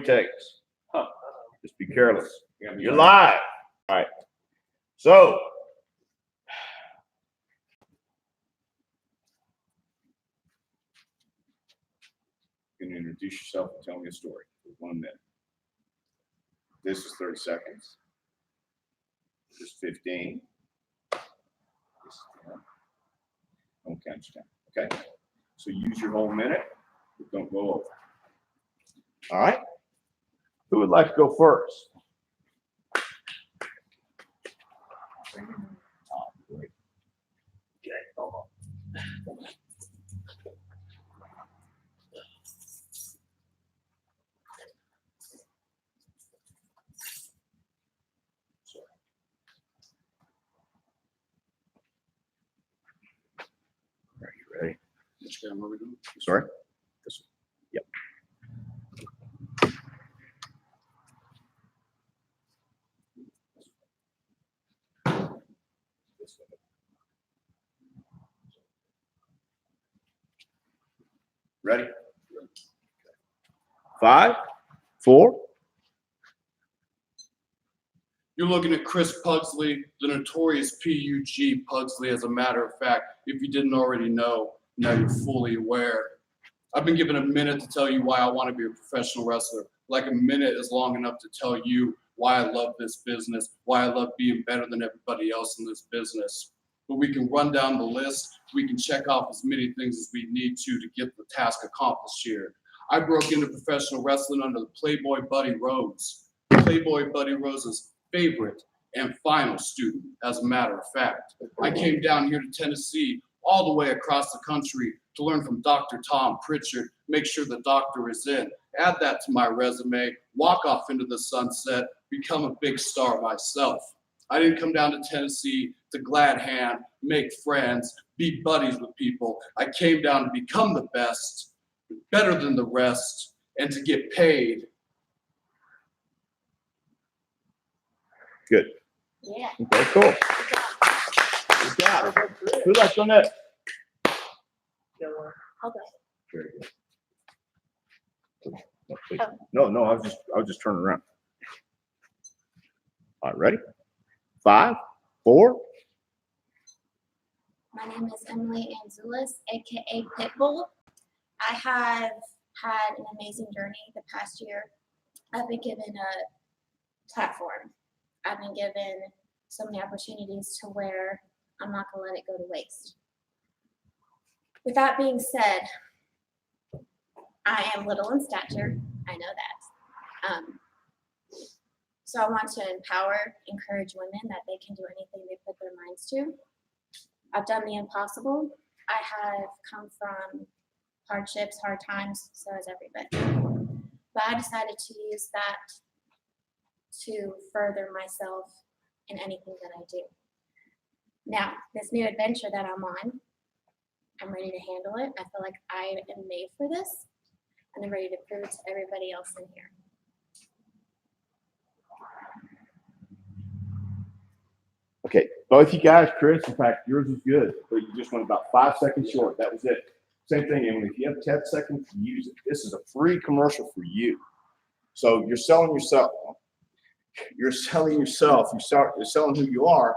takes. Just be careless. You're live. All right. So, you can introduce yourself and tell me a story for 1 minute. This is 30 seconds. This is 15. This is 10. Don't count your time. Okay. So use your whole minute, but don't go over. All right. Who would like to go first? Are you ready? Which camera are we doing? Sorry? This one. Yep. This one. 5, 4. You're looking at Chris Pugsley, the notorious P.U.G. Pugsley, as a matter of fact. If you didn't already know, now you're fully aware. I've been given a minute to tell you why I want to be a professional wrestler. Like a minute is long enough to tell you why I love this business, why I love being better than everybody else in this business. But we can run down the list. We can check off as many things as we need to get the task accomplished here. I broke into professional wrestling under the Playboy Buddy Rose. Playboy Buddy Rose's favorite and final student, as a matter of fact. I came down here to Tennessee, all the way across the country, to learn from Dr. Tom Prichard, make sure the doctor is in, add that to my resume, walk off into the sunset, become a big star myself. I didn't come down to Tennessee to glad hand, make friends, be buddies with people. I came down to become the best, better than the rest, and to get paid. Good. Yeah. Okay, cool. Good job. Who'd like to go next? I'll go. Very good. No, please. No, I was just turning around. All right, ready? 5, 4. My name is Emily Anzulis, aka Pitbull. I have had an amazing journey the past year. I've been given a platform. I've been given so many opportunities to where I'm not going to let it go to waste. With that being said, I am little in stature. I know that. So I want to empower, encourage women that they can do anything they put their minds to. I've done the impossible. I have come from hardships, hard times, so has everybody. But I decided to use that to further myself in anything that I do. Now, this new adventure that I'm on, I'm ready to handle it. I feel like I am made for this, and I'm ready to prove it to everybody else in here. Okay, both you guys, Chris, in fact, yours was good, but you just went about 5 seconds short. That was it. Same thing, Emily. If you have 10 seconds, use it. This is a free commercial for you. So you're selling yourself. You're selling yourself. You're selling who you are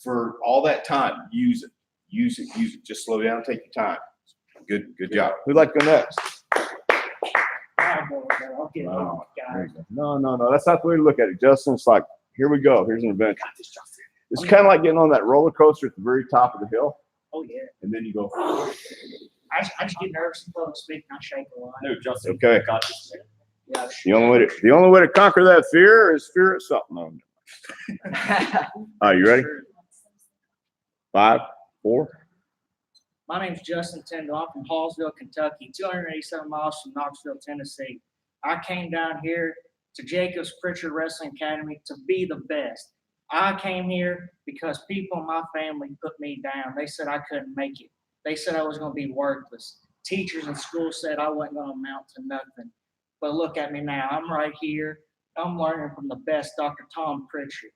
for all that time. Use it. Use it. Use it. Just slow down. Take your time. Good job. Who'd like to go next? No. That's not the way to look at it, Justin. It's like, here we go. Here's an adventure. It's kind of like getting on that roller coaster at the very top of the hill. Oh, yeah. And then you go. I just get nervous in public speaking. I shake a lot. No, Justin. Okay. Got this. Yeah. The only way to conquer that fear is fear of something. Are you ready? 5, 4. My name's Justin Tyndall. I'm from Hallsville, Kentucky, 287 miles from Knoxville, Tennessee. I came down here to Jacobs-Prichard Wrestling Academy to be the best. I came here because people in my family put me down. They said I couldn't make it. They said I was going to be worthless. Teachers in school said I wasn't going to amount to nothing. But look at me now. I'm right here. I'm learning from the best, Dr. Tom Prichard.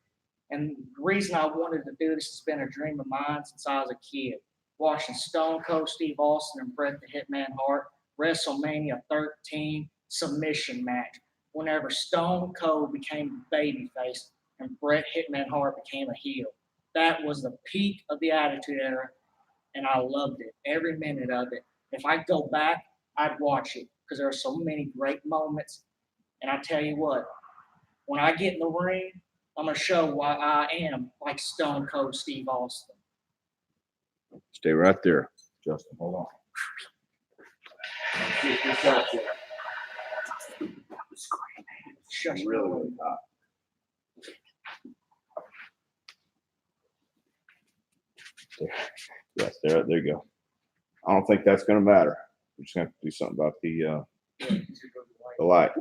And the reason I wanted to do this has been a dream of mine since I was a kid. Watching Stone Cold Steve Austin and Bret the Hitman Hart, WrestleMania 13, submission match whenever Stone Cold became babyface and Bret Hitman Hart became a heel. That was the peak of the Attitude Era, and I loved it, every minute of it. If I go back, I'd watch it because there are so many great moments. And I tell you what, when I get in the ring, I'm going to show why I am like Stone Cold Steve Austin. Stay right there, Justin. Hold on. Get this out there. Shush. Really, really hot. Yes, there you go. I don't think that's going to matter. We're just going to have to do something about the light.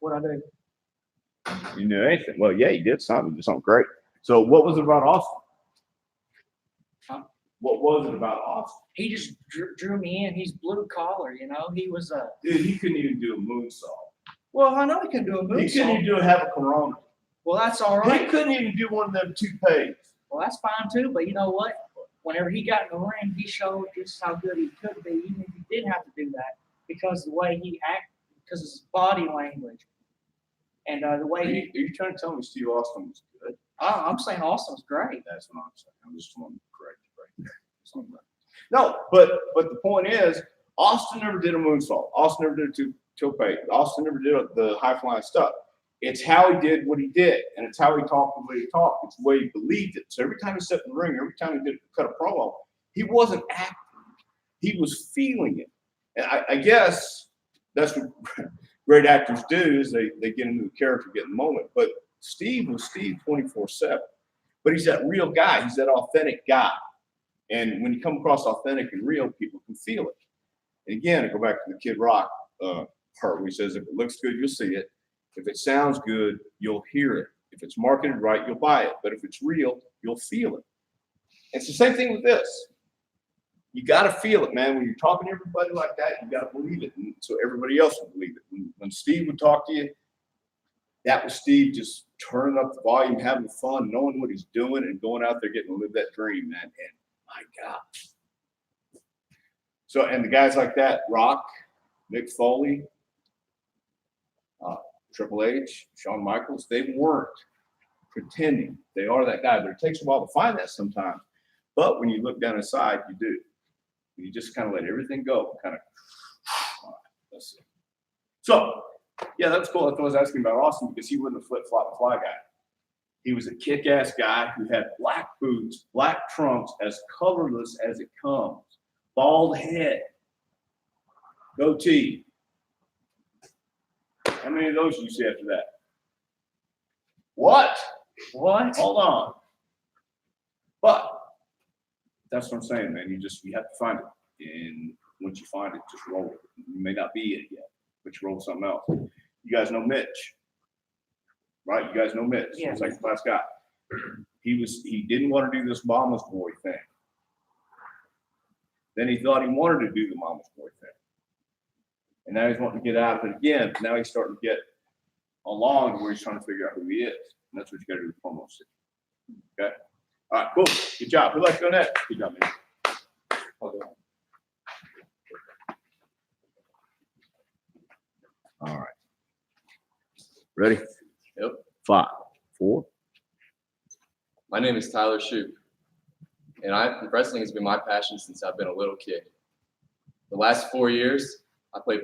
What I do? You knew anything? Well, yeah, you did something. You did something great. So, what was it about Austin? Huh? What was it about Austin? He just drew me in. He's blue collar, you know. He was a. Dude, he couldn't even do a moonsault. Well, I know he can do a He couldn't even do have a corona. Well, that's all He right. couldn't even do one of them toupees. Well, that's fine too. But you know what? Whenever he got in the ring, he showed just how good he could be, even if he did have to do that, because the way he acted, because of his body language, and the way Are he. you trying to tell me Steve Austin was good? I'm saying Austin was great. That's what I'm saying. I'm just wanting to correct you right there. Something like that. No, but the point is, Austin never did a moonsault. Austin never did a tope. Austin never did the high flying stuff. It's how he did what he did, and it's how he talked the way he talked. It's the way he believed it. So every time he stepped in the ring, every time he did cut a promo, he wasn't acting. He was feeling it. And I guess that's what great actors do is they get into the character, get in the moment. But Steve was Steve 24/7. But he's that real guy. He's that authentic guy. And when you come across authentic and real, people can feel it. And again, I go back to the Kid Rock part where he says, if it looks good, you'll see it. If it sounds good, you'll hear it. If it's marketed right, you'll buy it. But if it's real, you'll feel it. It's the same thing with this. You got to feel it, man. When you're talking to everybody like that, you got to believe it. And so everybody else will believe it. When Steve would talk to you, that was Steve just turning up the volume, having fun, knowing what he's doing, and going out there getting to live that dream, man. And my God. So, and the guys like that, Rock, Mick Foley, Triple H, Shawn Michaels, they weren't pretending they are that guy. But it takes a while to find that sometimes. But when you look down inside, you do. You just kind of let everything go. Kind of, all right, let's see. So, yeah, that's cool. That's what I was asking about Austin, because he wasn't a flip-flop fly guy. He was a kick-ass guy who had black boots, black trunks, as colorless as it comes, bald head, goatee. How many of those do you see after that? What? What? Hold on. But that's what I'm saying, man. You have to find it. And once you find it, just roll it. You may not be it yet, but you roll something else. You guys know Mitch, right? You guys know Mitch. Yeah. Second class guy. He didn't want to do this mama's boy thing. Then he thought he wanted to do the mama's boy thing. And now he's wanting to get out of it again. Now he's starting to get along to where he's trying to figure out who he is. And that's what you got to do with promo. Okay? All right, cool. Good job. Who'd like to go next? Good job, man. Hold on. All right. Ready? Yep. 5, 4. My name is Tyler Shoup, and wrestling has been my passion since I've been a little kid. The last 4 years, I played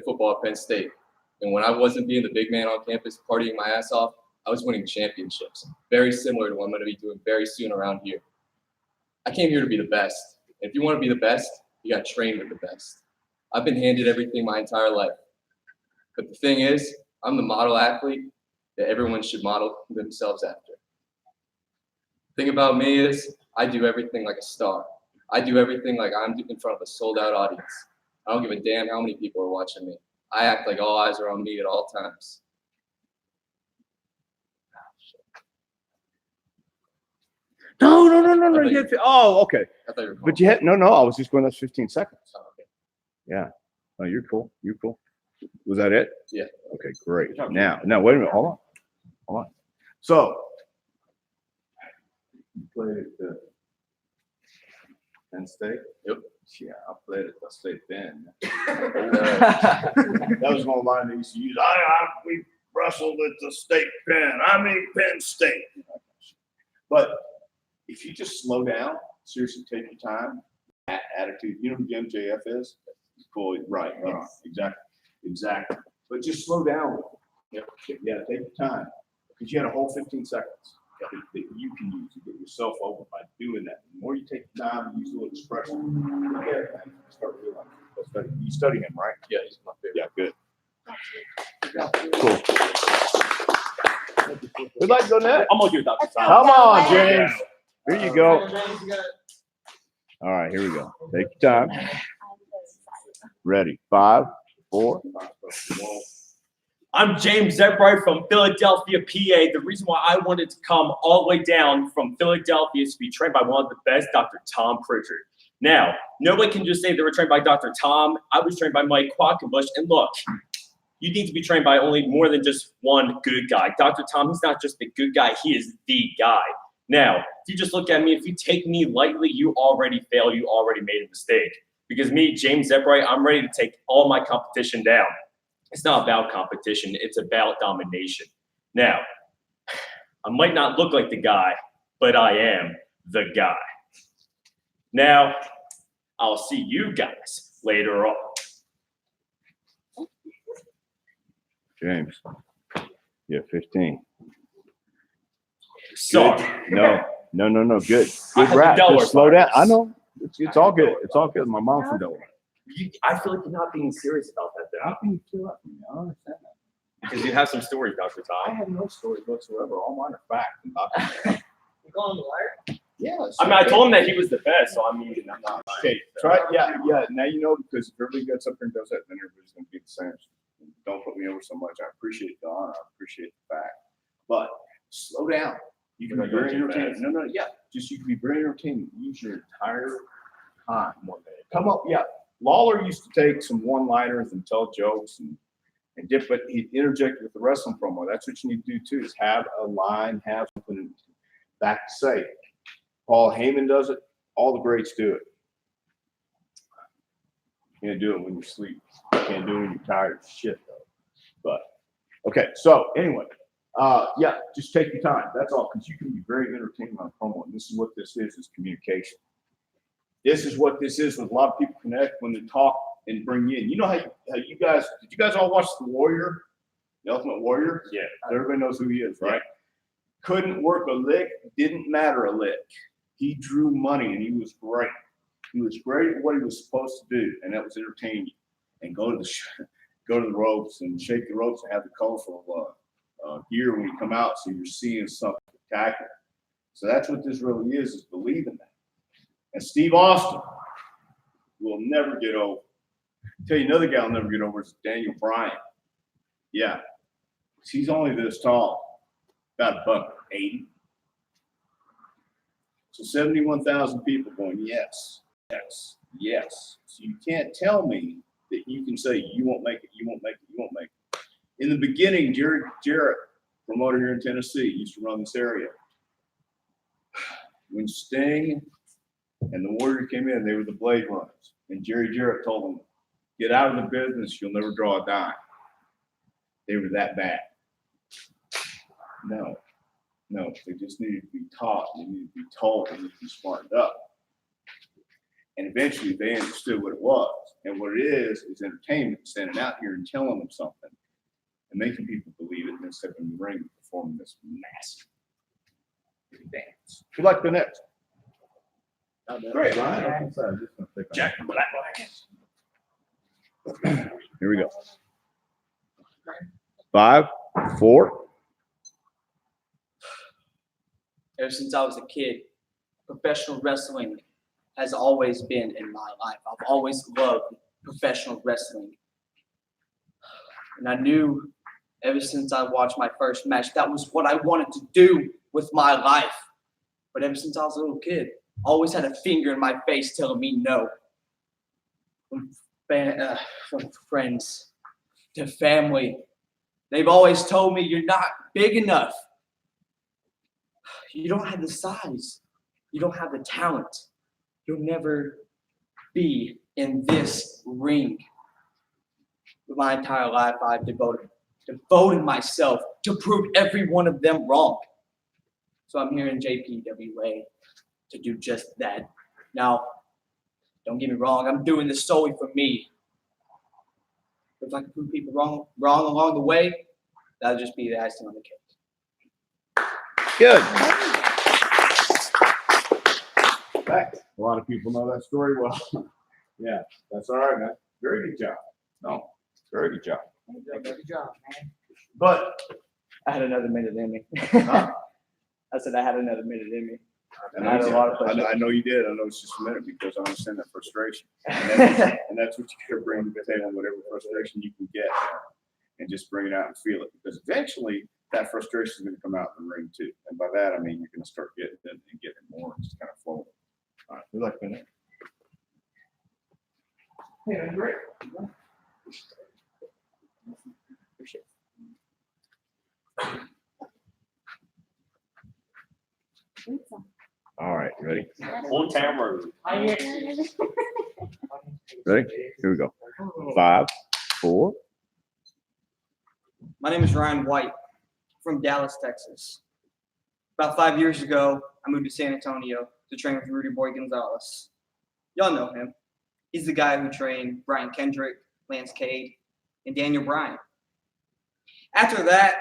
football at Penn State, and when I wasn't being the big man on campus, partying my ass off, I was winning championships, very similar to what I'm going to be doing very soon around here. I came here to be the best, and if you want to be the best, you got to train with the best. I've been handed everything my entire life, but the thing is, I'm the model athlete that everyone should model themselves after. The thing about me is I do everything like a star. I do everything like I'm in front of a sold-out audience. I don't give a damn how many people are watching me. I act like all eyes are on me at all times. No. You had okay. I thought you were But you had, no. I was just going, that's 15 seconds. Oh, okay. Yeah. Oh, you're cool. Was that it? Yeah. Okay, great. Now, wait a minute. Hold on. So, you played at Penn State? Yep. Yeah, I played at the State Penn. That was one line they used to use. We wrestled at the State Penn. I mean Penn State. But if you just slow down, seriously take your time, attitude. You know who MJF is? Cool, right? Exactly. But just slow down. Yeah, take your time because you had a whole 15 seconds that you can use to get yourself over by doing that. The more you take time and use a little expression, you start realizing. You study him, right? Yeah, he's my favorite. Yeah, good. Cool. We'd like to go next. I'm gonna do Dr. Tom. Come on, James. Here you go. All right, here we go. Take your time. Ready. 5, 4. I'm James Zebrai from Philadelphia, PA. The reason why I wanted to come all the way down from Philadelphia is to be trained by one of the best, Dr. Tom Prichard. Now, nobody can just say they were trained by Dr. Tom. I was trained by Mike Quackenbush. And look, you need to be trained by only more than just one good guy. Dr. Tom, he's not just the good guy, he is the guy. Now, if you just look at me, if you take me lightly, you already failed, you already made a mistake. Because me, James Zebrai, I'm ready to take all my competition down. It's not about competition, it's about domination. Now, I might not look like the guy, but I am the guy. Now, I'll see you guys later on. James. Yeah, 15. Sorry. Good. No. Good. I Good have rap. the Delaware Just slow down. virus. I know. It's all good. It's all good. My mom's from Delaware. I feel like you're not being serious about that, though. How can you feel that from me? I don't understand that. Because you have some stories, Dr. I Tom. have no stories whatsoever. All mine are facts. You calling him a liar? Yes. I mean, I told him that he was the best, so I mean, I'm not. Okay, try. Yeah. Now you know because if everybody gets up here and does that, then everybody's gonna be the same. Don't put me over so much. I appreciate the honor. I appreciate the fact. But slow down. You can be very entertaining. No. Yeah. Just you can be very entertaining. Use your entire time one day. Come up. Yeah. Lawler used to take some one-liners and tell jokes and dip, but he interjected with the wrestling promo. That's what you need to do too, is have a line, have something back to say. Paul Heyman does it. All the greats do it. You can't do it when you're asleep. You can't do it when you're tired of shit, though. But, okay, so anyway, yeah, just take your time. That's all, because you can be very entertaining on a promo, and this is what this is communication. This is what this is when a lot of people connect when they talk and bring you in. You know how you guys, did you guys all watch The Warrior, The Ultimate Warrior? Yeah. Everybody knows who he is, right? Couldn't work a lick, didn't matter a lick. He drew money and he was great. He was great at what he was supposed to do, and that was entertain you and go to the ropes and shake the ropes and have the colorful gear when you come out, so you're seeing something spectacular. So that's what this really is believing that. And Steve Austin will never get over. I'll tell you another guy will never get over is Daniel Bryan. Yeah, he's only this tall, about $180. So 71,000 people going, yes. So you can't tell me that you can say you won't make it. In the beginning, Jerry Jarrett, promoter here in Tennessee, used to run this area. When Sting and the Warrior came in, they were the Blade Runners. And Jerry Jarrett told them, get out of the business, you'll never draw a dime. They were that bad. No, they just needed to be taught. They needed to be told. They needed to be smartened up. And eventually they understood what it was. And what it is entertainment, standing out here and telling them something and making people believe it, and then stepping in the ring and performing this massive dance. Who'd like the next? Great, Ryan. Jack Black. Here we go. 5, 4. Ever since I was a kid, professional wrestling has always been in my life. I've always loved professional wrestling. And I knew ever since I watched my first match, that was what I wanted to do with my life. But ever since I was a little kid, I always had a finger in my face telling me no. From friends to family, they've always told me you're not big enough. You don't have the size. You don't have the talent. you'll never be in this ring. My entire life, I've devoted myself to prove every one of them wrong. So I'm here in JPWA to do just that. Now, don't get me wrong, I'm doing this solely for me. If I can prove people wrong along the way, that'll just be the icing on the cake. Good. Thanks. A lot of people know that story well. Yeah, that's all right, man. Very good job. No, very good job. Good job, man. But I had another minute in me. huh? I said I had another minute in me. I I had a lot of know, I know you did. I know it's just a minute because I understand that frustration. And that's what you gotta bring to the table, whatever frustration you can get, and just bring it out and feel it. Because eventually that frustration is gonna come out in the ring too. And by that I mean you're gonna start getting it and getting more and just kind of flowing. All right, good luck with it. Hey, that's great. All right, ready? On camera. Ready? Here we go. 5, 4. My name is Ryan White from Dallas, Texas. About 5 years ago, I moved to San Antonio to train with Rudy Boy Gonzalez. Y'all know him. He's the guy who trained Brian Kendrick, Lance Cade, and Daniel Bryan. After that,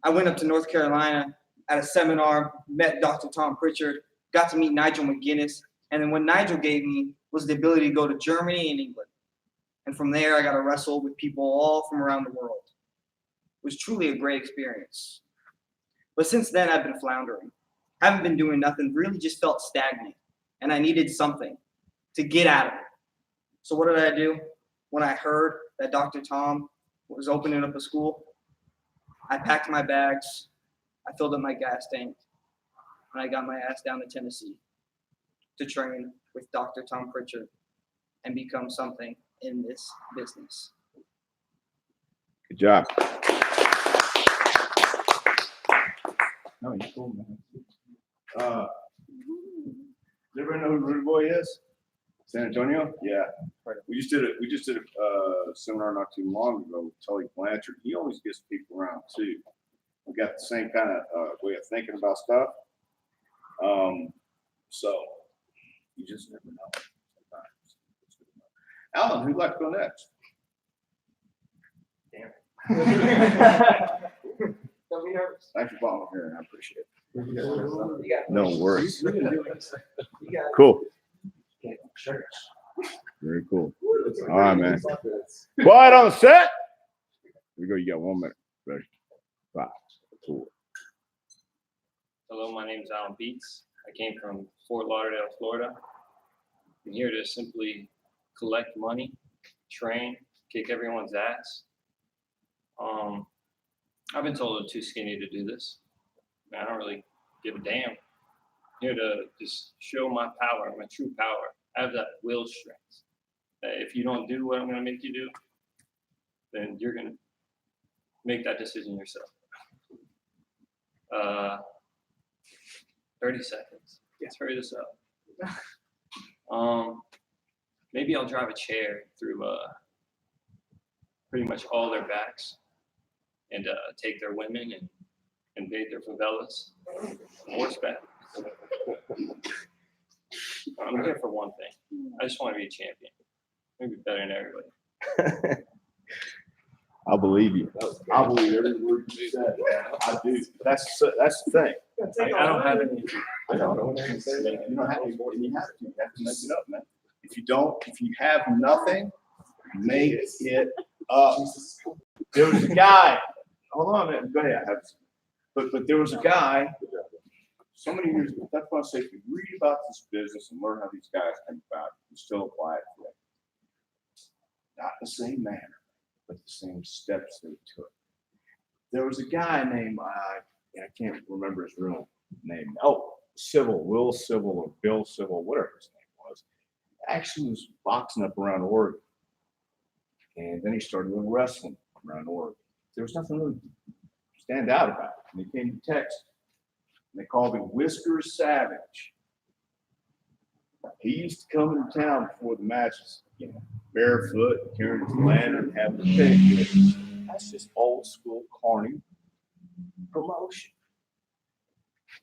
I went up to North Carolina at a seminar, met Dr. Tom Prichard, got to meet Nigel McGuinness, and then what Nigel gave me was the ability to go to Germany and England. And from there, I got to wrestle with people all from around the world. It was truly a great experience. But since then, I've been floundering. Haven't been doing nothing, really just felt stagnant. And I needed something to get out of it. So what did I do? When I heard that Dr. Tom was opening up a school, I packed my bags, I filled up my gas tank, and I got my ass down to Tennessee to train with Dr. Tom Prichard and become something in this business. Good job. No, you're cool, man. Does everybody know who Rudy Boy is? San Antonio? Yeah. We just did a seminar not too long ago with Tully Blanchard. He always gets people around too. We got the same kind of way of thinking about stuff. So you just never know sometimes. Alan, who'd like to go next? Don't be nervous. Thanks for volunteering. I appreciate it. You got No worries. Cool. Very cool. All right, man. Quiet on the set. Here we go. You got 1 minute. Ready? 5, 4. Hello, my name is Alan Beats. I came from Fort Lauderdale, Florida. I'm here to simply collect money, train, kick everyone's ass. I've been told I'm too skinny to do this. I don't really give a damn. I'm here to just show my power, my true power. I have that will strength. If you don't do what I'm going to make you do, then you're going to make that decision yourself. 30 seconds. Let's hurry this up. Maybe I'll drive a chair through pretty much all their backs and take their women and invade their favelas on horseback. I'm here for one thing. I just want to be a champion. Maybe better than everybody. I believe you. I believe every word you said. I do. That's the thing. I don't have any. I don't. You don't have to. You have to make it up, man. If you have nothing, make it up. There was a guy. Hold on a minute. Go ahead. But there was a guy so many years ago. That's why I say if you read about this business and learn how these guys think about it, you still apply it to it. Not the same manner, but the same steps they took. There was a guy named I can't remember his real name. Oh, Will Civil or Bill Civil, whatever his name was. Actually was boxing up around Oregon. And then he started doing wrestling around Oregon. There was nothing really stand out about it. And he came to Texas. And they called him Whiskers Savage. He used to come into town before the matches, you know, barefoot, carrying his lantern, having a picnic. That's just old school corny promotion.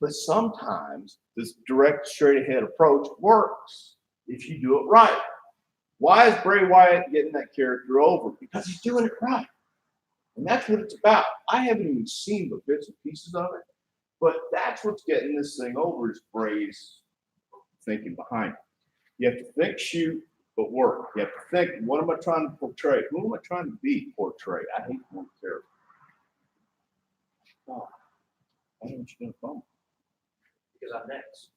But sometimes this direct, straight ahead approach works if you do it right. Why is Bray Wyatt getting that character over? Because he's doing it right. And that's what it's about. I haven't even seen the bits and pieces of it, but that's what's getting this thing over is Bray's thinking behind it. You have to think, shoot, but work. You have to think, what am I trying to portray? Who am I trying to be portrayed? I hate one character. Oh, I don't want you to phone. Because I'm next.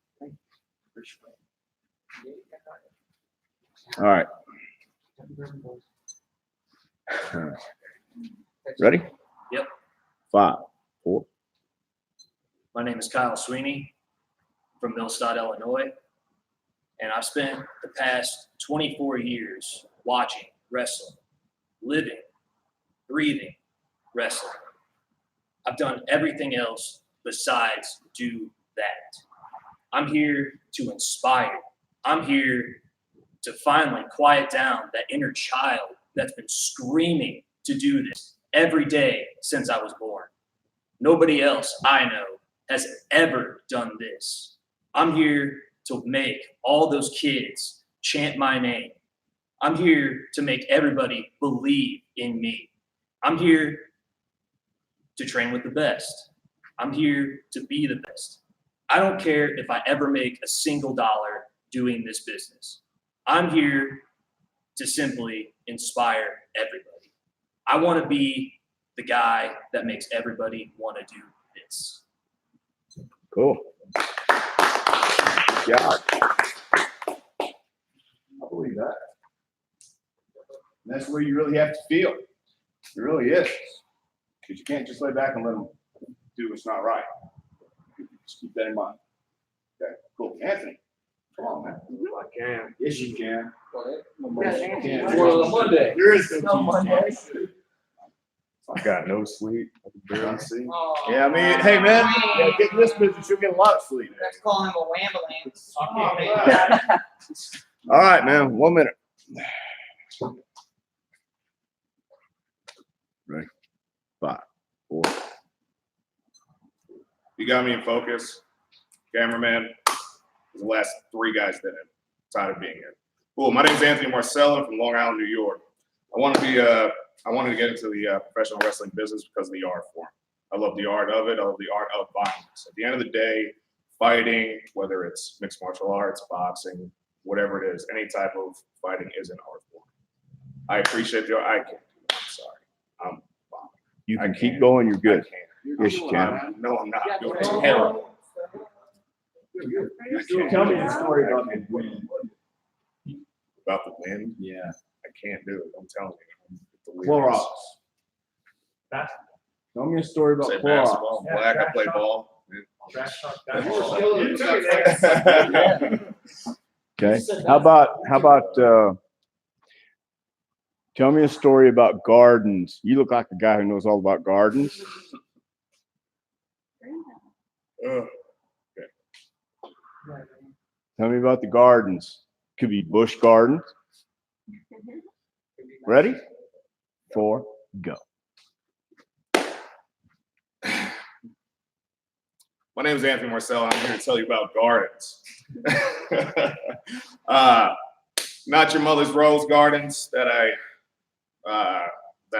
All right. Ready? Yep. 5, 4. My name is Kyle Sweeney from Millstadt, Illinois, and I've spent the past 24 years watching wrestling, living, breathing wrestling. I've done everything else besides do that. I'm here to inspire. I'm here to finally quiet down that inner child that's been screaming to do this every day since I was born. Nobody else I know has ever done this. I'm here to make all those kids chant my name. I'm here to make everybody believe in me. I'm here to train with the best. I'm here to be the best. I don't care if I ever make a single dollar doing this business. I'm here to simply inspire everybody. I want to be the guy that makes everybody want to do this. Cool. Yeah. I believe that. And that's where you really have to feel. It really is. Because you can't just lay back and let them do what's not right. Just keep that in mind. Okay, cool. Anthony, come on, man. I can. Yes, you can. Yes, you can. Well, Monday. There is no Monday. I got no sleep. I can barely see. Yeah, I mean, hey, man, yeah, get in this business, you'll get a lot of sleep. Let's call him a wambulance. All right, man, 1 minute. Ready? 5, 4. You got me in focus. Cameraman. The last 3 guys didn't. Tired of being here. Cool. My name is Anthony Marcello. I'm from Long Island, New York. I wanted to get into the professional wrestling business because of the art form. I love the art of it. I love the art of violence. At the end of the day, fighting, whether it's mixed martial arts, boxing, whatever it is, any type of fighting is an art form. I appreciate the art. I can't do it. I'm sorry. I'm bombing. You can I keep can't. going, you're good. I can't. Yes, you can. No, I'm not. Doing it Yeah. terrible. Tell me the story about the win. About the win? Yeah. I can't do it. I'm telling you. The win Clorox. is- Tell me a story about Say Clorox. basketball. I'm black. I play ball. Okay. How about tell me a story about gardens. You look like a guy who knows all about gardens. Ugh. Tell me about the gardens. Could be bush gardens. Ready? 4, go. My name is Anthony Marcello. I'm here to tell you about gardens. Not your mother's rose gardens that I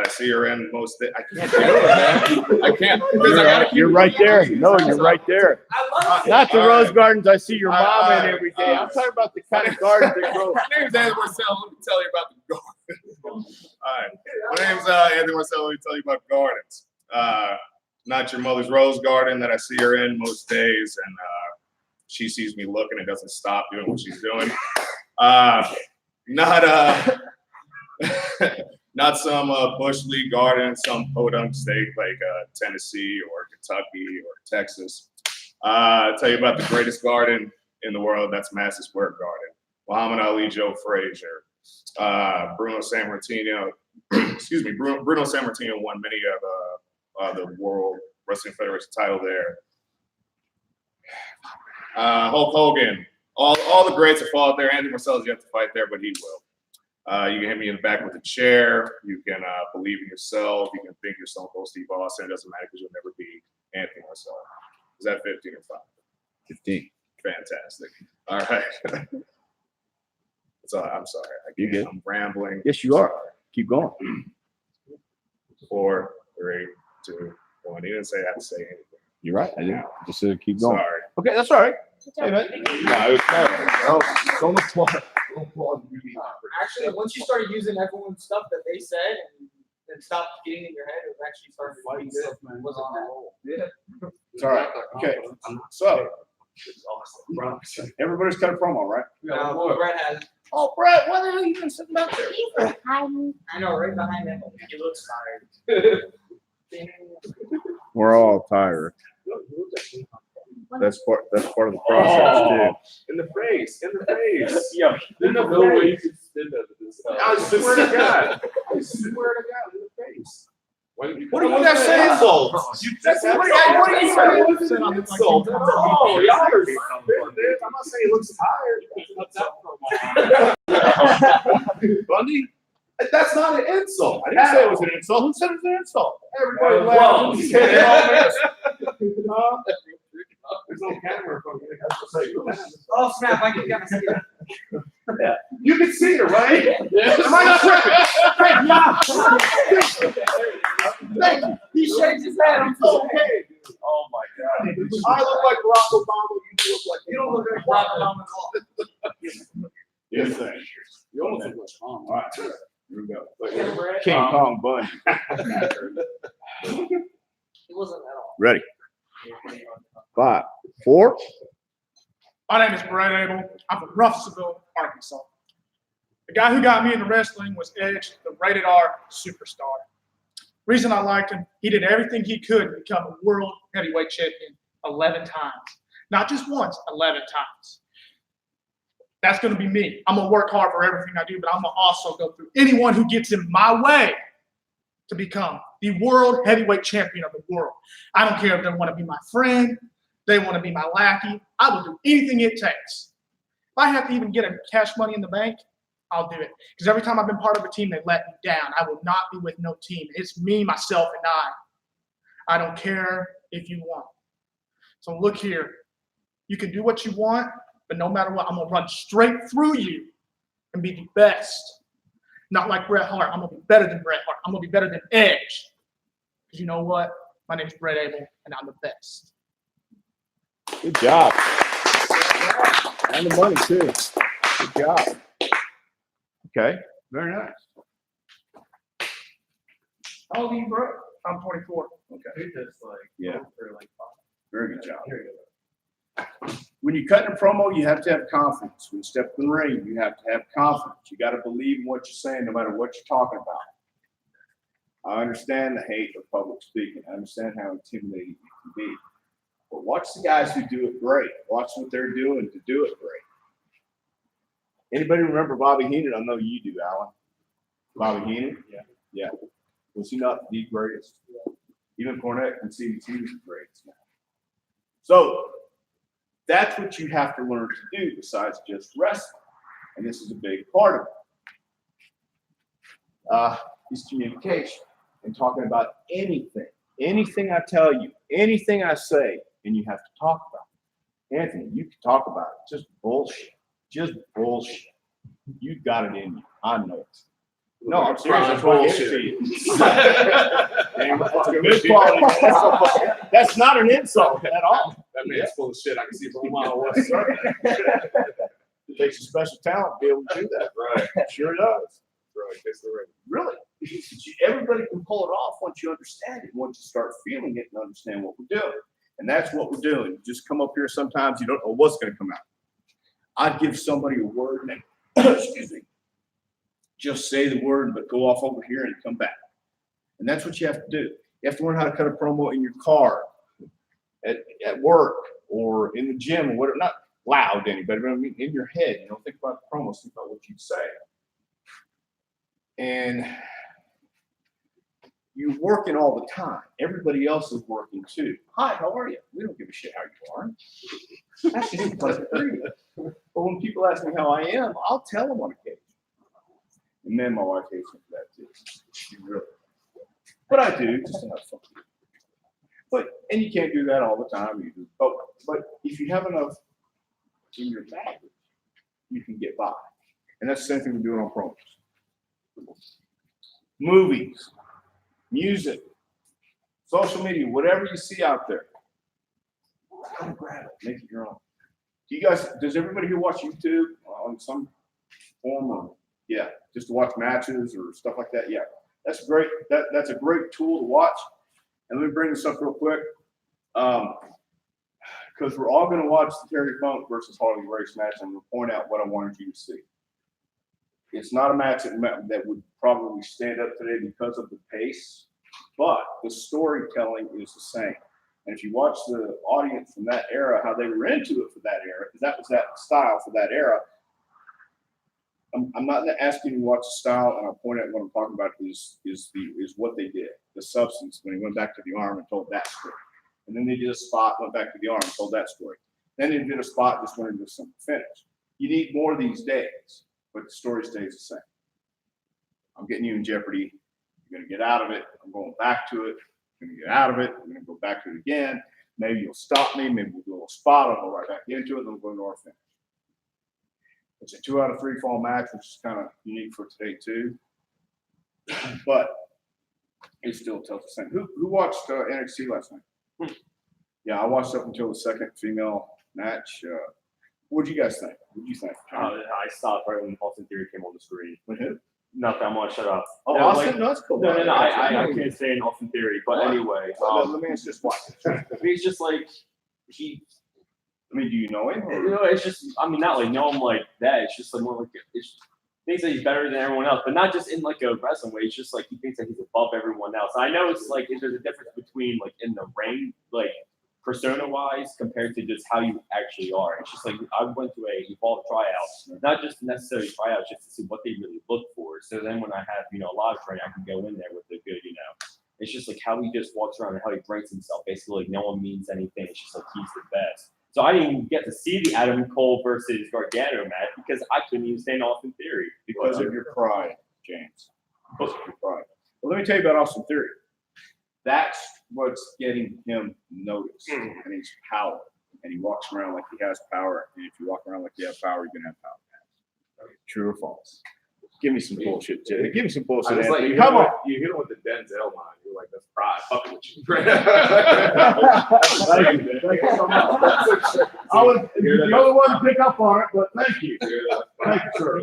see her in most days. I can't do it, man. I can't. Because I gotta keep You're it right there. PG. No, you're right there. Not the All rose right. gardens I see your All mom in right. every day. I'm talking about the kind of gardens that grow. My name's Anthony Marcello. Let me tell you about the gardens. All right. My name's Anthony Marcello. Let me tell you about gardens. Not your mother's rose garden that I see her in most days, and she sees me looking and doesn't stop doing what she's doing. Not some bush league garden, some podunk state like Tennessee or Kentucky or Texas. I'll tell you about the greatest garden in the world. That's Madison Square Garden. Muhammad Ali, Joe Frazier, Bruno Sammartino. Excuse me, Bruno Sammartino won many of the World Wrestling Federation title there. Hulk Hogan, all the greats have fought there. Anthony Marcella's yet to fight there, but he will. You can hit me in the back with a chair. You can believe in yourself. You can think you're Stone Cold Steve Austin. It doesn't matter because you'll never be Anthony Marcella. Is that 15 or 5? 15. Fantastic. All right. I'm sorry. You good? I'm rambling. Yes, you are. Keep going. 4, 3, 2, 1. He didn't say I have to say anything. You're right. I didn't. Just said keep going. Sorry. Okay, that's all right. Good Hey, job. man. No, don't applaud. Don't applaud me. Actually, once you started using everyone's stuff that they said and stopped getting in your head, it actually started fighting good. Wasn't that? It's all right. Okay. So everybody's cut a promo, right? No, Brett has. Oh, Brett, what the hell are you doing sitting back there? He's hiding. I know, right behind him. He looks tired. We're all tired. That's part of the process too. In the face. In the face. Yeah, In the no way you face. can spin that to this stuff. I swear to God. I swear to God. In the face. What do you That say insult? That's what are you saying? It's an insult. Oh, y'all are stupid. I'm not saying he looks tired. Bundy? That's not an insult. I didn't say it was an insult. Who said it was an insult? Everybody laughed. There's no camera from here. Oh snap! I can kind of see it. You can see her, right? Am I not tripping? Thank you. He shakes his head. I'm Okay. Oh my God. I look like Barack Obama. You don't look like Barack Obama at all. Yes, thank you. You almost look like Tom. All right. Here we go. King Kong Bundy. It wasn't at all. Ready? 5, 4. My name is Brett Abel. I'm from Russellville, Arkansas. The guy who got me into wrestling was Edge, the rated R superstar. Reason I liked him, he did everything he could to become a world heavyweight champion 11 times. Not just once, 11 times. That's going to be me. I'm going to work hard for everything I do, but I'm going to also go through anyone who gets in my way to become the world heavyweight champion of the world. I don't care if they want to be my friend, they want to be my lackey. I will do anything it takes. If I have to even get a cash money in the bank, I'll do it. Because every time I've been part of a team, they let me down. I will not be with no team. It's me, myself, and I. I don't care if you want. So look here. You can do what you want, but no matter what, I'm going to run straight through you and be the best. Not like Bret Hart. I'm going to be better than Bret Hart. I'm going to be better than Edge. Because you know what? My name is Brett Abel, and I'm the best. Good job. And the money too. Good job. Okay. Very nice. How old are you, bro? I'm 24. Okay. Yeah. Very good job. When you cut in a promo, you have to have confidence. When you step in the ring, you have to have confidence. You got to believe in what you're saying, no matter what you're talking about. I understand the hate of public speaking. I understand how intimidating it can be. But watch the guys who do it great. Watch what they're doing to do it great. Anybody remember Bobby Heenan? I know you do, Alan. Bobby Heenan? Yeah. Was he not the greatest? Even Cornette and CBT was the greatest. So that's what you have to learn to do besides just wrestling. And this is a big part of it. Is communication and talking about anything. Anything I tell you, anything I say, and you have to talk about it. Anthony, you can talk about it. Just bullshit. Just bullshit. You got it in you. I know it. No, I'm serious. That's why I gave it to you. Damn, good quality. That's not an insult at all. That man's full of shit. I can see from a mile away. It takes a special talent to be able to do that. Right. Sure does. Right. That's the ring. Really. Everybody can pull it off once you understand it, once you start feeling it and understand what we're doing. And that's what we're doing. You just come up here sometimes, you don't know what's going to come out. I'd give somebody a word and excuse me, just say the word, but go off over here and come back. And that's what you have to do. You have to learn how to cut a promo in your car, at work, or in the gym, or whatever. Not loud to anybody, but I mean in your head. You don't think about the promos, think about what you say. And you're working all the time. Everybody else is working too. Hi, how are you? We don't give a shit how you are. That's just a pleasant greeting. But when people ask me how I am, I'll tell them on occasion. And then my wife hates me for that too. She really. But I do, just to have fun. And you can't do that all the time either. But if you have enough in your baggage, you can get by. And that's the same thing we're doing on promos. Movies, music, social media, whatever you see out there, try to grab it, make it your own. Does everybody here watch YouTube on some form of, yeah, just to watch matches or stuff like that? Yeah, that's great. That's a great tool to watch. And let me bring this up real quick, because we're all going to watch the Terry Funk versus Harley Race match, and we'll point out what I wanted you to see. It's not a match that would probably stand up today because of the pace, but the storytelling is the same. And if you watch the audience from that era, how they were into it for that era, because that was that style for that era. I'm not asking you to watch the style, and I'll point out what I'm talking about is what they did, the substance when he went back to the arm and told that story. And then they did a spot, went back to the arm and told that story. Then they did a spot, just went into some finish. You need more these days, but the story stays the same. I'm getting you in jeopardy. You're going to get out of it. I'm going back to it. I'm going to get out of it. I'm going to go back to it again. Maybe you'll stop me. Maybe we'll do a little spot. I'll go right back into it. Then we'll go to our finish. It's a 2 out of 3 fall match, which is kind of unique for today too. But it still tells the same. Who watched NXT last night? Yeah, I watched up until the second female match. What'd you guys think? What'd you think? I stopped right when Austin Theory came on the screen. With who? Nothing. I'm gonna shut up. Oh, No, Austin? No, that's cool. No. I can't say an Austin Theory, but anyway, Let me ask just what. he's just like he. I mean, do you know him? You know, it's just. I mean, not like know him like that. It's just like more like it's. Thinks that he's better than everyone else, but not just in like a wrestling way. It's just like he thinks that he's above everyone else. I know it's like there's a difference between like in the ring, like persona wise, compared to just how you actually are. It's just like I went to a Evolve tryout, not just necessarily tryouts, just to see what they really look for. So then when I have a lot of training, I can go in there with a good, It's just like how he just walks around and how he brings himself. Basically, like no one means anything. It's just like he's the best. So I didn't even get to see the Adam Cole versus Gargano match because I couldn't even stand Austin Theory. Because of your pride, James. Because of your pride. Well, let me tell you about Austin Theory. That's what's getting him noticed. And he's power. And he walks around like he has power. And if you walk around like you have power, you're going to have power. True or false? Give me some bullshit, Jay. Give me some bullshit. Come on. You hit him with the Denzel line. You're like, that's pride. Fucking with you. Thank you so much. I was the only one to pick up on it, but thank you. Thank you, sir.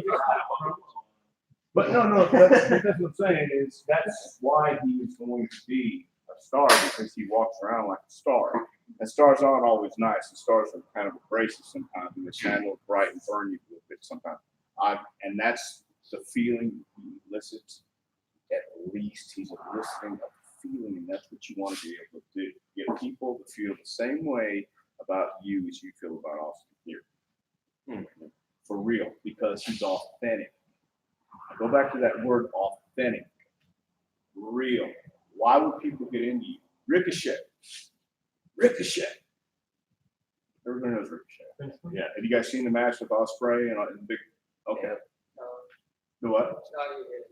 But no, that's what I'm saying is that's why he is going to be a star, because he walks around like a star. And stars aren't always nice. And stars are kind of abrasive sometimes, and they shine a little bright and burn you a little bit sometimes. And that's the feeling he elicits. At least he's eliciting a feeling, and that's what you want to be able to do. Get people to feel the same way about you as you feel about Austin here. For real, because he's authentic. Go back to that word authentic. Real. Why would people get into you? Ricochet. Everybody knows Ricochet. Yeah. Have you guys seen the match with Ospreay and the big? Okay. The what?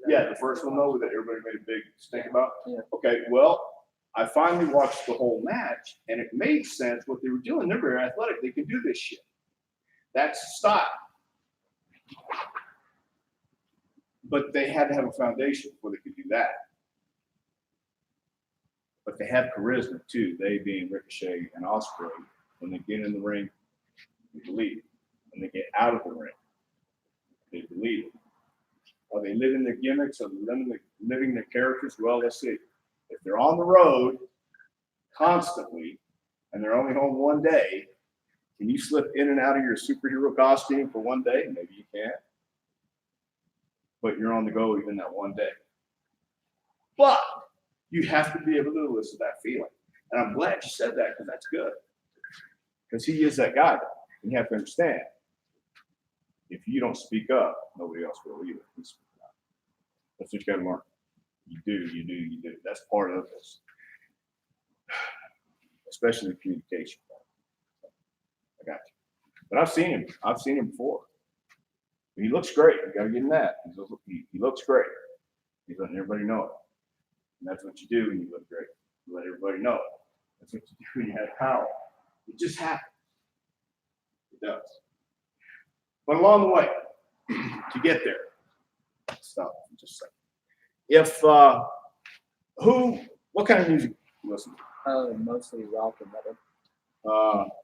Yeah, the first one though that everybody made a big stink about. Yeah. Okay. Well, I finally watched the whole match, and it made sense what they were doing. They're very athletic. They can do this shit. That's style. But they had to have a foundation before they could do that. But they have charisma too, they being Ricochet and Ospreay. When they get in the ring, they believe it. When they get out of the ring, they believe it. Are they living their gimmicks? Are they living their characters? Well, let's see. If they're on the road constantly and they're only home one day, can you slip in and out of your superhero costume for one day? Maybe you can. But you're on the go even that one day. But you have to be able to elicit that feeling. And I'm glad you said that, because that's good. Because he is that guy. And you have to understand, if you don't speak up, nobody else will either. That's what you got to learn. You do. That's part of this. Especially the communication. I got you. But I've seen him before. He looks great. You gotta give him that. He looks great. He's letting everybody know it. And that's what you do when you look great. You let everybody know it. That's what you do when you have power. It just happens. It does. But along the way, to get there, stop for just a second. If what kind of music you listen to? Mostly rock and metal.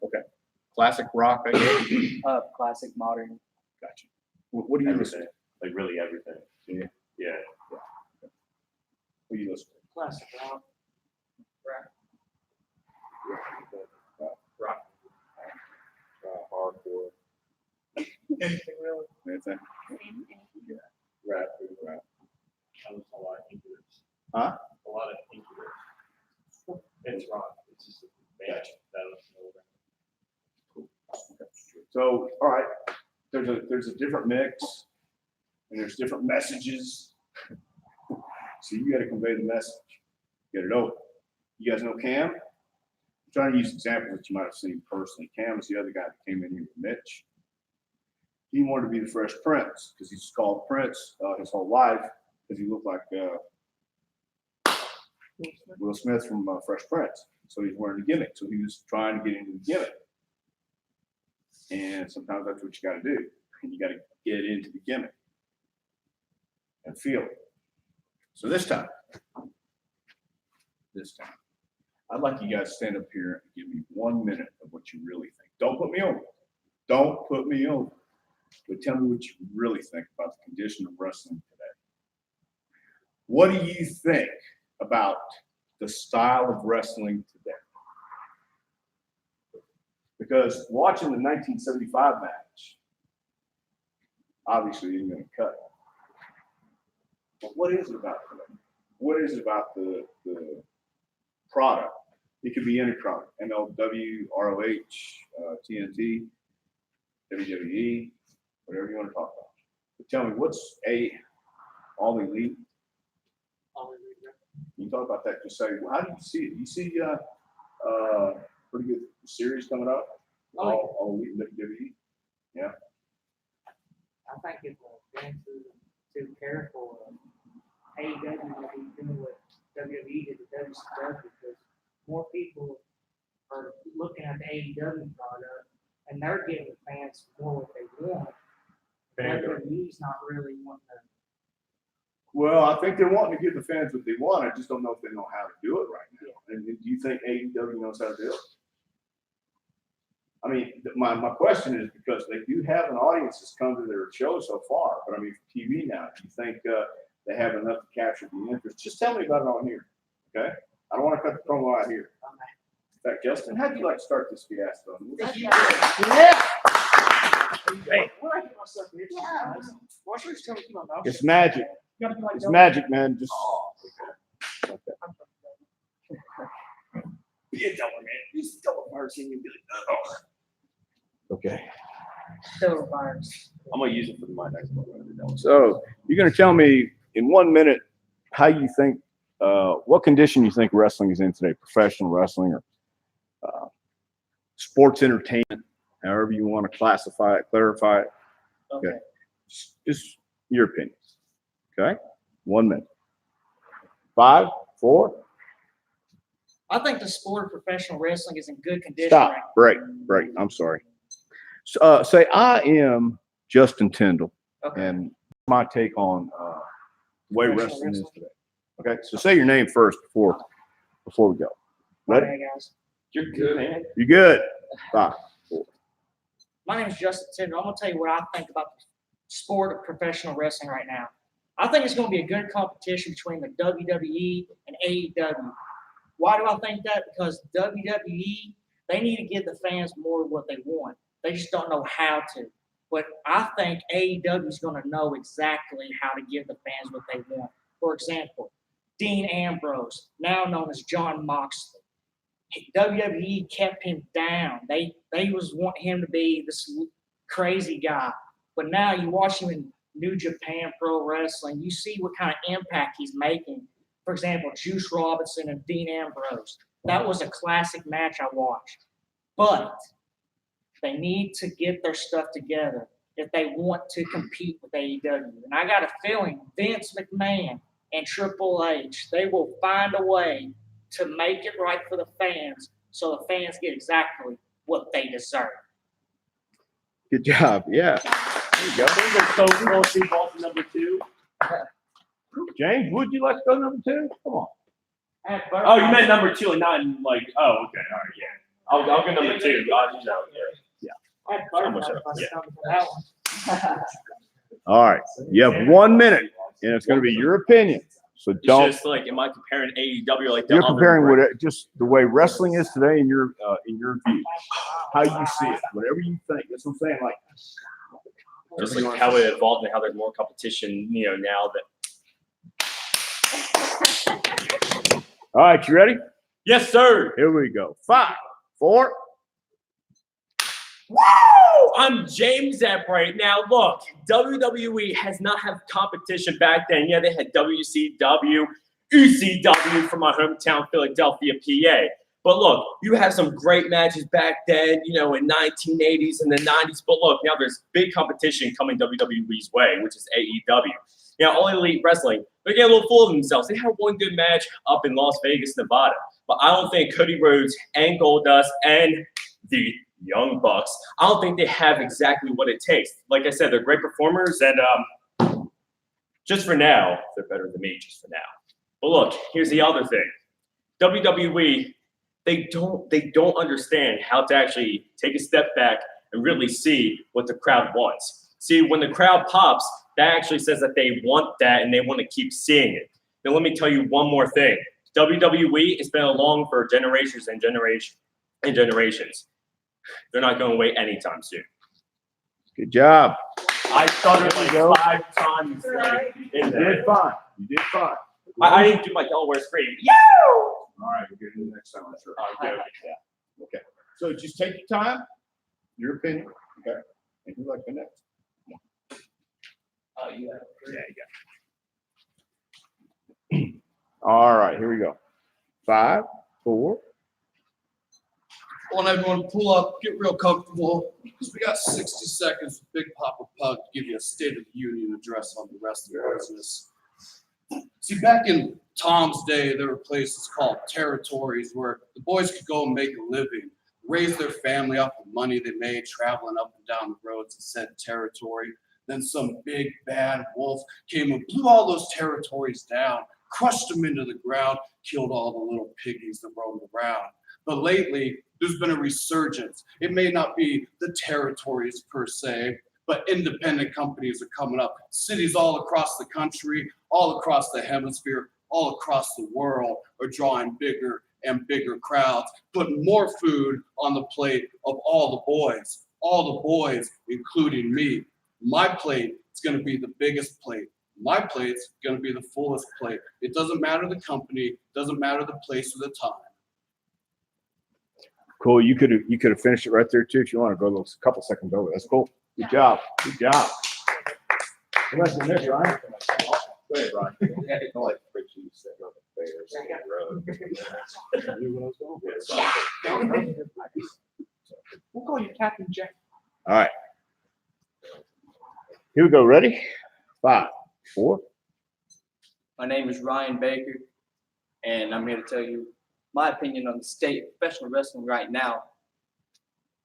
Okay. Classic rock, I guess. Classic, modern. Gotcha. What do you listen Everything, like really everything. to? Yeah. What do you listen to? Classic rock. Rock. Hardcore. Anything really. Anything? Rap. Rap. I listen to a lot of Incubus. Huh? A lot of Incubus. It's rock. It's just a band that I listen to. So, all right, there's a different mix, and there's different messages. So you got to convey the message, get it over. You guys know Cam? I'm trying to use examples that you might have seen personally. Cam is the other guy that came in here with Mitch. He wanted to be the Fresh Prince because he's called Prince his whole life because he looked like Will Smith from Fresh Prince. So he's wearing a gimmick. So he was trying to get into the gimmick. And sometimes that's what you got to do. You got to get into the gimmick and feel it. So this time, I'd like you guys to stand up here and give me 1 minute of what you really think. Don't put me over. Don't put me over. But tell me what you really think about the condition of wrestling today. What do you think about the style of wrestling today? Because watching the 1975 match, obviously isn't going to cut it. But what is it about today? What is it about the product? It could be any product, MLW, ROH, TNT, WWE, whatever you want to talk about. But tell me, what's All Elite? You talk about that, just say, well, how do you see it? You see pretty good series coming up? All Elite WWE? Yeah. I think if fans are too careful, AEW will be doing what WWE did to WCW because more people are looking at the AEW product and they're giving fans more what they want. WWE's not really wanting to. Well, I think they're wanting to give the fans what they want. I just don't know if they know how to do it right now. And do you think AEW knows how to do it? I mean, my question is because they do have an audience that's come to their show so far, but I mean, for TV now, do you think they have enough to capture the interest? Just tell me about it on here, okay? I don't want to cut the promo out here. In fact, Justin, how do you like to start this fiasco? Yeah. Hey. Why should you tell me to keep my mouth It's shut? magic. You gotta be like It's Del- magic, man. Just okay. Be a dollar, man. You still a person. You'd be like, oh. Okay. Still virus. I'm gonna use it for my next one. So you're going to tell me in 1 minute how you think, what condition you think wrestling is in today, professional wrestling or sports entertainment, however you want to classify it, clarify it. Okay. Just your opinions. Okay. 1 minute. 5, 4. I think the sport of professional wrestling is in good condition. Stop. right Break. I'm sorry. So, say I am Justin Tyndall, now. Okay. and my take on the way Professional wrestling is wrestling. today. Okay. So say your name first before we go. Ready? Okay, guys. You're good, man. You good? 5, 4. My name is Justin Tinder. I'm going to tell you what I think about the sport of professional wrestling right now. I think it's going to be a good competition between the WWE and AEW. Why do I think that? Because WWE, they need to give the fans more of what they want. They just don't know how to. But I think AEW is going to know exactly how to give the fans what they want. For example, Dean Ambrose, now known as John Moxley. WWE kept him down. They was wanting him to be this crazy guy. But now you watch him in New Japan Pro Wrestling, you see what kind of impact he's making for example, Juice Robinson and Dean Ambrose. That was a classic match I watched. But they need to get their stuff together if they want to compete with AEW. And I got a feeling Vince McMahon and Triple H, they will find a way to make it right for the fans so the fans get exactly what they deserve. Good job. Yeah. There you go. So we want to see ball for number 2. James, would you like to go number 2? Come on. Oh, you meant number 2 and not like, oh, okay, all right, yeah. I'll go number 2. You know, yeah. All right. You have 1 minute, and it's going to be your opinion. So It's don't. just like, am I comparing AEW like the You're other comparing brand? what just the way wrestling is today in your view, how you see it, whatever you think. That's what I'm saying. Like, Just like how it evolved and how there's more competition, you know, now that. all right, you ready? Yes, sir. Here we go. 5, 4. Woo! I'm James Eppright. Now, look, WWE has not had competition back then. Yeah, they had WCW, ECW from my hometown, Philadelphia, PA. But look, you have some great matches back then, you know, in 1980s and the 90s. But look, now there's big competition coming WWE's way, which is AEW. You know, All Elite Wrestling, they're getting a little full of themselves. They had one good match up in Las Vegas, Nevada. But I don't think Cody Rhodes and Goldust and the Young Bucks, I don't think they have exactly what it takes. Like I said, they're great performers, and just for now, they're better than me just for now. But look, here's the other thing. WWE, they don't understand how to actually take a step back and really see what the crowd wants. See, when the crowd pops, that actually says that they want that and they want to keep seeing it. Now, let me tell you one more thing. WWE has been along for generations and generations and generations. They're not going away anytime soon. Good job. I stuttered There you go. like 5 times in You there. did fine. You did fine. I didn't do my Delaware scream. Yeah! All right, we'll get to the next time. I'm sure. Yeah. Okay. So just take your time. Your opinion. Okay. And who like the next? Oh, yeah. Yeah, you go. All right, here we go. 5, 4. I want everyone to pull up, get real comfortable, because we got 60 seconds with Big Papa Pug to give you a State of the Union address on the rest of the business. See, back in Tom's day, there were places called territories where the boys could go and make a living, raise their family off the money they made traveling up and down the roads in said territory. Then some big bad wolf came and blew all those territories down, crushed them into the ground, killed all the little piggies that roamed around. But lately, there's been a resurgence. It may not be the territories per se, but independent companies are coming up. Cities all across the country, all across the hemisphere, all across the world are drawing bigger and bigger crowds, putting more food on the plate of all the boys, including me. My plate is going to be the biggest plate. My plate's going to be the fullest plate. It doesn't matter the company, doesn't matter the place or the time. Cool. You could have finished it right there too if you want to go a couple seconds over. That's cool. Good job. Good job. What's the next, Ryan? Go ahead, Ryan. I like the cheese sitting on the Bears road. We'll call you Captain Jack. All right. Here we go. Ready? 5, 4. My name is Ryan Baker, and I'm here to tell you my opinion on the state of professional wrestling right now.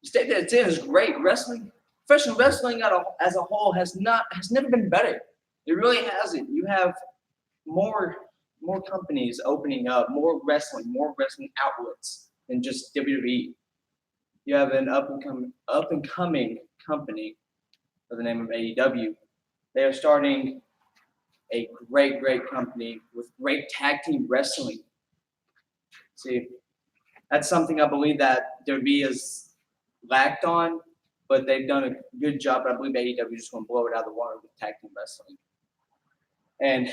The state that it's in is great. Professional wrestling as a whole has never been better. It really hasn't. You have more companies opening up, more wrestling outlets than just WWE. You have an up and coming company by the name of AEW. They are starting a great company with great tag team wrestling. See, that's something I believe that WWE has lacked on, but they've done a good job. But I believe AEW is just going to blow it out of the water with tag team wrestling. And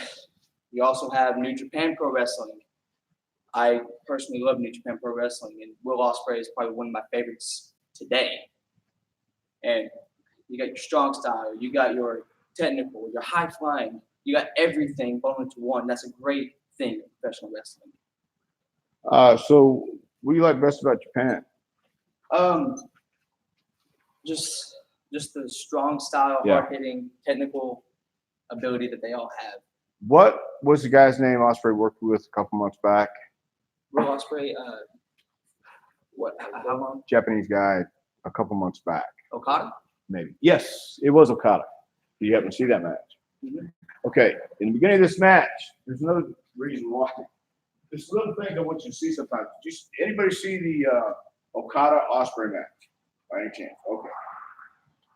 you also have New Japan Pro Wrestling. I personally love New Japan Pro Wrestling, and Will Ospreay is probably one of my favorites today. And you got your strong style, you got your technical, your high flying, you got everything bundled into one. That's a great thing in professional wrestling. So what do you like best about Japan? Just the strong style, Yeah. hard hitting, technical ability that they all have. What was the guy's name Osprey worked with a couple months back? Will Ospreay, how long? Japanese guy a couple months back, Okada? maybe. Yes, it was Okada. Do you happen to see that match? Mhm. Okay, in the beginning of this match, there's another reason why. This little thing I want you to see sometimes. Did anybody see the Okada Osprey match by any chance? Okay.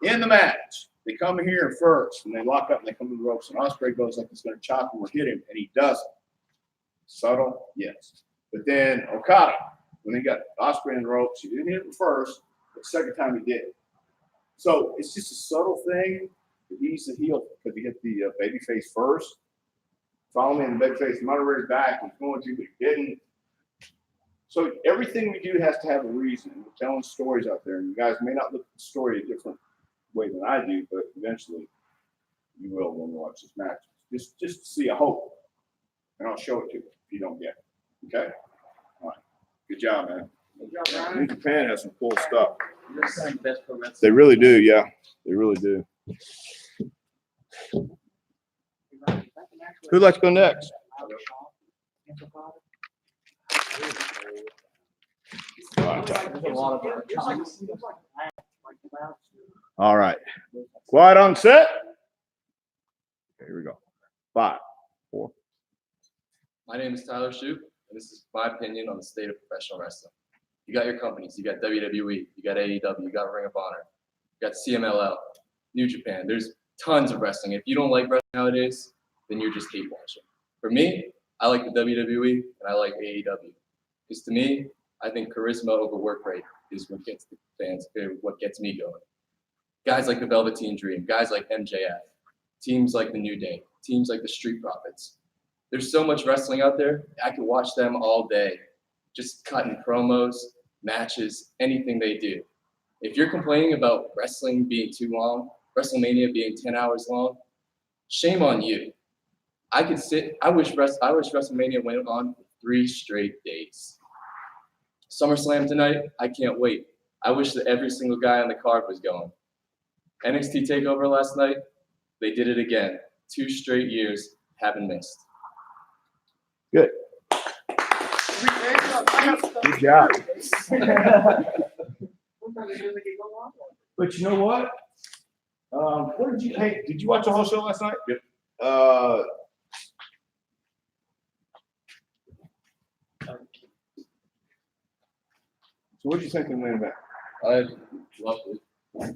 In the match, they come here first and they lock up and they come to the ropes and Osprey goes like he's going to chop him or hit him and he doesn't. Subtle, yes. But then Okada, when he got Osprey in the ropes, he didn't hit him first, but the second time he did. So it's just a subtle thing. He's the heel because he hit the baby face first. Follow me in the baby face. He might have read his back. He's going to, but he didn't. So everything we do has to have a reason. We're telling stories out there, and you guys may not look at the story a different way than I do, but eventually you will when you watch this match. Just to see, I hope, and I'll show it to you if you don't get it. Okay. All right. Good job, man. New Japan has some cool stuff. You're saying best pro wrestling. They really do, yeah. They really do. Who'd like to go next? All right. Quiet on set. Okay, here we go. 5, 4. My name is Tyler Shoup, and this is my opinion on the state of professional wrestling. You got your companies. You got WWE. You got AEW. You got Ring of Honor. You got CMLL, New Japan. There's tons of wrestling. If you don't like wrestling nowadays, then you're just hate watching. For me, I like the WWE and I like AEW. Because to me, I think charisma over work rate is what gets the fans, what gets me going. Guys like the Velveteen Dream, guys like MJF, teams like the New Day, teams like the Street Profits. There's so much wrestling out there. I could watch them all day, just cutting promos, matches, anything they do. If you're complaining about wrestling being too long, WrestleMania being 10 hours long, shame on you. I wish WrestleMania went on for 3 straight days. SummerSlam tonight, I can't wait. I wish that every single guy on the card was going. NXT TakeOver last night, they did it again. 2 straight years, haven't missed. Good. Good job. But you know what? What did you? Hey, did you watch the whole show last night? Yep. So what did you think of the main event? I loved it.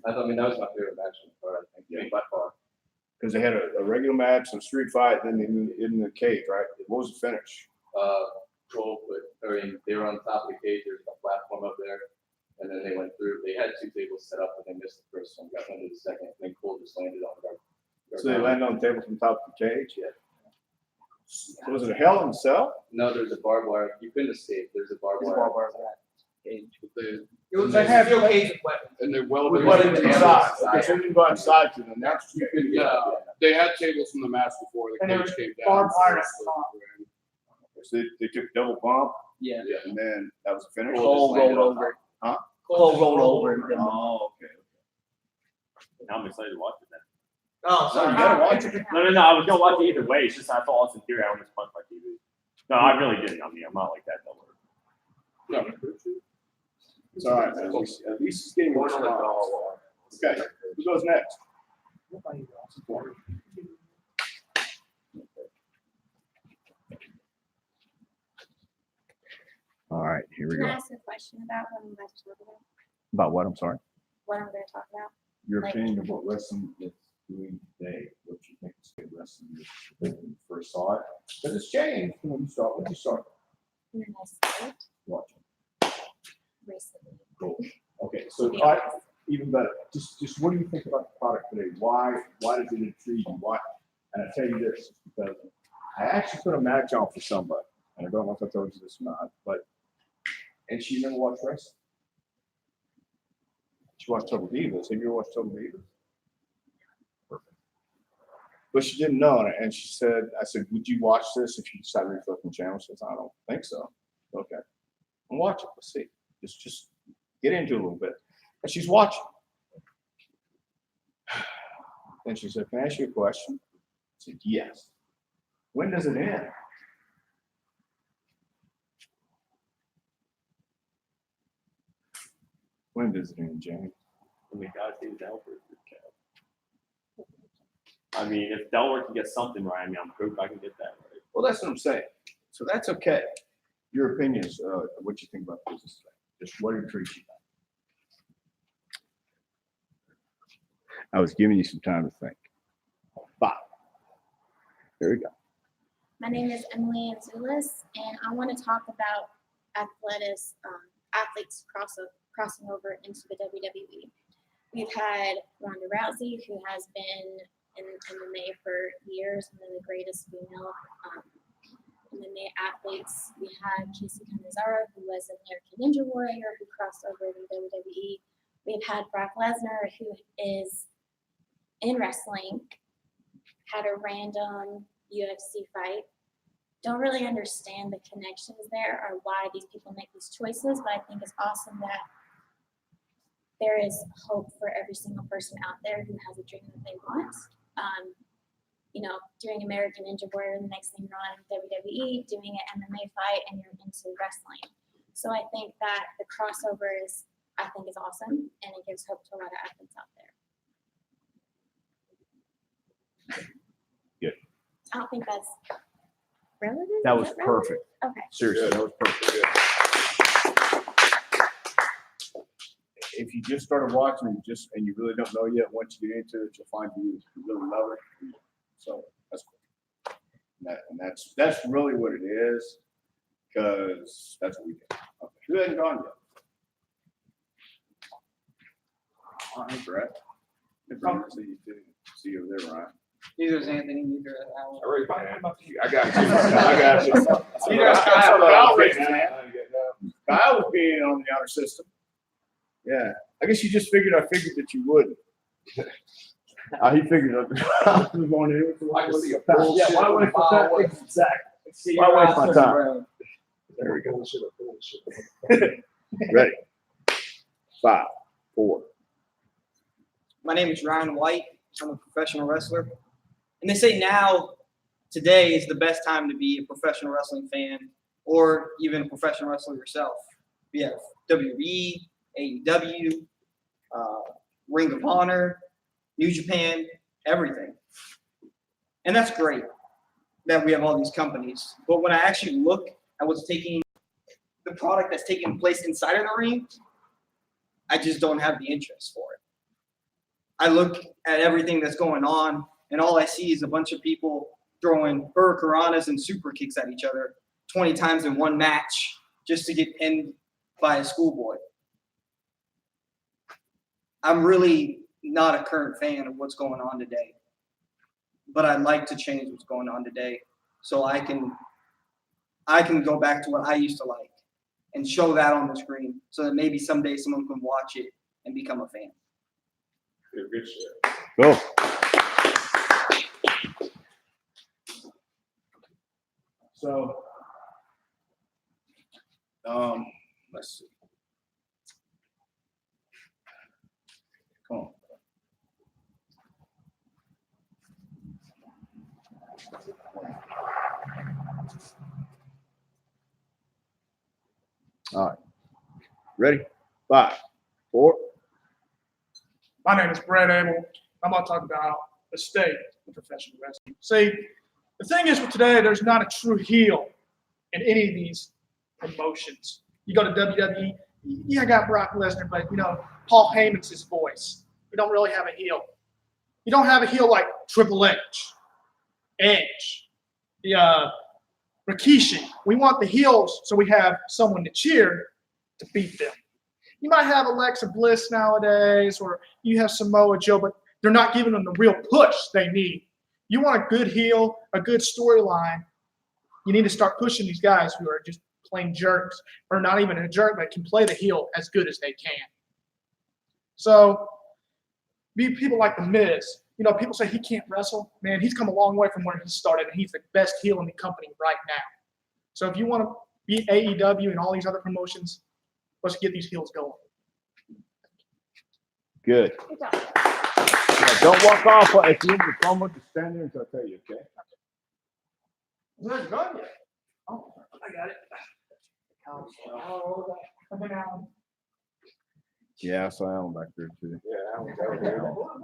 I mean, that was my favorite match on the card, I think, by far. Because they had a regular match, some street fight, and then in the cage, right? What was the finish? Cole, they were on top of the cage. There's a platform up there, and then they went through. They had 2 tables set up, but they missed the first one. Got into the second, and then Cole just landed on guard. So they landed on the table from top of the cage. Yeah. So was it a Hell in a Cell? No, there's a barbed wire. You couldn't escape. There's a barbed wire. Cage. They have steel cage with weapons. And they're With welded. what into in the inside? outside. Okay, so you didn't go outside to the next. You could, they had tables from the match before the And there cage was came down. barbed wire at the top. So they took a double bump, Yeah. and then that was the finish. Cole rolled over. Huh? Cole rolled over. And then Oh, okay. Now I'm excited to watch it then. Oh, So you sorry. gotta watch it. No, I was gonna watch it either way. It's just I thought Austin Theory I almost punched my TV. No, I really didn't. I mean, I'm not like that no more. No. It's all right, man. At least it's getting more fun. Okay, who goes next? All right, here we Can I go. ask a question about what I'm about to talk about? About what? I'm sorry. What I'm going to talk about? Your Like- opinion of what wrestling is doing today. What you think is good wrestling is when you first saw it. Because it's changed from when you start. When you start And then I started watching. recently. Cool. Okay, so even better. Just what do you think about the product today? Why does it intrigue you? Why? And I tell you this because I actually put a match on for somebody, and I don't know if I told you this or not, but and she never watched wrestling. She watched Total Divas. Have you ever watched Total Divas? Perfect. but she didn't know. And she said, I said, would you watch this if you decided to flip the channel? She says, I don't think so. Okay. I'll watch it. Let's see. Just get into it a little bit. And she's watching. Then she said, can I ask you a question? I said, yes. When does it end? When does it end, Jamie? And we gotta see Delaware. I mean, if Delaware can get something right, I mean, I'm hoping I can get that right. Well, that's what I'm saying. So that's okay. Your opinion is what you think about business today. Just what intrigues you. I was giving you some time to think. 5. There we go. My name is Emily Anzulis, and I want to talk about athletes crossing over into the WWE. We've had Ronda Rousey, who has been in MMA for years, one of the greatest female MMA athletes. We had Casey Canizaro, who was an American Ninja Warrior, who crossed over to WWE. We've had Brock Lesnar, who is in wrestling, had a random UFC fight. Don't really understand the connections there or why these people make these choices, but I think it's awesome that there is hope for every single person out there who has a dream that they want. Doing American Ninja Warrior, the next thing you're on WWE, doing an MMA fight, and you're into wrestling. So I think that the crossover is awesome, and it gives hope to a lot of athletes out there. Good. I don't think that's relevant. That Is was relevant? perfect. Okay. Seriously, that was perfect. If you just started watching and you really don't know yet, once you get into it, you'll find you really love it. So that's cool. And that's really what it is, because that's what we do. Okay. Who hasn't gone yet? All right, Brett. Good to see you too. See you over there, Ryan. Neither is Anthony, neither is Alan. I raised my hand. I got you. I got you. Neither is Kyle. Kyle was being on the honor system. Yeah, I guess you just figured that you wouldn't. He figured I was going to. I can see a bullshit. Yeah, why waste my time? Exactly. Why waste my time? There we go. Ready? 5, 4. My name is Ryan White. I'm a professional wrestler. And they say today is the best time to be a professional wrestling fan or even a professional wrestler yourself. We have WWE, AEW, Ring of Honor, New Japan, everything. And that's great that we have all these companies. But when I actually look at the product that's taking place inside of the ring, I just don't have the interest for it. I look at everything that's going on, and all I see is a bunch of people throwing hurricanranas and super kicks at each other 20 times in one match just to get pinned by a schoolboy. I'm really not a current fan of what's going on today, but I'd like to change what's going on today so I can go back to what I used to like and show that on the screen so that maybe someday someone can watch it and become a fan. Good shit. Go. So, let's see. Come on. All right. Ready? 5, 4. My name is Brett Abel. I'm going to talk about the state of professional wrestling. See, the thing is with today, there's not a true heel in any of these promotions. You go to WWE, yeah, I got Brock Lesnar, but Paul Heyman's his voice. You don't really have a heel. You don't have a heel like Triple H, Edge, Rikishi. We want the heels so we have someone to cheer to beat them. You might have Alexa Bliss nowadays, or you have Samoa Joe, but they're not giving them the real push they need. You want a good heel, a good storyline, you need to start pushing these guys who are just plain jerks, or not even a jerk, but can play the heel as good as they can. So, people like The Miz, you know, people say he can't wrestle. Man, he's come a long way from where he started, and he's the best heel in the company right now. So if you want to beat AEW and all these other promotions, let's get these heels going. Good. Good job. Yeah, don't walk off. If you need the phone, just stand there until I tell you, okay? It's not done yet. Oh, I got it. Oh, Yeah, so I am back there too.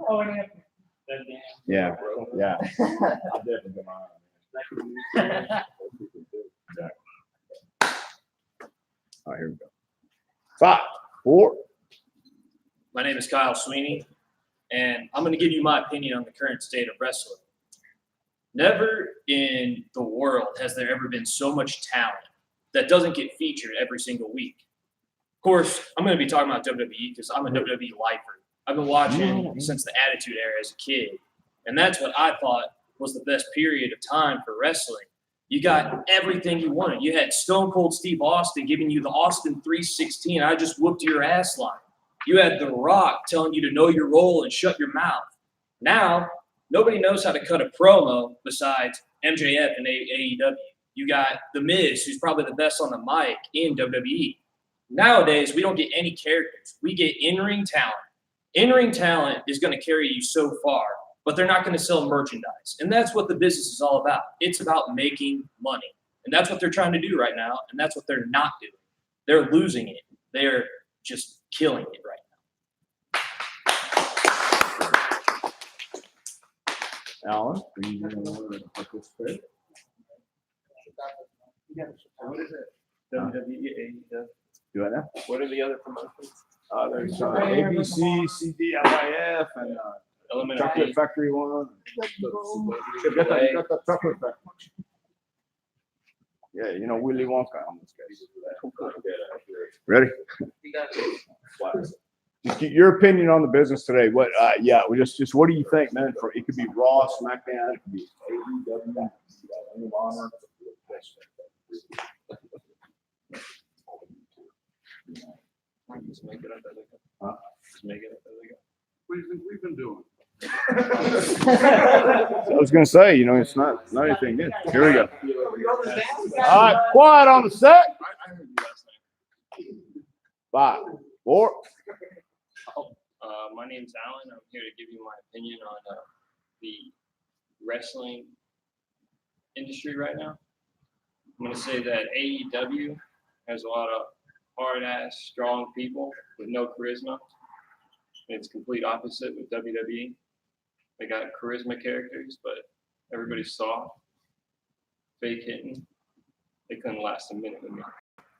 oh, and Anthony. Yeah, yeah. I definitely been on. All right, here we go. 5, 4. My name is Kyle Sweeney, and I'm going to give you my opinion on the current state of wrestling. Never in the world has there ever been so much talent that doesn't get featured every single week. Of course, I'm going to be talking about WWE because I'm a WWE lifer. I've been watching since the Attitude Era as a kid, and that's what I thought was the best period of time for wrestling. You got everything you wanted. You had Stone Cold Steve Austin giving you the Austin 316, I just whooped your ass line. You had The Rock telling you to know your role and shut your mouth. Now, nobody knows how to cut a promo besides MJF and AEW. You got The Miz, who's probably the best on the mic in WWE. Nowadays, we don't get any characters. We get in-ring talent. In-ring talent is going to carry you so far, but they're not going to sell merchandise. And that's what the business is all about. It's about making money. And that's what they're trying to do right now, and that's what they're not doing. They're losing it. They're just killing it right now. Alan, are you going to participate? What is it? WWE. Do I know? What are the other promotions? There's ABC, CDLIF, and Chocolate Factory one. Got the Chocolate Factory. Yeah, you know Willy Wonka on this guy. Ready? Just get your opinion on the business today. What? Yeah, we just what do you think, man? For it could be Raw, SmackDown, it could be AEW, Ring of Honor. Just make it up as I go. Huh? Just make it up as I go. What do you think we've been doing? So I was gonna say, you know, it's not anything new. Here we go. All right, quiet on the set. I heard you last night. 5, 4. My name's Alan. I'm here to give you my opinion on the wrestling industry right now. I'm going to say that AEW has a lot of hard-ass, strong people with no charisma. And it's complete opposite with WWE. They got charisma characters, but everybody's soft, fake hitting. They couldn't last a minute with me.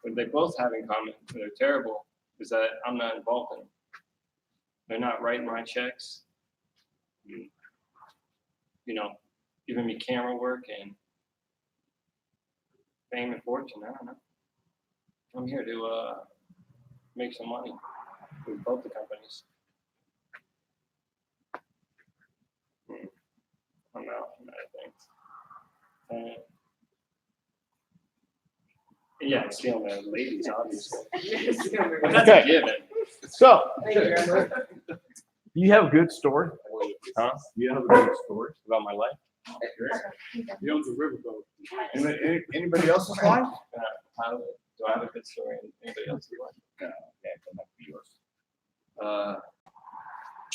What they both have in common, they're terrible, is that I'm not involved in them. They're not writing my checks, you know, giving me camera work and fame and fortune. I don't know. I'm here to make some money with both the companies. I'm out from that, I think. Yeah, I'm stealing the ladies, obviously. But that's a given. So, you have a good story? Huh? You have a good story About my life? He owns a riverboat. Anybody else's life? Do I have a good story in anybody else's life?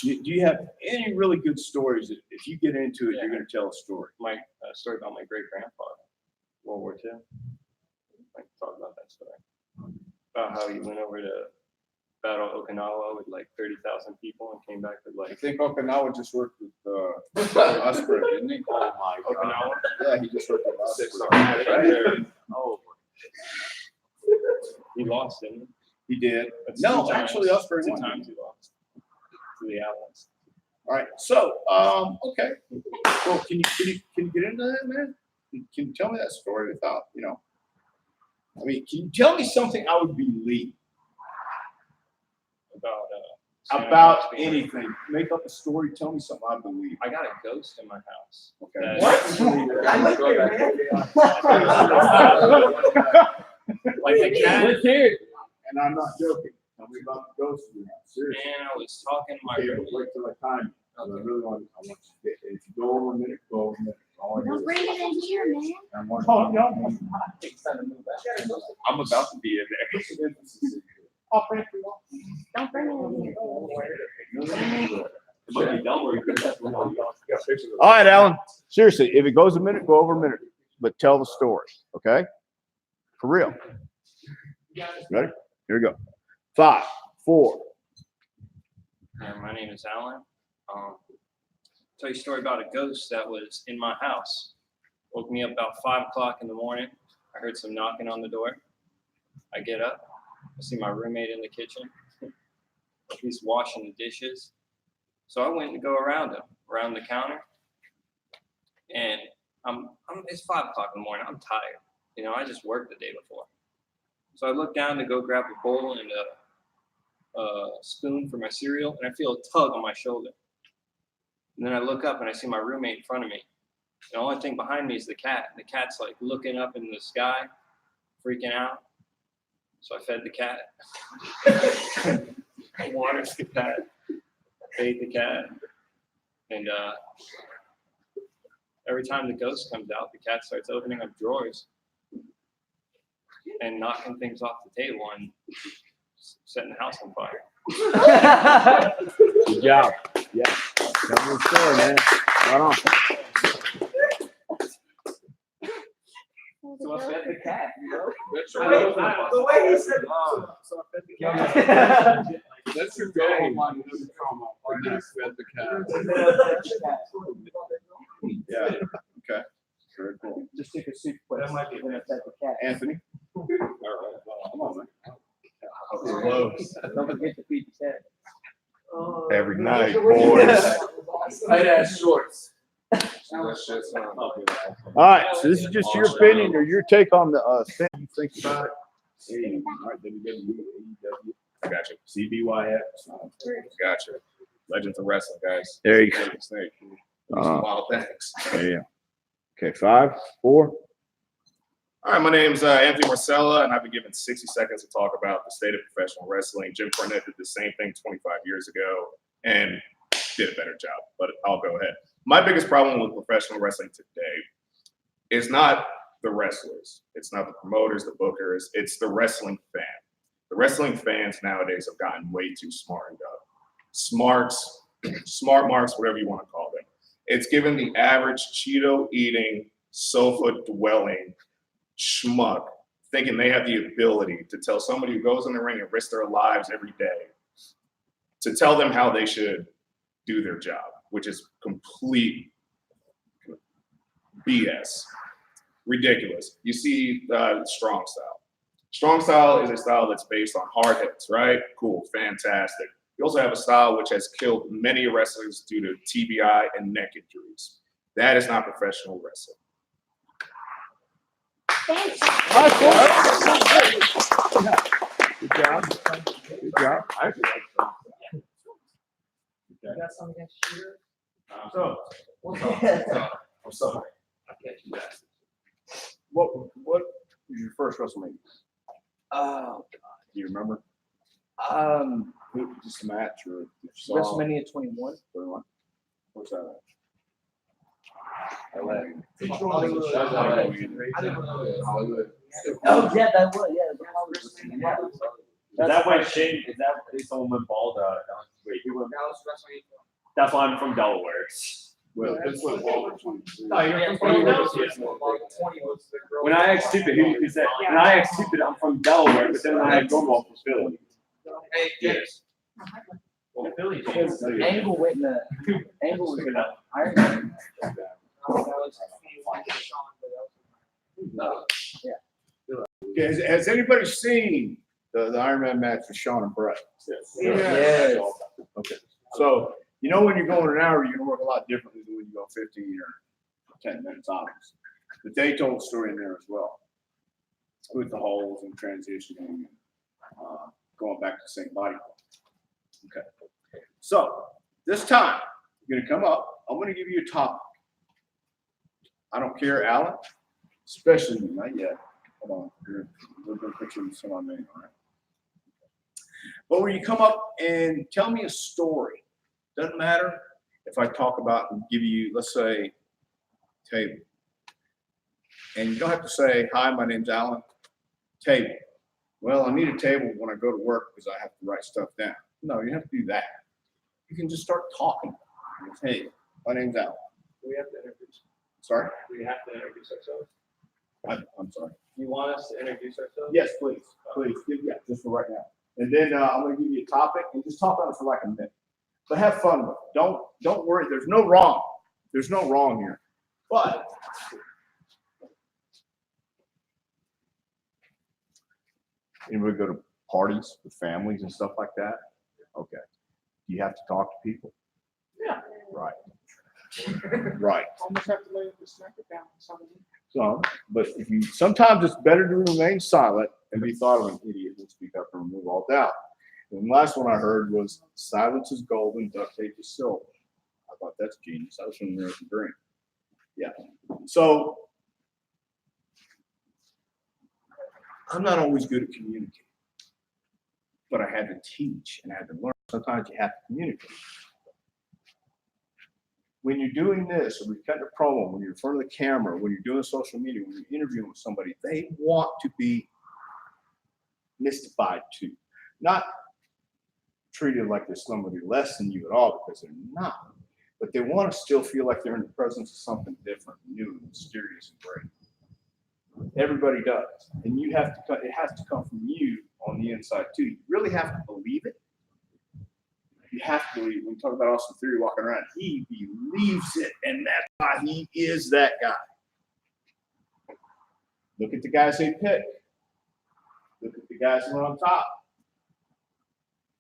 Do you have any really good stories that if you get into it, you're going to tell a story? My story about my great grandfather, World War II. I can talk about that story. About how he went over to battle Okinawa with like 30,000 people and came back with I like think Okinawa just worked with Osprey, didn't he? Oh my Okinawa. Yeah, he just worked with Osprey. Oh, he lost, didn't he? He did. That's No, two times- actually, Osprey two won. times he lost to the Allies. All right. So, okay. Well, can you get into that, man? Can you tell me that story without, you know? I mean, can you tell me something I would believe about anything? Make up a story. Tell me something I believe. I got a ghost in my house. Okay. Like the cat. And I'm not joking. Tell me about the ghost in your house. Seriously. Man, I was talking to my Okay, roommate. wait till I time I really want you to get, if you go over a minute, go over a minute. All I Don't do bring it in here, man. is- I'm one- Oh, no. I'm about to be in there. I'll bring it for you. Don't bring it in here. It might be Delaware. All right, Alan, seriously, if it goes a minute, go over a minute, but tell the story, okay? For real. Ready? Here we go. 5, 4. My name is Alan. Tell you a story about a ghost that was in my house. Woke me up about 5 o'clock in the morning. I heard some knocking on the door. I get up. I see my roommate in the kitchen. He's washing the dishes. So I went to go around him, around the counter. And it's 5 o'clock in the morning. I'm tired. You know, I just worked the day before. So I look down to go grab a bowl and a spoon for my cereal, and I feel a tug on my shoulder. And then I look up and I see my roommate in front of me. The only thing behind me is the cat. The cat's like looking up in the sky, freaking out. So I fed the cat. I watered the cat, bathed the cat. And every time the ghost comes out, the cat starts opening up drawers and knocking things off the table and setting the house on fire. Good job. Yeah. Tell me the story, man. Right on. So I fed the cat, you know? The way he said it. So I fed the cat. That's your game. Yeah. Okay. Very cool. Just took a soup place. Then I fed the cat. Anthony? All right. Come on, man. Close. Don't forget to feed the cat. Every night, boys. Tight ass shorts. All right, so this is just your opinion or your take on the thing you think about it. Hey, all right, WWE, I got you. CBYX. Got you. Legends of Wrestling, guys. There you go. Snake. Some wild things. There you go. Okay, 5, 4. All right, my name's Anthony Marcella, and I've been given 60 seconds to talk about the state of professional wrestling. Jim Cornette did the same thing 25 years ago and did a better job, but I'll go ahead. My biggest problem with professional wrestling today is not the wrestlers. It's not the promoters, the bookers. It's the wrestling fan. The wrestling fans nowadays have gotten way too smartened up. Smarts, smart marks, whatever you want to call them. It's given the average Cheeto-eating, sofa-dwelling schmuck thinking they have the ability to tell somebody who goes in the ring and risks their lives every day to tell them how they should do their job, which is complete BS. Ridiculous. You see strong style. Strong style is a style that's based on hard hits, right? Cool, fantastic. You also have a style which has killed many wrestlers due to TBI and neck injuries. That is not professional wrestling. Thanks. Good job. Good job. I actually like that. You got something against Shooter? So, I'm sorry. what was your first WrestleMania? Oh, Do you remember? Just a match or WrestleMania 21. 21? What's that? Oh, yeah, that was, yeah. Is that why Shane, is that someone went bald? Wait, he went. That's why I'm from Delaware. Well, this was Walter 22. When I act stupid, who said? When I act stupid, I'm from Delaware, but then when I act normal, I'm from Philly. Hey, Yes. Because Angle went in the, Angle was in the Iron Man. Okay, has anybody seen the Iron Man match with Sean and Brett? Yes. Okay, so you know when you're going an hour, you're gonna work a lot differently than when you go 15 or 10 minutes, obviously. But they told a story in there as well, with the holes and transitioning, and going back to the same body part. Okay, so this time you're gonna come up. I'm gonna give you a topic. I don't care, Alan, especially you, not yet. Hold on, here, we're gonna put you in some on me, all right? But when you come up and tell me a story, doesn't matter if I talk about and give you, let's say, table. And you don't have to say, hi, my name's Alan, table. Well, I need a table when I go to work because I have to write stuff down. No, you have to do that. You can just start talking. Hey, my name's Alan. Do we have to introduce? Sorry? Do we have to introduce ourselves? I'm sorry. You want us to introduce ourselves? Yes, please, please, yeah, just for right now. And then I'm gonna give you a topic and just talk on it for like a minute. But have fun with it. Don't worry, there's no wrong. There's no wrong here. But anybody go to parties with families and stuff like that? Okay. You have to talk to people. Yeah. Right. Right. Almost have to lay the snack down. So, but if you, sometimes it's better to remain silent and be thought of an idiot than speak up and remove all doubt. And the last one I heard was silence is golden, duct tape is silver. I thought that's genius. That was from American Dream. Yeah. So I'm not always good at communicating, but I had to teach and I had to learn. Sometimes you have to communicate. When you're doing this, or we're cutting a promo, when you're in front of the camera, when you're doing social media, when you're interviewing with somebody, they want to be mystified too. Not treated like they're somebody less than you at all, because they're not. But they want to still feel like they're in the presence of something different, new, mysterious, and great. Everybody does. And you have to, it has to come from you on the inside too. You really have to believe it. You have to believe, when we talk about Austin Theory walking around, he believes it, and that's why he is that guy. Look at the guys they pick. Look at the guys who are on top.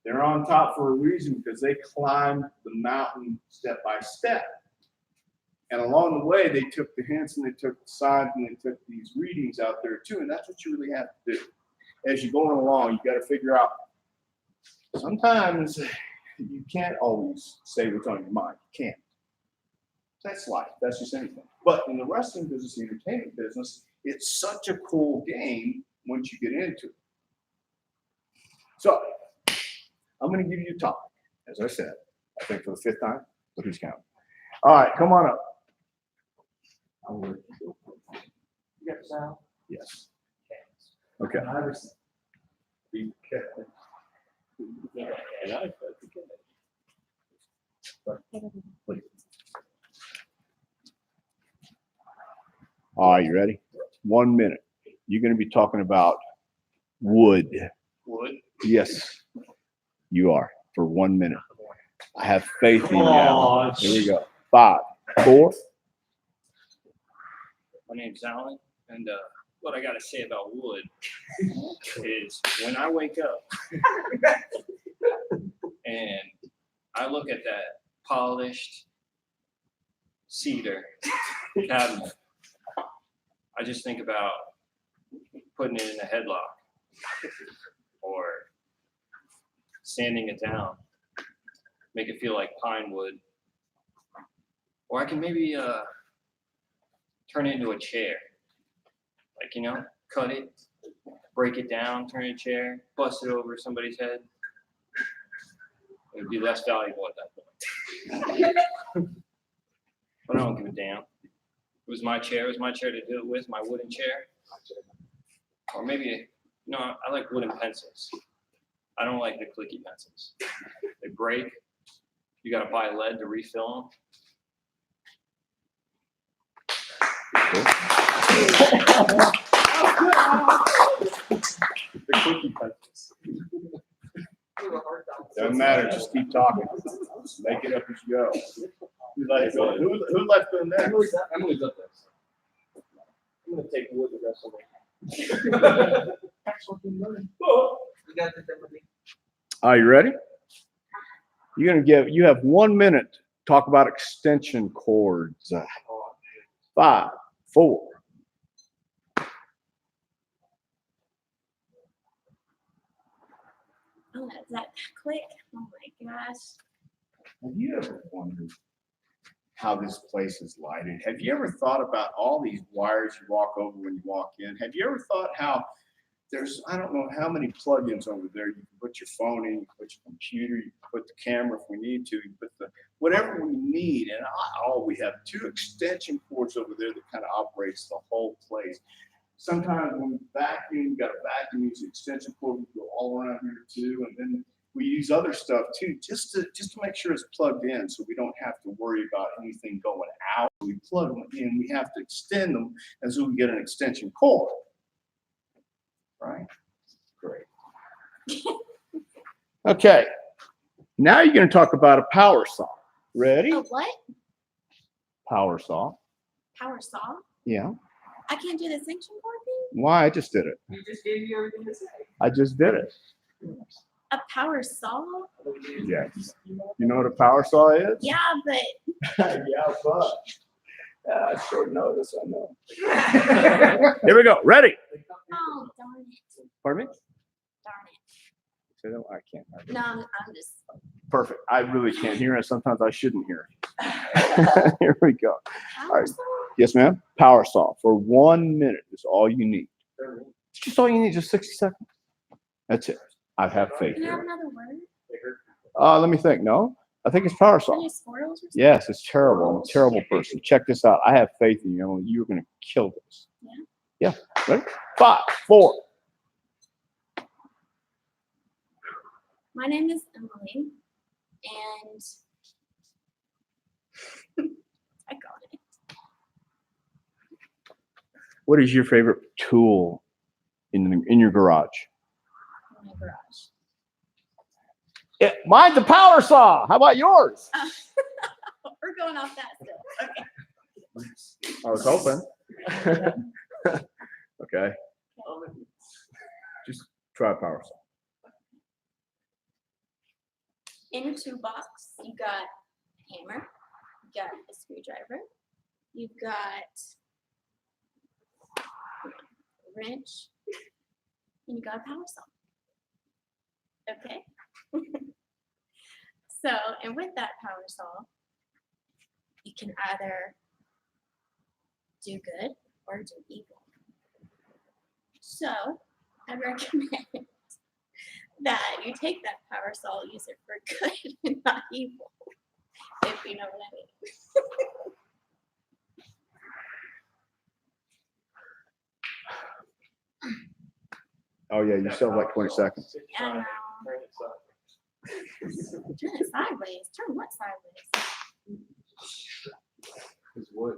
They're on top for a reason, because they climbed the mountain step by step. And along the way, they took the hints and they took the signs and they took these readings out there too. And that's what you really have to do. As you're going along, you got to figure out, sometimes you can't always say what's on your mind. You can't. That's life. That's just anything. But in the wrestling business, the entertainment business, it's such a cool game once you get into it. So I'm going to give you a topic, as I said, I think for the 5th time, but who's counting? All right, come on up. You got the sound? Yes. Okay. Please. All right, you ready? 1 minute. You're going to be talking about wood. Wood? Yes, you are, for 1 minute. I have faith in you. Alan. Here we go. 5, 4. My name's Alan, and what I got to say about wood is when I wake up and I look at that polished cedar cabinet, I just think about putting it in a headlock or sanding it down, make it feel like pine wood. Or I can maybe turn it into a chair. Like, you know, cut it, break it down, turn it into a chair, bust it over somebody's head. It would be less valuable at that point. But I don't give a damn. It was my chair. It was my chair to do it with, my wooden chair. Or maybe, no, I like wooden pencils. I don't like the clicky pencils. They break. You got to buy lead to refill them. The cookie pencils. Doesn't matter. Just keep talking. Just make it up as you go. Who left doing that? Emily's up there. I'm gonna take wood the rest of it. Are you ready? You have 1 minute to talk about extension cords. 5, 4. Oh, is that quick? Oh my gosh. Have you ever wondered how this place is lighted? Have you ever thought about all these wires you walk over when you walk in? Have you ever thought how I don't know how many plugins over there. You can put your phone in, you can put your computer, you can put the camera if we need to, you can put whatever we need. And we have 2 extension cords over there that kind of operates the whole place. Sometimes when we vacuum, you got a vacuum, use the extension cord, we go all around here too. And then we use other stuff too, just to make sure it's plugged in so we don't have to worry about anything going out. We plug them in, we have to extend them, and so we get an extension cord. Right? Great. Okay. Now you're going to talk about a power saw. Ready? A what? Power saw. Power saw? Yeah. I can't do the extension cord thing? Why? I just did it. You just gave me everything to say. I just did it. A power saw? Yes. You know what a power saw is? Yeah, but Yeah, but. Short notice, I know. Here we go. Ready? oh darn it. Pardon me? Darn it. Say that- I can't. No, I'm just Perfect. I really can't hear it. Sometimes I shouldn't hear it. Here we go. power right. saw? Yes, ma'am. Power saw for 1 minute is all you need. It's just all you need, just 60 seconds. That's it. I have faith Can I have in it. another word? Let me think. No, I think it's power saw. Any squirrels or something? Yes, it's terrible. I'm a terrible person. Check this out. I have faith in you, Emily. You're going to kill this. Yeah? Yeah. Ready? 5, 4. My name is Emily, and I got it. What is your favorite tool in your garage? In my garage. Mine's the power saw. How about yours? We're going off that still. Okay. I was hoping. Okay. Just try a power saw. In your toolbox, you got a hammer, you got a screwdriver, you've got a wrench, and you got a power saw. Okay? So, and with that power saw, you can either do good or do evil. So, I recommend that you take that power saw, use it for good and not evil, if you know what I mean. Oh, yeah, you still have like 20 seconds. Yeah, I know. Turn it sideways. Turn what sideways? It's wood.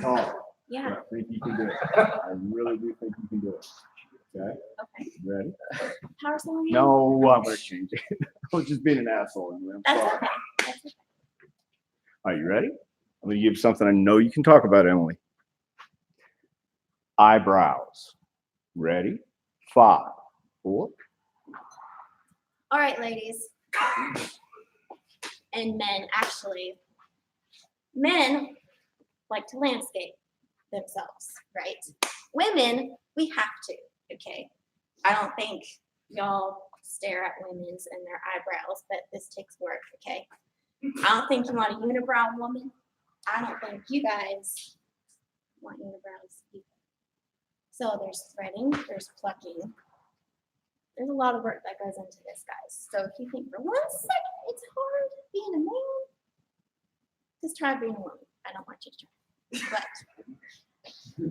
Oh, Yeah. I think you can do it. I really do think you can do it. Okay, Okay. ready? Power saw again? No, I'm going to change it. I was just being an asshole. Anyway. I'm That's sorry. okay. That's okay. Are you ready? I'm going to give you something I know you can talk about, Emily. Eyebrows. Ready? 5, 4. All right, ladies. And men, actually. Men like to landscape themselves, right? Women, we have to, okay? I don't think y'all stare at women's and their eyebrows, but this takes work, okay? I don't think you want a unibrow woman. I don't think you guys want unibrows either. So there's threading, there's plucking. There's a lot of work that goes into this, guys. So if you think for 1 second it's hard being a man, just try being a woman. I don't want you to try. But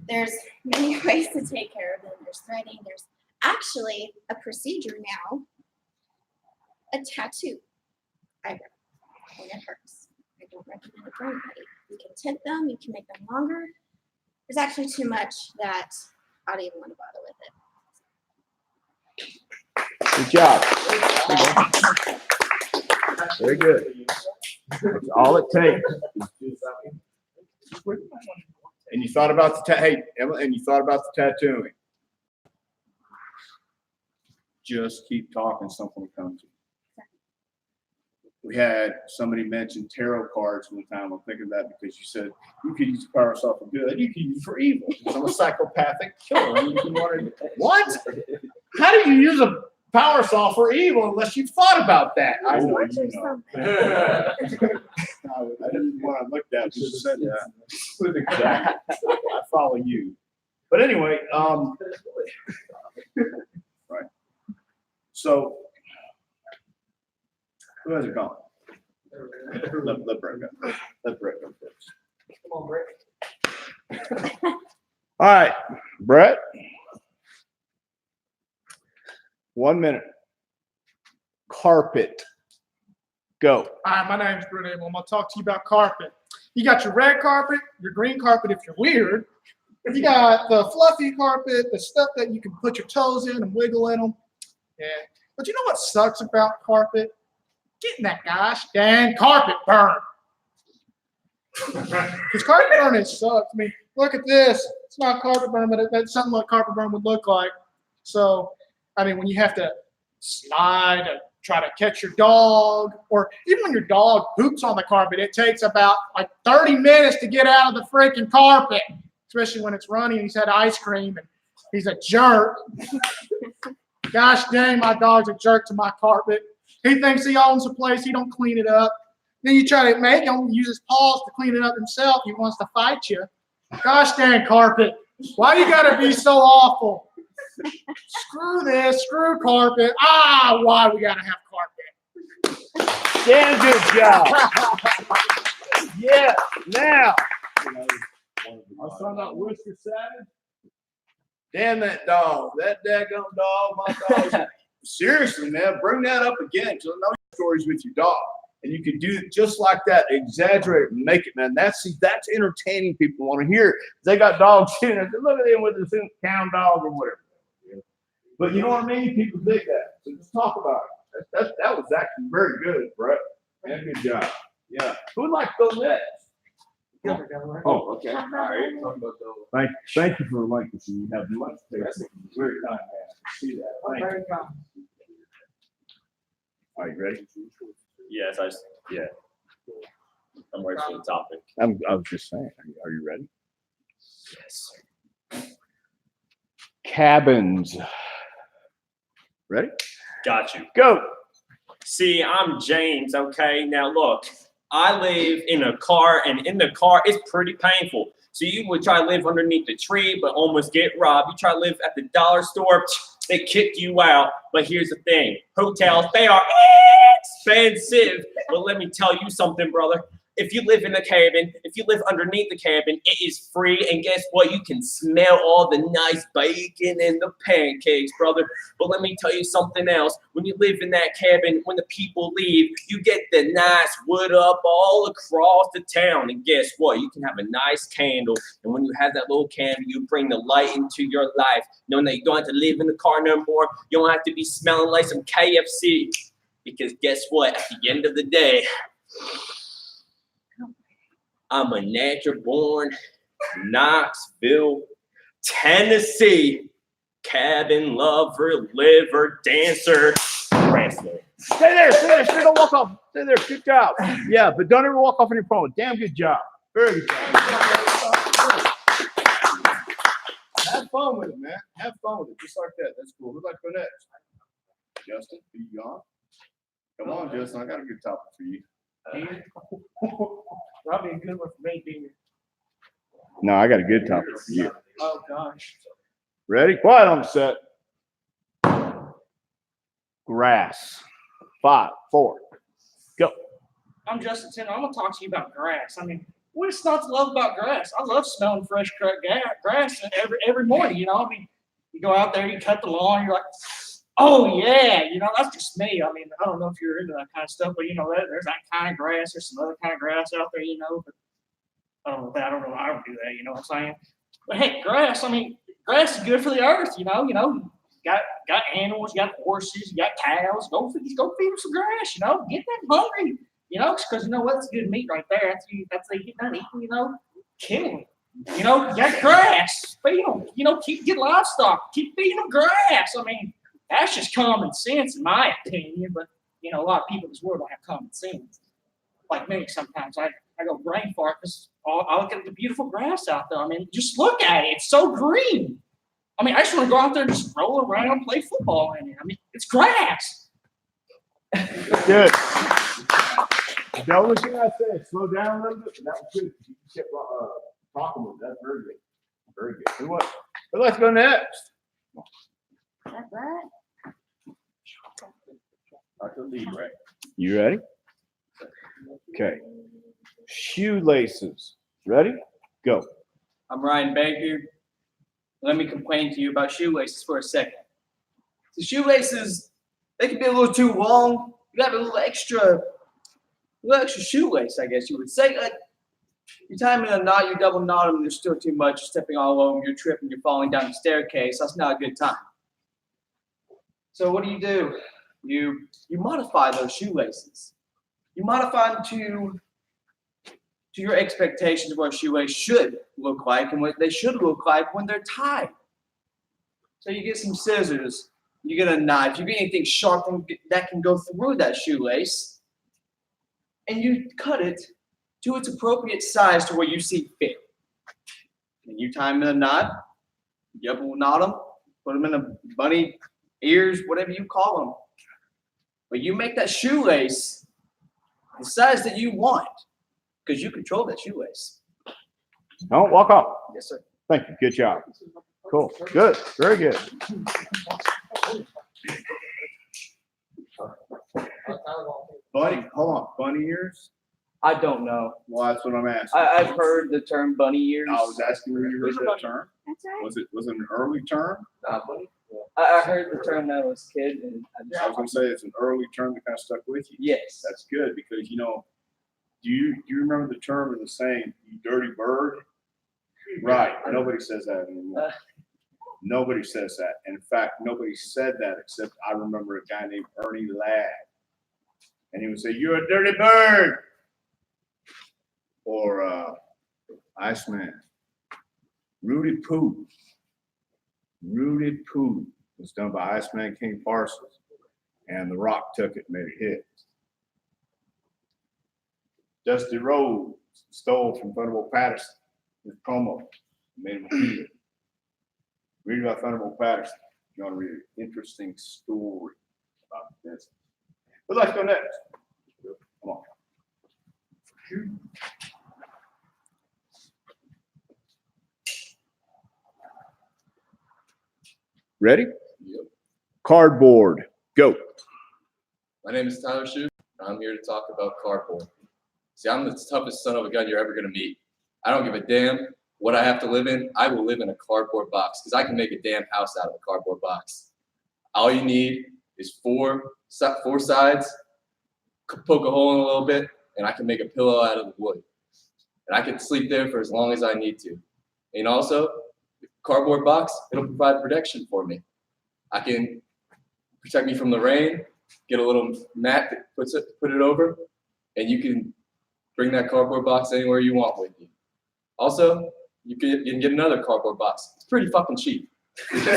there's many ways to take care of them. There's threading. There's actually a procedure now, a tattoo eyebrow, and it hurts. I don't recommend it for anybody. You can tint them. You can make them longer. There's actually too much that I don't even want to bother with it. Good job. Very good. That's all it takes. And you thought about the hey, Emma, and you thought about the tattooing. Just keep talking, something will come to you. We had somebody mention tarot cards one time. I'm thinking of that because you said you could use the power saw for good, you could use it for evil. Because I'm a psychopathic killer. And you can what? How do you use a power saw for evil unless you've thought about that? I know Words or you know. something. I didn't want to look at just said that. I follow you. But anyway, So, who has it gone? Let Brett go. Let Brett go first. Come on, Brett. All right, Brett. 1 minute. Carpet. Go. Hi, my name is Brett Abel. I'm gonna talk to you about carpet. You got your red carpet, your green carpet if you're weird. You got the fluffy carpet, the stuff that you can put your toes in and wiggle in them. Yeah. But you know what sucks about carpet? Getting that gosh dang carpet burn. Because carpet burn it sucks. I mean, look at this. It's not carpet burn, but that's something like carpet burn would look like. So, I mean, when you have to slide and try to catch your dog, or even when your dog poops on the carpet, it takes about like 30 minutes to get out of the freaking carpet, especially when it's running. He's had ice cream and he's a jerk. Gosh dang, my dog's a jerk to my carpet. He thinks he owns the place. He don't clean it up. Then you try to make him use his paws to clean it up himself. He wants to fight you. Gosh dang carpet. Why you gotta be so awful? Screw this, screw carpet. Why we gotta have carpet? Damn good job. Yeah, now. I saw that Whisker Savage. Damn that dog. That daggone dog, my dog. Seriously, man, bring that up again. Because I know your stories with your dog. And you can do it just like that. Exaggerate and make it, man. That's entertaining. People want to hear it. They got dogs sitting there. Look at them with this town dog or whatever. But you know what I mean? People dig that. So just talk about it. That was actually very good, Brett. Man, good job. Yeah. Who would like to go next? Oh, okay. All right. Thank you for relinquishing. You have much patience. Very kind, man. I see that. Thank you. Are you ready? Yes, I'm ready for the topic. I was just saying. Are you ready? Yes. Cabins. Ready? Got you. Go. See, I'm James, okay? Now look, I live in a car, and in the car, it's pretty painful. So you would try to live underneath the tree, but almost get robbed. You try to live at the dollar store, they kick you out. But here's the thing, hotels, they are expensive. But let me tell you something, brother. If you live in a cabin, if you live underneath the cabin, it is free. And guess what? You can smell all the nice bacon and the pancakes, brother. But let me tell you something else. When you live in that cabin, when the people leave, you get the nice wood up all across the town. And guess what? You can have a nice candle. And when you have that little candle, you bring the light into your life. Knowing that you don't have to live in the car no more. You don't have to be smelling like some KFC. Because guess what? At the end of the day, I'm a natural-born Knoxville, Tennessee cabin lover, liver, dancer, wrestler. Stay there. Stay, don't walk off. Stay there. Good job. Yeah, but don't ever walk off on your phone. Damn good job. Very good job. Have fun with it, man. Have fun with it. Just like that. That's cool. Who'd like to go next? Justin, are you gone? Come on, Justin. I got a good topic for you. Probably a good one for me, didn't you? No, I got a good topic for you. Oh, gosh. Ready? Quiet on the set. Grass. 5, 4, go. I'm Justin Tender. I'm going to talk to you about grass. I mean, what's not to love about grass? I love smelling fresh cut grass every morning, you know? I mean, you go out there, you cut the lawn, you're like, oh, yeah, you know, that's just me. I mean, I don't know if you're into that kind of stuff, but, you know, there's that kind of grass. There's some other kind of grass out there, you know, but I don't know. I don't do that, you know what I'm saying? But, hey, grass, I mean, grass is good for the earth, you know, got animals, you got horses, you got cows. Go feed them some grass, you know, get them hungry, you know, because you know what? It's good meat right there. That's they get done eating, you know, kill them. You know, you got grass, feed them, you know, get livestock, keep feeding them grass. I mean, that's just common sense, in my opinion. But you know, a lot of people in this world don't have common sense. Like me, sometimes I go brain fart because I look at the beautiful grass out there. I mean, just look at it; it's so green. I mean, I just want to go out there and just roll around, play football in it. I mean, it's grass. Good. The only thing I say is slow down a little bit. That was good. You kept talking with that. Very good. Very good. Who let's go next? That's right. Dr. Lee, right? You ready? Okay. Shoelaces. Ready? Go. I'm Ryan Baker. Let me complain to you about shoelaces for a second. The shoelaces, they can be a little too long. You have a little extra shoelace, I guess you would say. Like, you tie them in a knot, you double knot them, and there's still too much. You're stepping all over, you're tripping, you're falling down the staircase. That's not a good time. So what do? You modify those shoelaces. You modify them to your expectations of what a shoelace should look like and what they should look like when they're tied. So you get some scissors, you get a knife, you get anything sharp that can go through that shoelace, and you cut it to its appropriate size to where you see fit. And you tie them in a knot, you double knot them, put them in a bunny ears, whatever you call them. But you make that shoelace the size that you want, because you control that shoelace. Don't walk off. Yes, sir. Thank you. Good job. Cool. Good. Very good. Bunny, hold on. Bunny ears? I don't know. Well, that's what I'm asking. I've heard the term bunny ears. I was asking where you heard that term. That's right. Was it an early term? I heard the term that I was a kid, and I was gonna say it's an early term that kind of stuck with you. yes. That's good because do you remember the term or the saying, "You dirty bird"? Right. Nobody says that anymore. Nobody says that. In fact, nobody said that except I remember a guy named Ernie Ladd, and he would say, "You're a dirty bird," or Iceman, Rudy Poo. Rudy Poo was done by Iceman King Parsons, and The Rock took it and made it hit. Dusty Rhodes stole from Thunderbolt Patterson his promo, made him a hit. Read about Thunderbolt Patterson. You want to read an interesting story about this. But let's go next. Come on. Ready? Yep. Cardboard. Go. My name is Tyler Shoup, and I'm here to talk about cardboard. See, I'm the toughest son of a gun you're ever going to meet. I don't give a damn what I have to live in. I will live in a cardboard box because I can make a damn house out of a cardboard box. All you need is four sides, poke a hole in a little bit, and I can make a pillow out of the wood. And I can sleep there for as long as I need to. And also, the cardboard box, it'll provide protection for me. I can protect me from the rain, get a little mat that put it over, and you can bring that cardboard box anywhere you want with you. Also, you can get another cardboard box. It's pretty fucking cheap. It's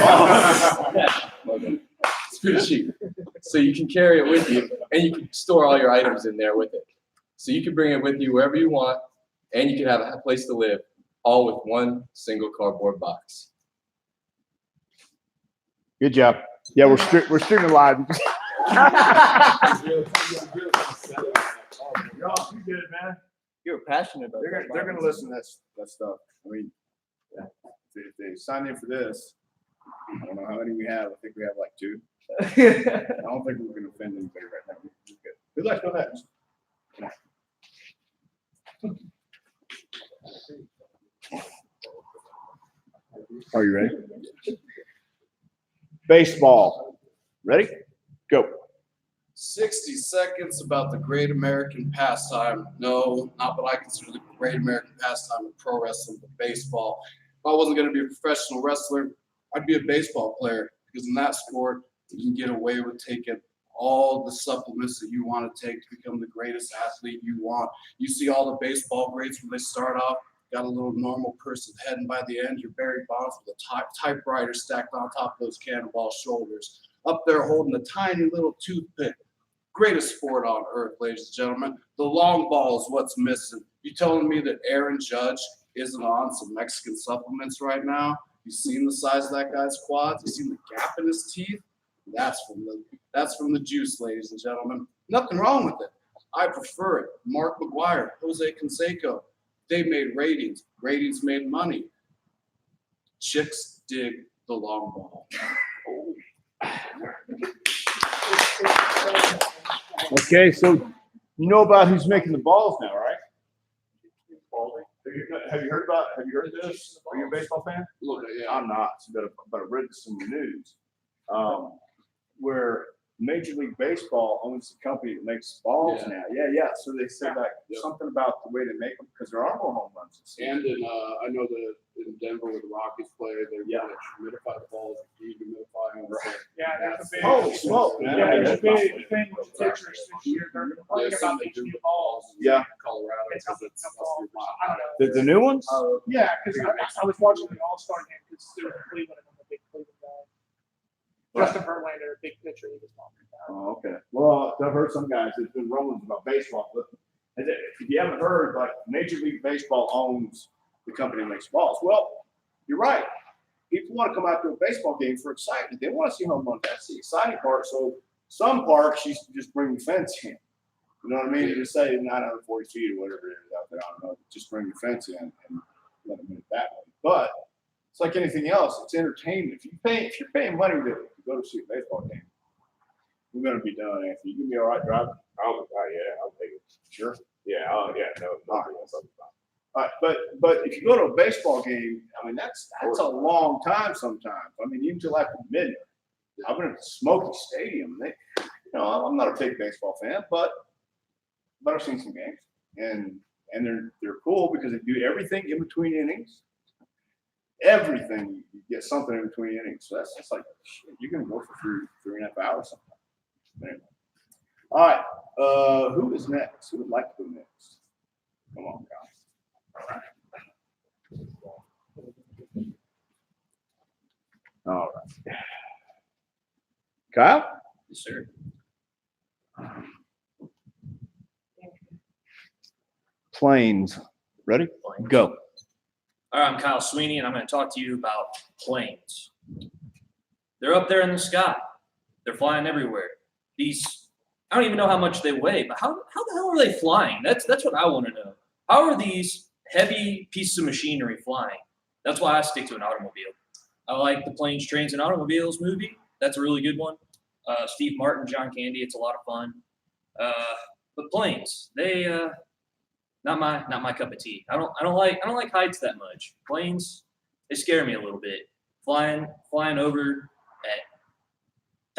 pretty cheap. So you can carry it with you, and you can store all your items in there with it. So you can bring it with you wherever you want, and you can have a place to live, all with one single cardboard box. Good job. Yeah, we're streaming live. You're good, man. You're passionate about They're that. gonna listen to that stuff. I mean, if they sign in for this, I don't know how many we have. I think we have like 2. I don't think we're gonna offend anybody right now. We're good. Who'd like to go next? Are you ready? Baseball. Ready? Go. 60 seconds about the great American pastime. No, not what I consider the great American pastime of pro wrestling, but baseball. If I wasn't going to be a professional wrestler, I'd be a baseball player because in that sport, you can get away with taking all the supplements that you want to take to become the greatest athlete you want. You see all the baseball greats when they start off, got a little normal person's head, and by the end, you're Barry Bonds with a typewriter stacked on top of those cannonball shoulders. Up there holding a tiny little toothpick. Greatest sport on earth, ladies and gentlemen. The long ball is what's missing. You telling me that Aaron Judge isn't on some Mexican supplements right now? You seen the size of that guy's quads? You seen the gap in his teeth? That's from the juice, ladies and gentlemen. Nothing wrong with it. I prefer it. Mark McGuire, Jose Canseco, they made ratings. Ratings made money. Chicks dig the long ball. Okay, so you know about who's making the balls now, right? Have you heard of this? Are you a baseball fan? Look, yeah. I'm not, but I read some news where Major League Baseball owns the company that makes balls Yeah. now. Yeah. So they said like something about the way they make them because there are more home runs. And in, I know that in Denver where the Rockies play, they humidify the balls, dehumidify them. So Yeah, that's a big. Holy smoke, man. Yeah, there's a big thing with the pitchers this year. They're complaining Yeah, about some they these do new balls. Yeah. Colorado It's because up- it's up must be balls. hot. I don't know. The new ones? Yeah, because I was watching the All-Star game because it was in Cleveland and I'm a big Cleveland guy. Justin Verlander, a big pitcher, he was talking about. Oh, okay. Well, I've heard some guys, there's been rumors about baseball, but if you haven't heard, like Major League Baseball owns the company that makes balls. Well, you're right. People want to come out to a baseball game for excitement. They want to see home runs. That's the exciting part. So some parks used to just bring the fence in. You know what I mean? Just say 940 feet or whatever it is out there. I don't know. Just bring the fence in and let them in it that way. But it's like anything else. It's entertainment. If you're paying money to go to see a baseball game, we're gonna be done, Anthony. You give me all right driving? I'll take it. Sure. Yeah, All right, but if you go to a baseball game, I mean that's a long time sometimes. I mean even till after midnight. I've been at Smoky Stadium. I'm not a big baseball fan, but I've seen some games, and they're cool because they do everything in between innings. Everything you get something in between innings. So that's like shit, you're gonna go for three and a half hours sometimes. Anyway. All right, who is next? Who would like to go next? Come on, guys. All right. Kyle? Yes, sir. Planes. Ready? Go. All right, I'm Kyle Sweeney, and I'm going to talk to you about planes. They're up there in the sky. They're flying everywhere. I don't even know how much they weigh, but how the hell are they flying? That's what I want to know. How are these heavy pieces of machinery flying? That's why I stick to an automobile. I like the Planes, Trains, and Automobiles movie. That's a really good one. Steve Martin, John Candy. It's a lot of fun. But planes, they not my cup of tea. I don't like heights that much. Planes, they scare me a little bit. Flying over at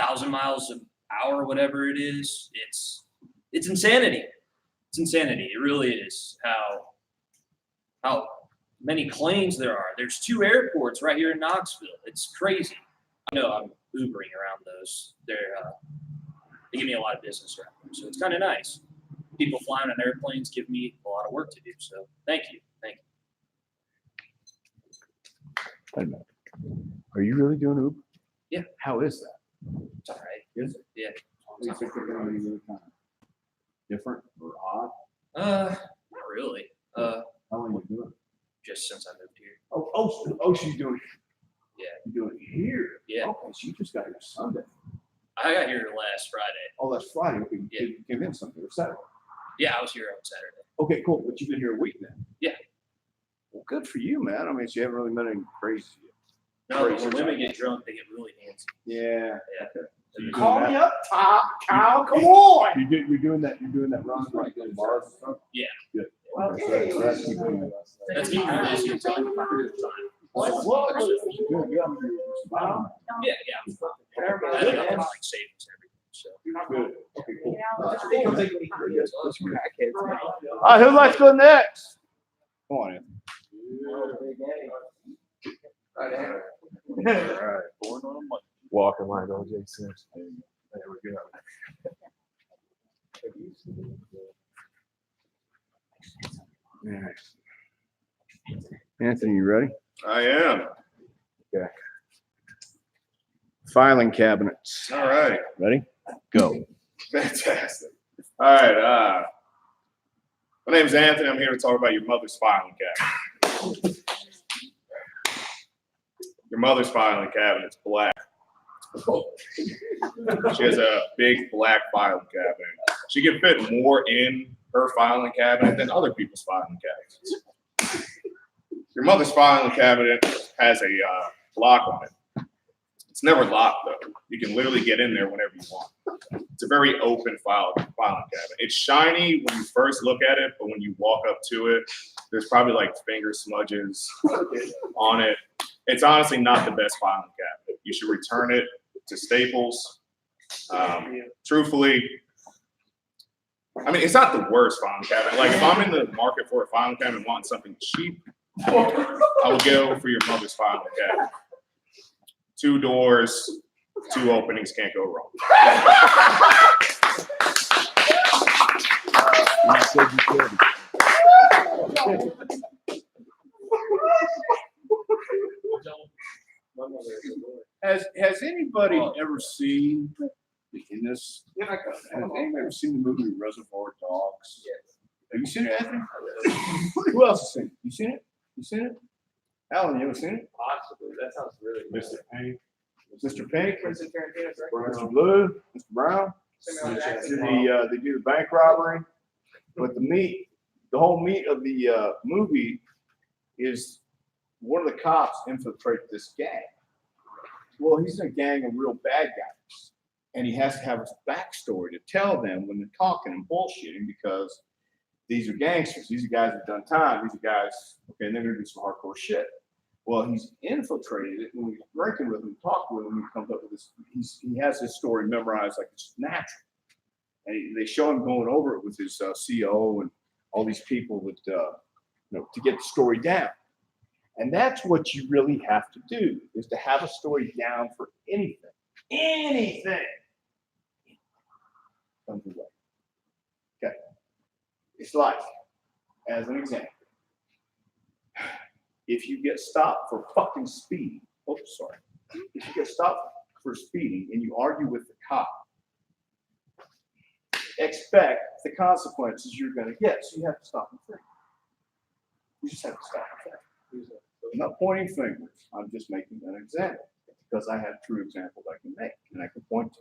1,000 miles an hour, whatever it is, it's insanity. It's insanity. It really is. How many planes there are. There's 2 airports right here in Knoxville. It's crazy. I know I'm Ubering around those. They give me a lot of business around them, so it's kind of nice. People flying on airplanes give me a lot of work to do. So thank you. Wait a minute. Are you really doing Uber? Yeah. How is that? It's all right. Is it? Yeah. Different or odd? Not really. How long are you doing? Just since I moved here. Oh, she's doing it. Yeah. You're doing it here. Yeah. Okay, so you just got here Sunday. I got here last Friday. Oh, that's Friday. Okay, Yeah. you came in Sunday or Saturday. Yeah, I was here on Saturday. Okay, cool. But you've been here a week then. Yeah. Well, good for you, man. I mean, so you haven't really met any crazy. No, but when women get drunk, they get really fancy. Yeah. Yeah. Okay. So you're doing Call that? me up, Top. Kyle, come on. You're doing that run like those bars and stuff? Yeah. Good. Okay. So that's keeping That's keeping me busy until I What? Good, good. Wow. Yeah. I have like savings and everything. So Good. Okay, cool. All All right, who'd like to go next? Come on, Anthony. All right. Walking like O.J. Simpson. There we go. All right. Anthony, you ready? I am. Okay. Filing cabinets. All right. Ready? Go. Fantastic. All right. My name is Anthony. I'm here to talk about your mother's filing cabinet. Your mother's filing cabinet's black. She has a big black filing cabinet. She can fit more in her filing cabinet than other people's filing cabinets. Your mother's filing cabinet has a lock on it. It's never locked though. You can literally get in there whenever you want. It's a very open filing cabinet. It's shiny when you first look at it, but when you walk up to it, there's probably like finger smudges on it. It's honestly not the best filing cabinet. You should return it to Staples. Truthfully, I mean, it's not the worst filing cabinet. Like if I'm in the market for a filing cabinet and want something cheap, I would go for your mother's filing cabinet. 2 doors, 2 openings, can't go wrong. Has anybody ever seen in this? Has anybody ever seen the movie Reservoir Dogs? Have you seen it, Anthony? Who else has seen it? You seen it? You seen it? Alan, you ever seen it? Possibly. That sounds really good. Mr. Pink. Mr. Pink. Quentin Tarantino's right? Mr. Blue. Mr. Brown. Samuel Jackson. They do the bank robbery, but the whole meat of the movie is one of the cops infiltrate this gang. Well, he's in a gang of real bad guys, and he has to have a backstory to tell them when they're talking and bullshitting because these are gangsters. These are guys that have done time. These are guys, okay, and they're gonna do some hardcore shit. Well, he's infiltrated it, and when he's drinking with him, talking with him, he comes up with this. He has this story memorized like it's natural, and they show him going over it with his CO and all these people that to get the story down. And that's what you really have to do, is to have a story down for anything. Anything comes away. Okay. It's like, as an example, if you get stopped for fucking speeding, if you get stopped for speeding and you argue with the cop, expect the consequences you're going to get. So you have to stop and think. You just have to stop and think. I'm not pointing fingers. I'm just making an example because I have true examples I can make and I can point to.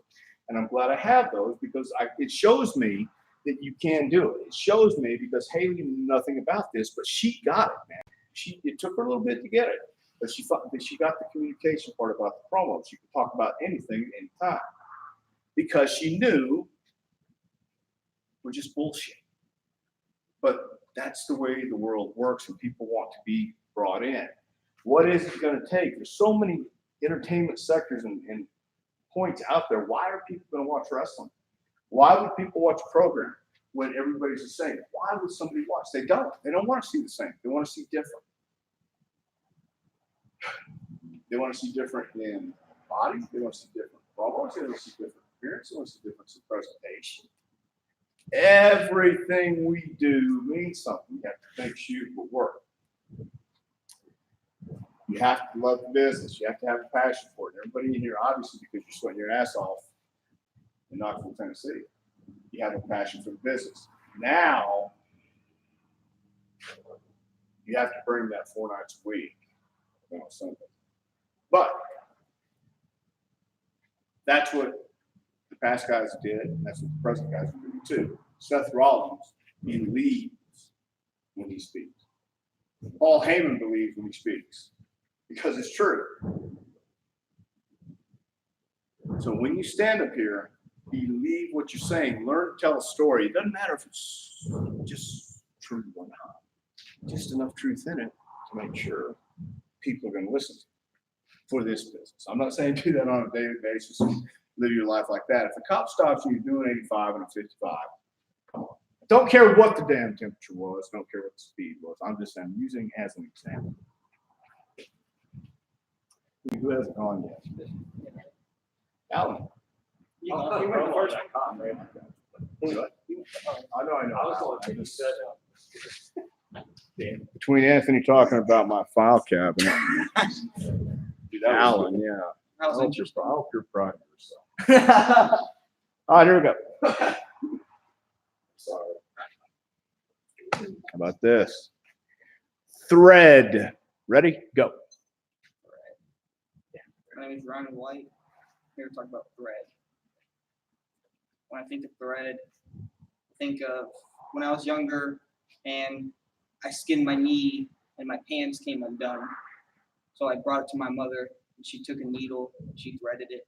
And I'm glad I have those because it shows me that you can do it. It shows me because Haley knew nothing about this, but she got it, man. It took her a little bit to get it, but she got the communication part about the promo. She could talk about anything at any time because she knew we're just bullshit. But that's the way the world works, and people want to be brought in. What is it going to take? There's so many entertainment sectors and points out there. Why are people going to watch wrestling? Why would people watch a program when everybody's the same? Why would somebody watch? They don't. They don't want to see the same. They want to see different. They want to see different in body. They want to see different promos. They want to see different appearance. They want to see difference in presentation. Everything we do means something. You have to think, shoot, but work. You have to love the business. You have to have a passion for it. Everybody in here, obviously, because you're sweating your ass off in Knoxville, Tennessee, you have a passion for the business. Now, you have to bring that 4 nights a week on Sunday. But that's what the past guys did. That's what the present guys are doing too. Seth Rollins, he leads when he speaks. Paul Heyman believes when he speaks because it's true. So when you stand up here, believe what you're saying. Learn to tell a story. It doesn't matter if it's just true or not. Just enough truth in it to make sure people are going to listen to you for this business. I'm not saying do that on a daily basis and live your life like that. If a cop stops you, you're doing 85 and a 55. Come on. Don't care what the damn temperature was. Don't care what the speed was. I'm just saying, using as an example. Who hasn't gone yet? Alan. You went first. I know. I was the one that said that. Between Anthony talking about my file cabinet, Alan, yeah. That was interesting. I hope you're proud of yourself. All right, here we go. Sorry. How about this? Thread. Ready? Go. My name is Ryan White. I'm here to talk about thread. When I think of thread, I think of when I was younger and I skinned my knee and my pants came undone. So I brought it to my mother And she took a needle, she threaded it.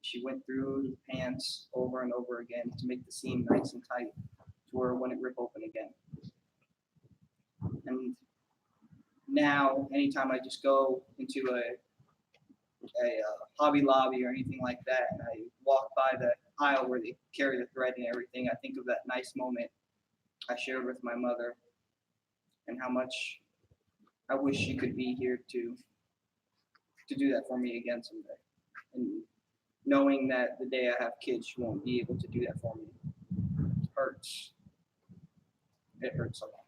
She went through the pants over and over again to make the seam nice and tight to where it wouldn't rip open again. And now, anytime I just go into a Hobby Lobby or anything like that, and I walk by the aisle where they carry the thread and everything, I think of that nice moment I shared with my mother and how much I wish she could be here to do that for me again someday. And knowing that the day I have kids, she won't be able to do that for me hurts. It hurts a lot.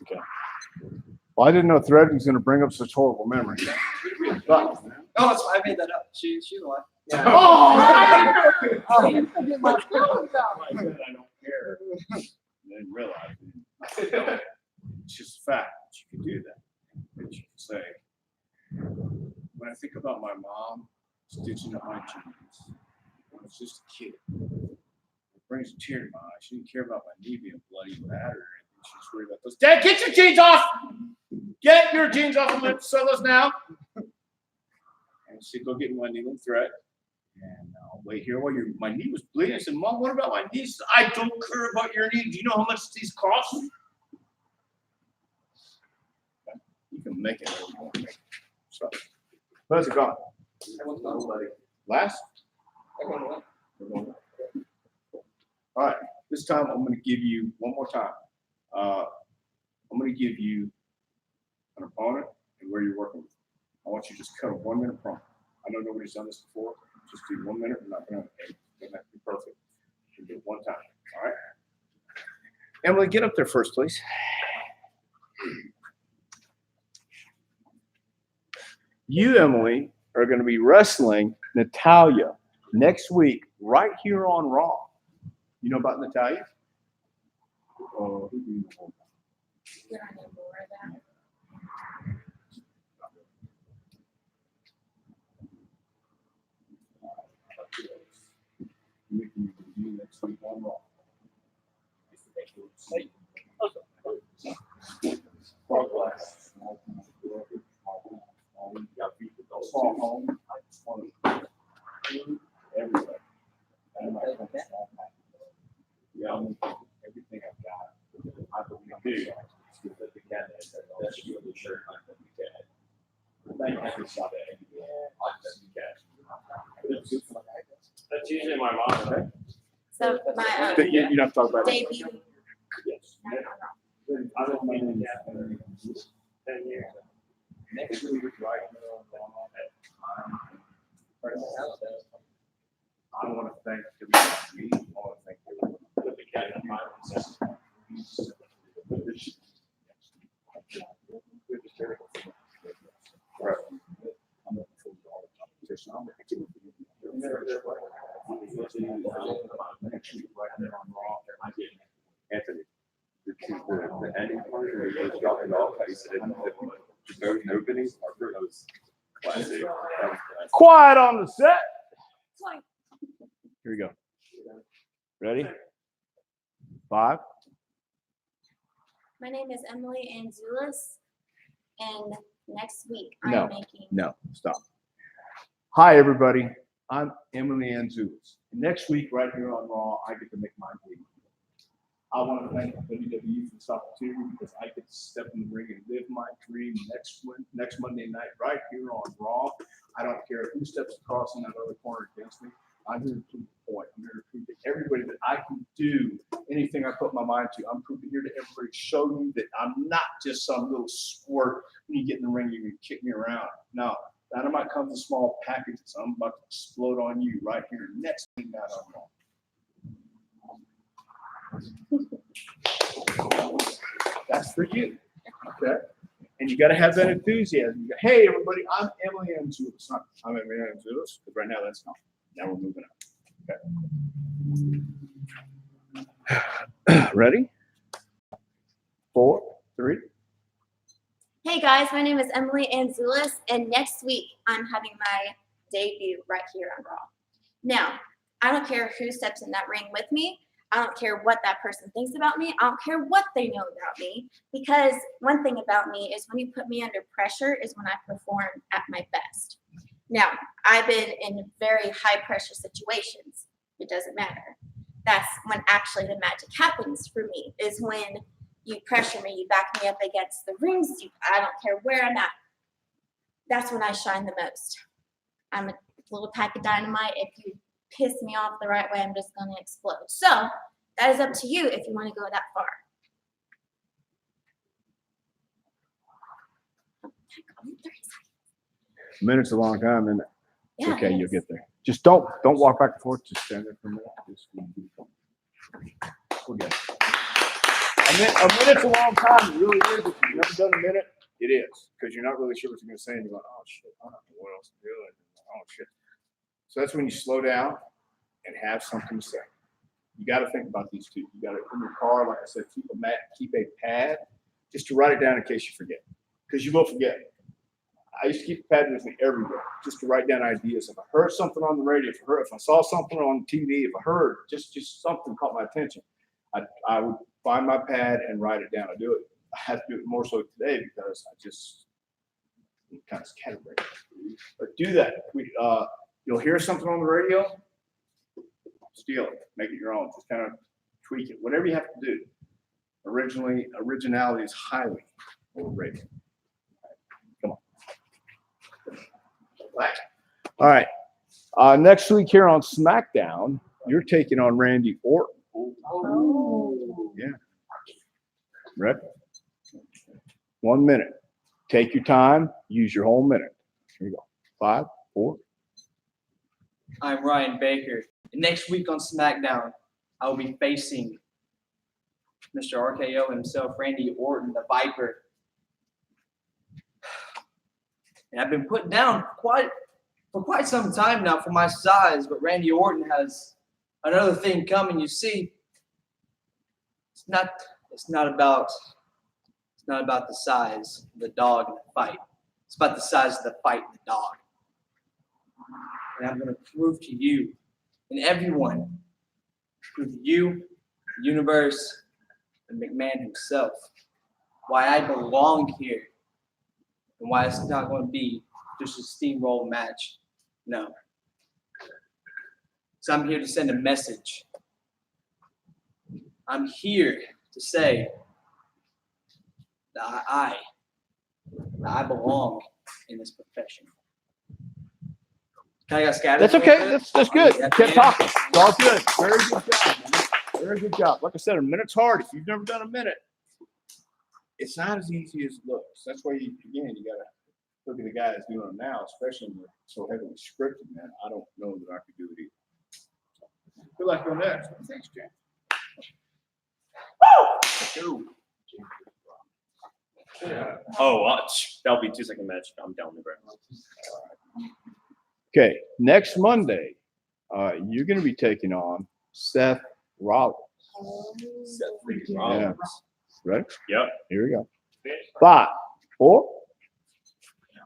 Okay. Well, I didn't know threading was going to bring up such horrible memories. But, Oh, that's why I made that up. She's the one. oh, I said I don't care. I didn't realize. It's just a fact that you can do that. That you can say, when I think about my mom stitching up my jeans when I was just a kid, it brings a tear to my eye. She didn't care about my knee being bloody or battered or anything. She was worried about those. Dad, get your jeans off! Get your jeans off! I'm going to sell those now. And she'd go get my needle thread. And I'll wait here while my knee was bleeding. I said, Mom, what about my knee? She said, I don't care about your knee. Do you know how much these cost? You can make it. So, where's it gone? Last? All right. This time I'm going to give you one more time. I'm going to give you an opponent and where you're working with. I want you to just cut a 1 minute promo. I know nobody's done this before. Just do 1 minute. We're not going to be perfect. You can do it one time. All right. Emily, get up there first, please. You, Emily, are going to be wrestling Natalia next week right here on Raw. You know about Natalia? Oh, who do you know? We don't know more of that. We can review next week on Raw. Everybody. Yeah, everything I've got. I believe that's really sure. Thank you for stopping. That's usually my mom. Okay. So my you don't have to talk about it. debut. Yes. I don't mean that. 10 years. Next week, right I want to thank everybody. I want to thank everyone. Anthony, the ending part where he was dropping off, he said, nobody, that was classic. Quiet on the set. Here we go. Ready? 5. My name is Emily Anzulis, and next week No. I'm making. No, stop. Hi, everybody. I'm Emily Anzulis. Next week, right here on Raw, I get to make my debut. I want to thank WWE for this opportunity because I get to step in the ring and live my dream next Monday night right here on Raw. I don't care who steps across in that other corner against me. I'm here to prove the point. I'm here to prove to everybody that I can do anything I put my mind to. I'm proving here to everybody, show you that I'm not just some little squirt. When you get in the ring, you can kick me around. No, Dynamite comes in small packages. I'm about to explode on you right here next week night on Raw. That's for you. Okay. And you got to have that enthusiasm. You go, hey, everybody, I'm Emily Anzulis. I'm Emily Anzulis. But right now, that's not. Now we're moving on. Okay. Ready? 4, 3. Hey guys, my name is Emily Anzulis, and next week I'm having my debut right here on Raw. Now, I don't care who steps in that ring with me. I don't care what that person thinks about me. I don't care what they know about me. Because one thing about me is when you put me under pressure is when I perform at my best. Now, I've been in very high pressure situations. It doesn't matter. That's when actually the magic happens for me, is when you pressure me, you back me up against the rings, I don't care where I'm at. That's when I shine the most. I'm a little pack of dynamite. If you piss me off the right way, I'm just going to explode. So that is up to you if you want to go that far. A minute's a long time, and it's Yeah, okay, it you'll is. get there. Just don't walk back and forth. Just stand there for a minute. Just, we're good. A minute's a long time. It really is. If you've never done a minute, it is, because you're not really sure what you're going to say, and you're going, oh shit, I don't know what else to do. Oh shit. So that's when you slow down and have something to say. You got to think about these two. You got to, in your car, like I said, keep a pad just to write it down in case you forget, because you will forget. I used to keep a pad with me everywhere just to write down ideas. If I heard something on the radio, if I saw something on TV, if I heard just something caught my attention, I would find my pad and write it down. I have to do it more so today because I just kind of scatterbrained. But do that. You'll hear something on the radio, steal it, make it your own. Just kind of tweak it. Whatever you have to do. Originality is highly overrated. Come on. All right. Next week here on SmackDown, you're taking on Randy Orton. Oh. Yeah. Ready? 1 minute. Take your time. Use your whole minute. Here you go. 5, 4. I'm Ryan Baker. And next week on SmackDown, I will be facing Mr. RKO himself, Randy Orton, the Viper. And I've been put down for quite some time now for my size, but Randy Orton has another thing coming. You see, it's not about the size of the dog in the fight. It's about the size of the fight in the dog. And I'm going to prove to you and everyone, prove to you, the universe, and McMahon himself, why I belong here and why it's not going to be just a steamroll match. No. So I'm here to send a message. I'm here to say that I belong in this profession. Kind of got scattered. That's okay. That's good. Yeah, Keep talking. It's all good. Very good job, man. Very good job. Like I said, a minute's hard. If you've never done a minute, it's not as easy as it looks. That's why, you got to look at the guys doing it now, especially when they're so heavily scripted, man. I don't know that I could do it either. Good luck on that. Thanks, James. Woo! That'll be 2-second match. I'm down the ground. Okay, next Monday, you're going to be taking on Seth Rollins. Seth freaking Rollins. Ready? Yep. Here we go. 5, 4.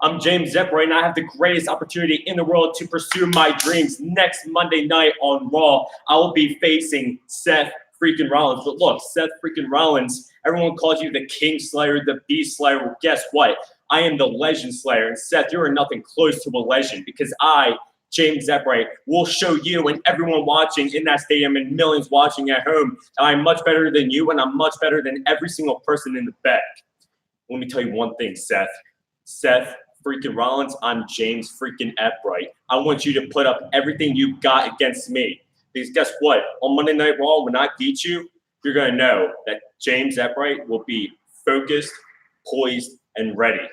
I'm James Zepp, and I have the greatest opportunity in the world to pursue my dreams. Next Monday night on Raw, I will be facing Seth freaking Rollins. But look, Seth freaking Rollins, everyone calls you the King Slayer, the Beast Slayer. Well, guess what? I am the Legend Slayer. And Seth, you are nothing close to a legend, because I, James Zepp, will show you and everyone watching in that stadium and millions watching at home that I'm much better than you, and I'm much better than every single person in the back. Let me tell you one thing, Seth. Seth freaking Rollins, I'm James freaking Epbright. I want you to put up everything you got against me. Because guess what? On Monday Night Raw, when I beat you, you're going to know that James Epbright will be focused, poised, and ready.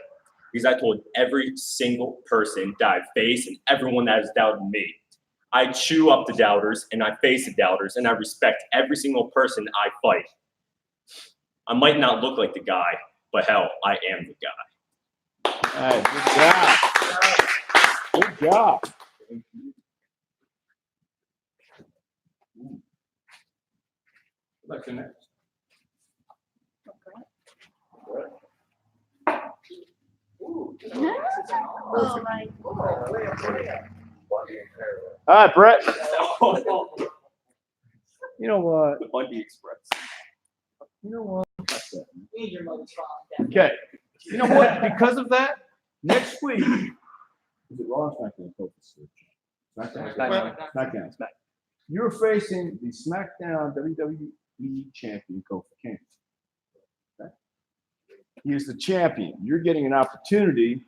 Because I told every single person that I face and everyone that has doubted me. I chew up the doubters and I face the doubters, and I respect every single person I fight. I might not look like the guy, but hell, I am the guy. All right, good job. Good job. What's next? Oh my. All right, Brett. You know what? The Bundy Express. You know what? Need your mother's father. Okay. You know what? Because of that, next week. Is it Raw or SmackDown? SmackDown. SmackDown. You're facing the SmackDown WWE champion, Kofi Kingston. Okay? He is the champion. You're getting an opportunity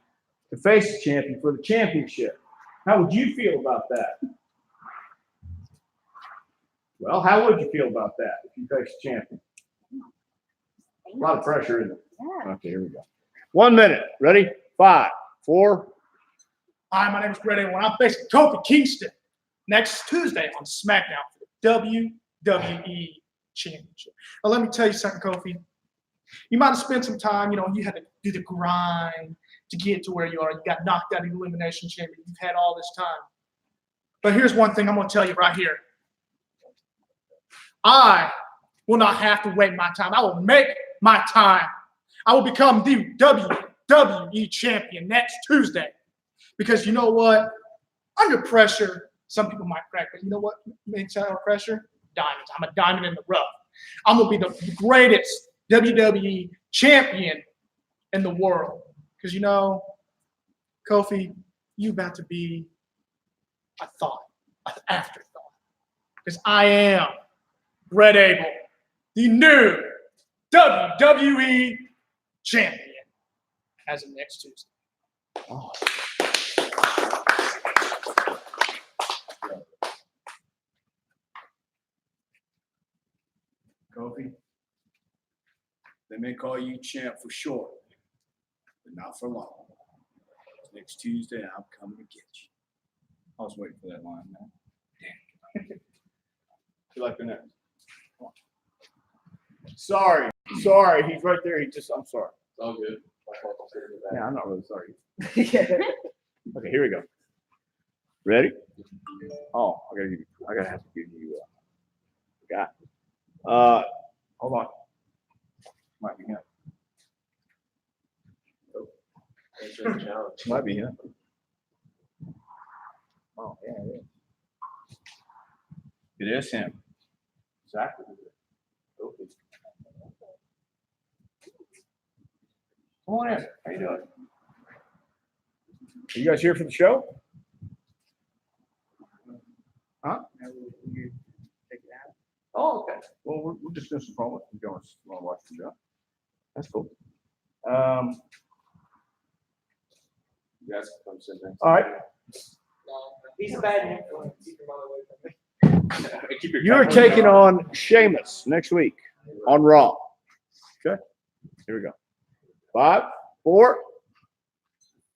to face the champion for the championship. How would you feel about that? Well, how would you feel about that if you face the champion? A lot of pressure, isn't it? Yeah. Okay, here we go. 1 minute. Ready? 5, 4. Hi, my name is Brett Abel, and I'm facing Kofi Kingston next Tuesday on SmackDown for the WWE Championship. Now, let me tell you something, Kofi. You might have spent some time, you had to do the grind to get to where you are. You got knocked out of the Elimination Chamber. You've had all this time. But here's one thing I'm going to tell you right here. I will not have to wait my time. I will make my time. I will become the WWE champion next Tuesday. Because you know what? Under pressure, some people might crack, but you know what makes under pressure? Diamonds. I'm a diamond in the rough. I'm going to be the greatest WWE champion in the world. Because Kofi, you about to be a thought, an afterthought. Because I am Brett Abel, the new WWE champion as of next Tuesday. Oh. Kofi, they may call you champ for short, but not for long. Next Tuesday, I'm coming to get you. I was waiting for that line, man. Damn. You like the next? Sorry. He's right there. I'm sorry. It's all good. Yeah, I'm not really sorry. Okay, here we go. Ready? Oh, I gotta have to give you hold on. Might be him. Might be him. Oh, yeah, it is. It is him. Exactly. Come on in. How you doing? Are you guys here for the show? Huh? Oh, okay. Well, we're just doing some promos. You want to watch the show? That's cool. You guys can come sit next. All right. He's a bad influence. Keep your mother away from me. You're taking on Sheamus next week on Raw. Okay. Here we go. 5, 4.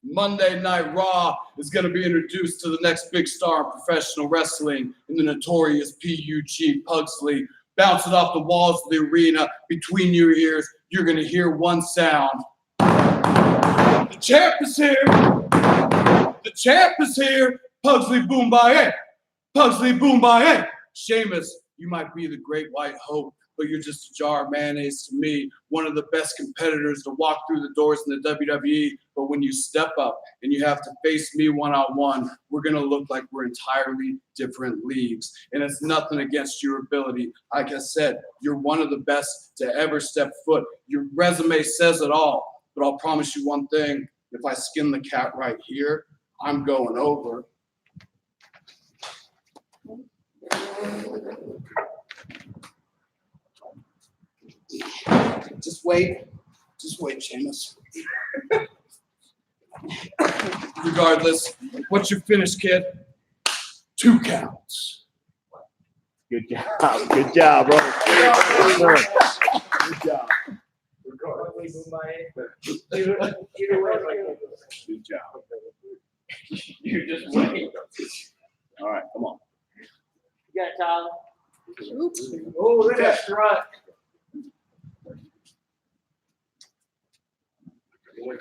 Monday Night Raw is going to be introduced to the next big star in professional wrestling in the notorious PUG Pugsley. Bouncing off the walls of the arena between your ears, you're going to hear one sound. The champ is here. The champ is here. Pugsley Boombaye. Pugsley Boombaye. Sheamus, you might be the great white hope, but you're just a jar of mayonnaise to me. One of the best competitors to walk through the doors in the WWE. But when you step up and you have to face me one-on-one, we're going to look like we're entirely different leagues. And it's nothing against your ability. Like I said, you're one of the best to ever step foot. Your resume says it all. But I'll promise you one thing. If I skin the cat right here, I'm going over. Just wait, Sheamus. Regardless, what's your finish, kid? 2 counts. Good job. Good job, bro. Good job. Good job. You just wait. All right, come on. You got it, Tyler. Oh, look at that strut. All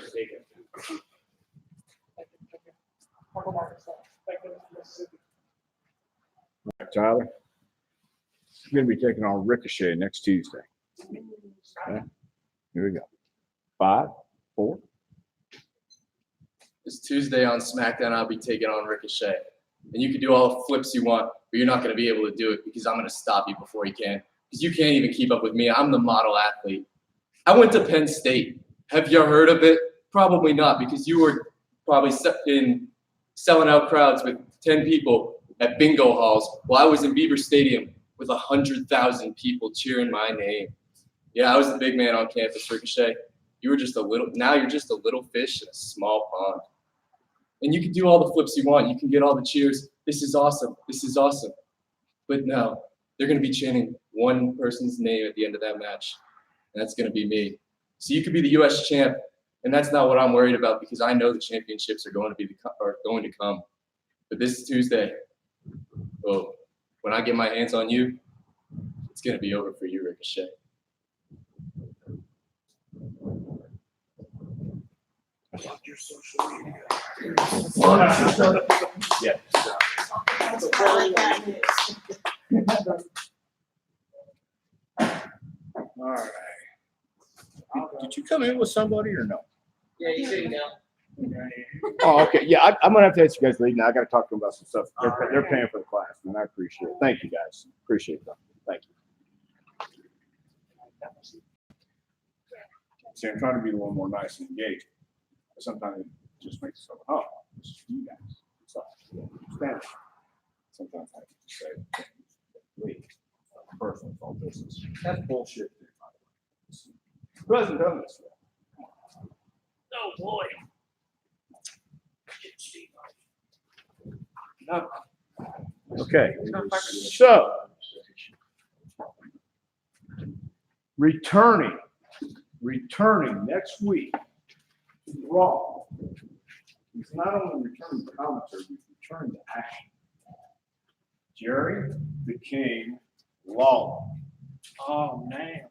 right, Tyler. You're going to be taking on Ricochet next Tuesday. Okay. Here we go. 5, 4. This Tuesday on SmackDown, I'll be taking on Ricochet. And you can do all the flips you want, but you're not going to be able to do it because I'm going to stop you before you can. Because you can't even keep up with me. I'm the model athlete. I went to Penn State. Have you heard of it? Probably not, because you were probably selling out crowds with 10 people at bingo halls while I was in Beaver Stadium with 100,000 people cheering my name. Yeah, I was the big man on campus, Ricochet. You were just now you're just a little fish in a small pond. And you can do all the flips you want. You can get all the cheers. This is awesome. This is awesome. But no, they're going to be chanting one person's name at the end of that match. And that's going to be me. So you could be the U.S. champ. And that's not what I'm worried about because I know the championships are going to come. But this Tuesday, oh, when I get my hands on you, it's going to be over for you, Ricochet. Your social media. Yeah. All right. Did you come in with somebody or no? Yeah, you sitting down. Oh, okay. Yeah, I'm gonna have to ask you guys later. Now I got to talk to them about some stuff. They're paying for the class, and I appreciate it. Thank you, guys. Appreciate that. Thank you. See, I'm trying to be a little more nice and engaged. But sometimes it just makes it so, oh, this is you guys. So, understand. Sometimes I have to say things that leave personal all business. That's bullshit. Who hasn't done this yet? Oh, boy. Okay, so returning next week to Raw. He's not only returning to commentary, he's returning to action. Jerry the King Lawler. Oh, man.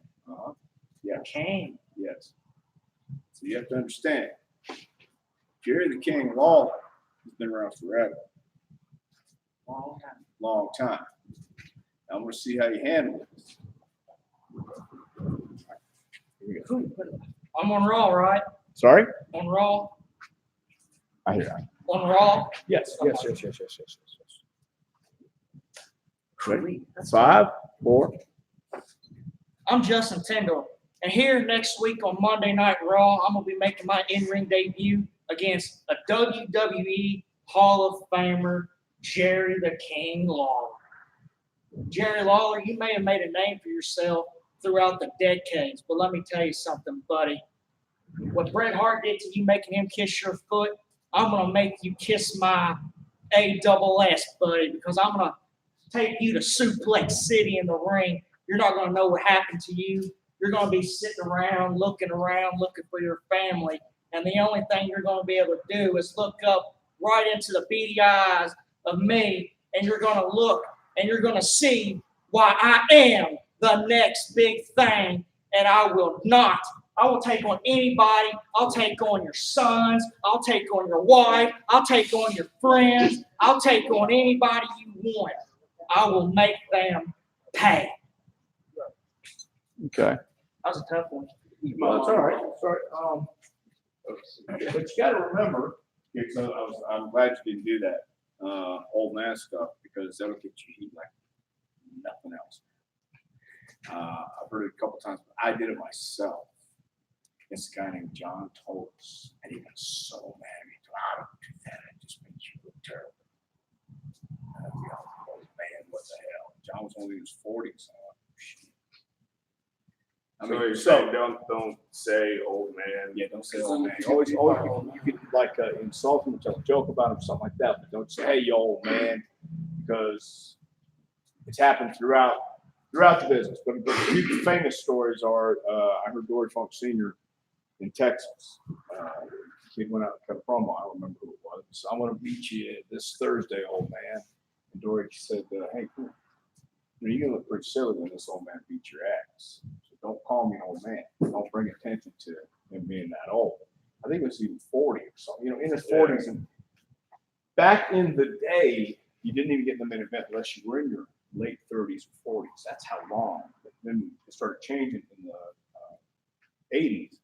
Yeah. King. Yes. So you have to understand, Jerry the King Lawler has been around forever. Long time. Now I'm going to see how you handle it. Here we go. I'm on Raw, right? Sorry? On Raw? I hear that. On Raw? Yes. Ready? 5, 4. I'm Justin Tyndall, and here next week on Monday Night Raw, I'm going to be making my in-ring debut against a WWE Hall of Famer, Jerry the King Lawler. Jerry Lawler, you may have made a name for yourself throughout the decades, but let me tell you something, buddy. What Bret Hart did to you making him kiss your foot, I'm going to make you kiss my ASS, buddy, because I'm going to take you to Suplex City in the ring. You're not going to know what happened to you. You're going to be sitting around, looking for your family. And the only thing you're going to be able to do is look up right into the beady eyes of me, and you're going to look, and you're going to see why I am the next big thing, and I will take on anybody. I'll take on your sons. I'll take on your wife. I'll take on your friends. I'll take on anybody you want. I will make them pay. Okay. That was a tough one. Well, that's all right. Sorry. But you got to remember, so I'm glad you didn't do that old man stuff because that'll get you heat like nothing else. I've heard it a couple times, but I did it myself. It's a guy named John Toles, and he got so mad at me. I don't do that. It just makes you look terrible. Man, what the hell? John was only in his 40s. So you're saying don't say old man. Yeah, don't say old man. Always, you can like insult him, tell a joke about him, something like that, but don't say, "Hey, you old man," because it's happened throughout the business. But the famous stories are, I heard Dory Funk Sr. in Texas. He went out and cut a promo. I don't remember who it was. So I'm going to meet you this Thursday, old man. And Dory said, "Hey, cool. You're going to look pretty silly when this old man beats your ass. So don't call me an old man. Don't bring attention to him being that old." I think it was even 40 or something. In his 40s. And back in the day, you didn't even get in the main event unless you were in your late 30s or 40s. That's how long. But then it started changing in the 80s.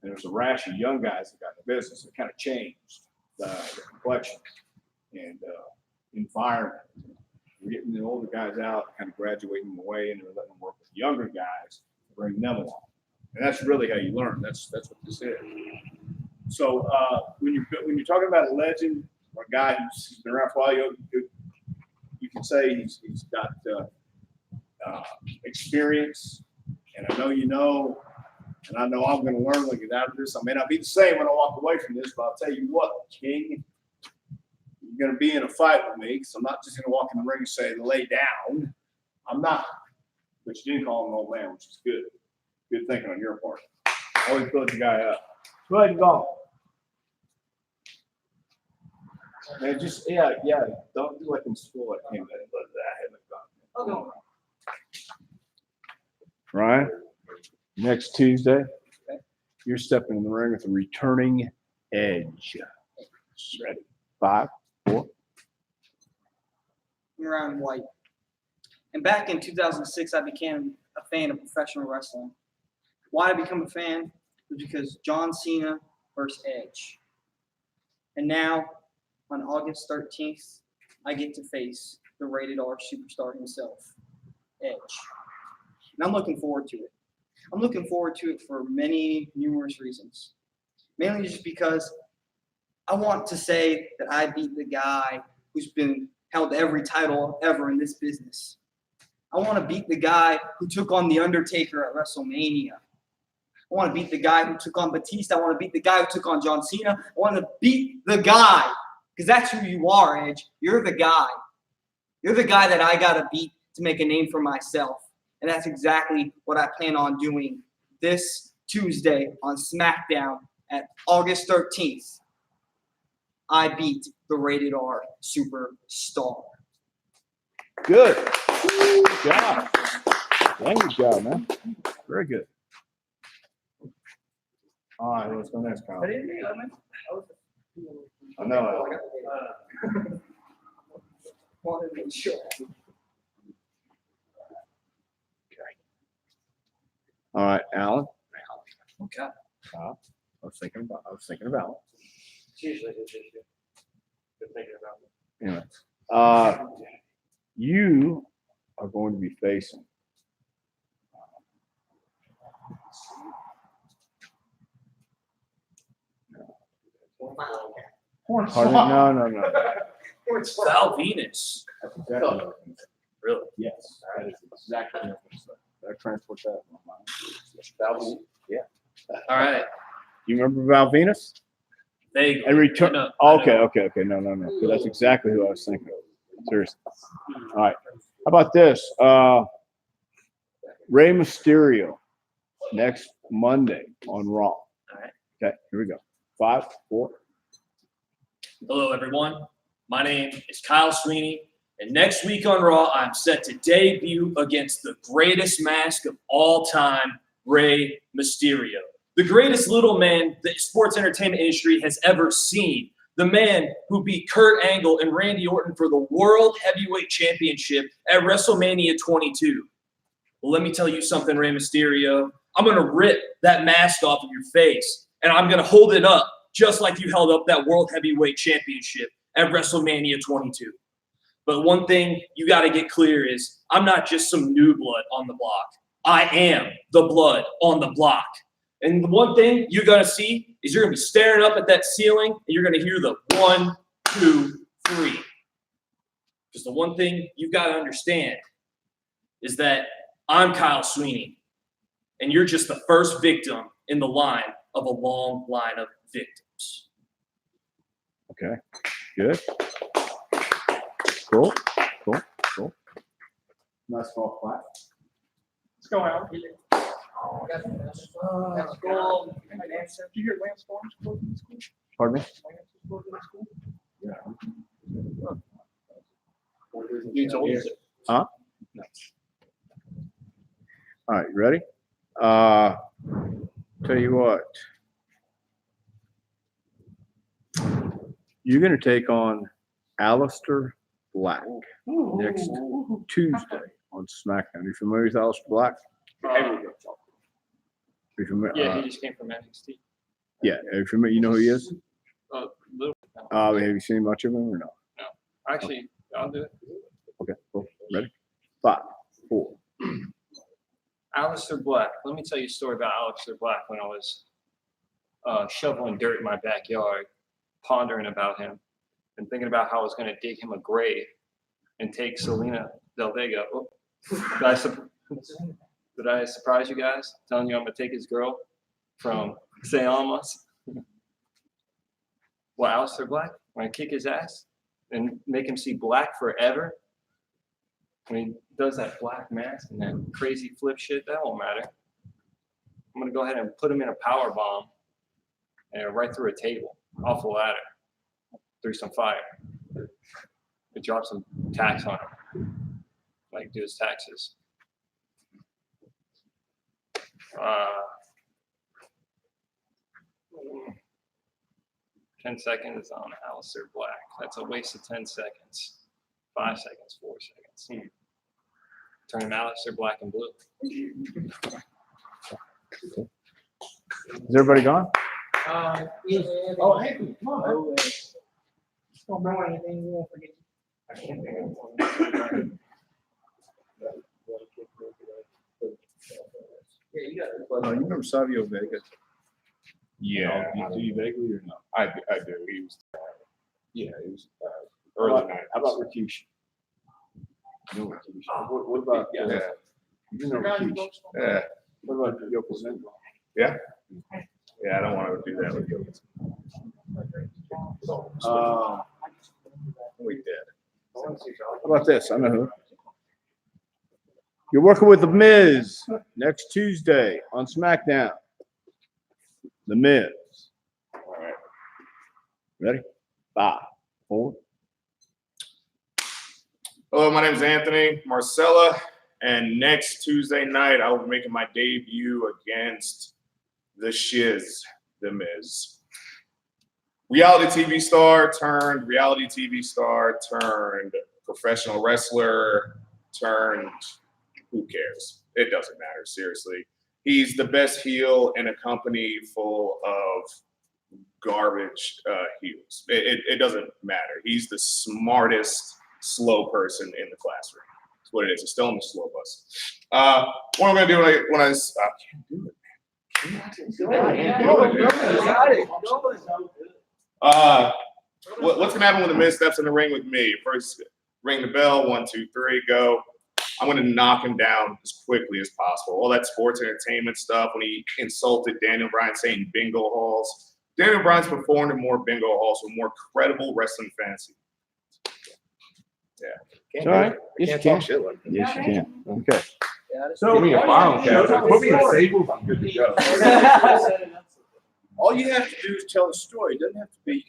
And there was a rash of young guys that got in the business. It kind of changed the complexion. And, environment. We're getting the older guys out, kind of graduating them away, and we're letting them work with the younger guys, bring them along. And that's really how you learn. That's what this is. So when you're talking about a legend or a guy who's been around for a while, you can say he's got experience, and I know you know, and I know I'm going to learn when I get out of this. I may not be the same when I walk away from this, but I'll tell you what, King, you're going to be in a fight with me, because I'm not just going to walk in the ring and say, lay down. I'm not. But you didn't call him an old man, which is good. Good thinking on your part. Always build your guy up. Go ahead and go. Man, just, yeah, don't do like in school. I can't let that happen. Ryan, next Tuesday, you're stepping in the ring with a returning edge. Ready? 5, 4. I'm Ryan White. And back in 2006, I became a fan of professional wrestling. Why I became a fan was because John Cena versus Edge. And now, on August 13th, I get to face the rated R superstar himself, Edge. And I'm looking forward to it. I'm looking forward to it for numerous reasons. Mainly just because I want to say that I beat the guy who's been held every title ever in this business. I want to beat the guy who took on The Undertaker at WrestleMania. I want to beat the guy who took on Batista. I want to beat the guy who took on John Cena. I want to beat the guy, because that's who you are, Edge. You're the guy. You're the guy that I got to beat to make a name for myself. And that's exactly what I plan on doing this Tuesday on SmackDown at August 13th. I beat the rated R superstar. Good. Good job. Good job, man. Very good. All right, let's go next, Kyle. I know. Want to make sure. All right, Alan. Okay. I was thinking about Alan. It's usually his issue. Good thinking about it. Anyway, you are going to be facing pardon me? No. Val Venus. That's exactly what I think. Really? Yes, that is exactly what I think. Did I transport that in my mind? Val Venus? Yeah. All right. You remember Val Venus? Vaguely. And return. No, Okay. No. So that's exactly who I was thinking of. Seriously. All right. How about this? Rey Mysterio next Monday on Raw. All right. Okay, here we go. 5, 4. Hello, everyone. My name is Kyle Sweeney, and next week on Raw, I'm set to debut against the greatest mask of all time, Rey Mysterio. The greatest little man the sports entertainment industry has ever seen. The man who beat Kurt Angle and Randy Orton for the World Heavyweight Championship at WrestleMania 22. Well, let me tell you something, Rey Mysterio. I'm going to rip that mask off of your face, and I'm going to hold it up just like you held up that World Heavyweight Championship at WrestleMania 22. But one thing you got to get clear is I'm not just some new blood on the block. I am the blood on the block. And the one thing you're going to see is you're going to be staring up at that ceiling, and you're going to hear the 1, 2, 3. Because the one thing you've got to understand is that I'm Kyle Sweeney, and you're just the first victim in the line of a long line of victims. Okay, good. Cool. Nice ball clap. Let's go out. Let's go. Did you hear Lance Storm's closing the school? Pardon me? Lance is closing the school? You told us. Huh? No. All right, you ready? Tell you what. You're going to take on Aleister Black next Tuesday on SmackDown. You familiar with Aleister Black? You familiar? Yeah, he just came from NXT. Yeah, are you familiar? You know who he is? Little. Have you seen much of him or no? Actually, I'll do it. Okay, cool. Ready? 5, 4. Alistair Black. Let me tell you a story about Alistair Black when I was shoveling dirt in my backyard, pondering about him and thinking about how I was going to dig him a grave and take Selena Del Vega. Oh, did I surprise you guys telling you I'm going to take his girl from St. Almas? Well, Alistair Black, when I kick his ass and make him see black forever, when he does that black mask and that crazy flip shit, that won't matter. I'm gonna go ahead and put him in a power bomb and right through a table, off a ladder, through some fire. And drop some tax on him, like do his taxes. 10 seconds on Alistair Black. That's a waste of 10 seconds. 5 seconds, 4 seconds. Turn him Alistair Black and blue. Is everybody gone? Oh, hey, come on. Don't bring anything, you won't forget. I can't think of one. Yeah, you got You remember Savio Vega? Yeah. Do you vaguely or no? I do. He was. Yeah, it was Early early 90s. How about Rakesh? No, Rakesh. What about Yeah. You know Rakesh. Yeah. What about Yokozuna? Yeah, I don't want to do that with you. We did. How about this? I know who. You're working with The Miz next Tuesday on SmackDown. The Miz. All right. Ready? 5, 4. Hello, my name is Anthony Marcella, and next Tuesday night I will be making my debut against The Shiz, The Miz. Reality TV star turned professional wrestler turned who cares? It doesn't matter, seriously. He's the best heel in a company full of garbage heels. It doesn't matter. He's the smartest slow person in the classroom. That's what it is. It's still on the slow bus. What I'm gonna do when I can't do it. What's gonna happen when The Miz steps in the ring with me? First, ring the bell. 1, 2, 3, go. I'm gonna knock him down as quickly as possible. All that sports entertainment stuff when he insulted Daniel Bryan saying bingo halls. Daniel Bryan's performed in more bingo halls with more credible wrestling fantasy. Yeah. It's all right. Yes, you can. Shit like that. Yes, you can. Okay. So, give me a final count. Put me in Staples. I'm good to go. All you have to do is tell the story. It doesn't have to be.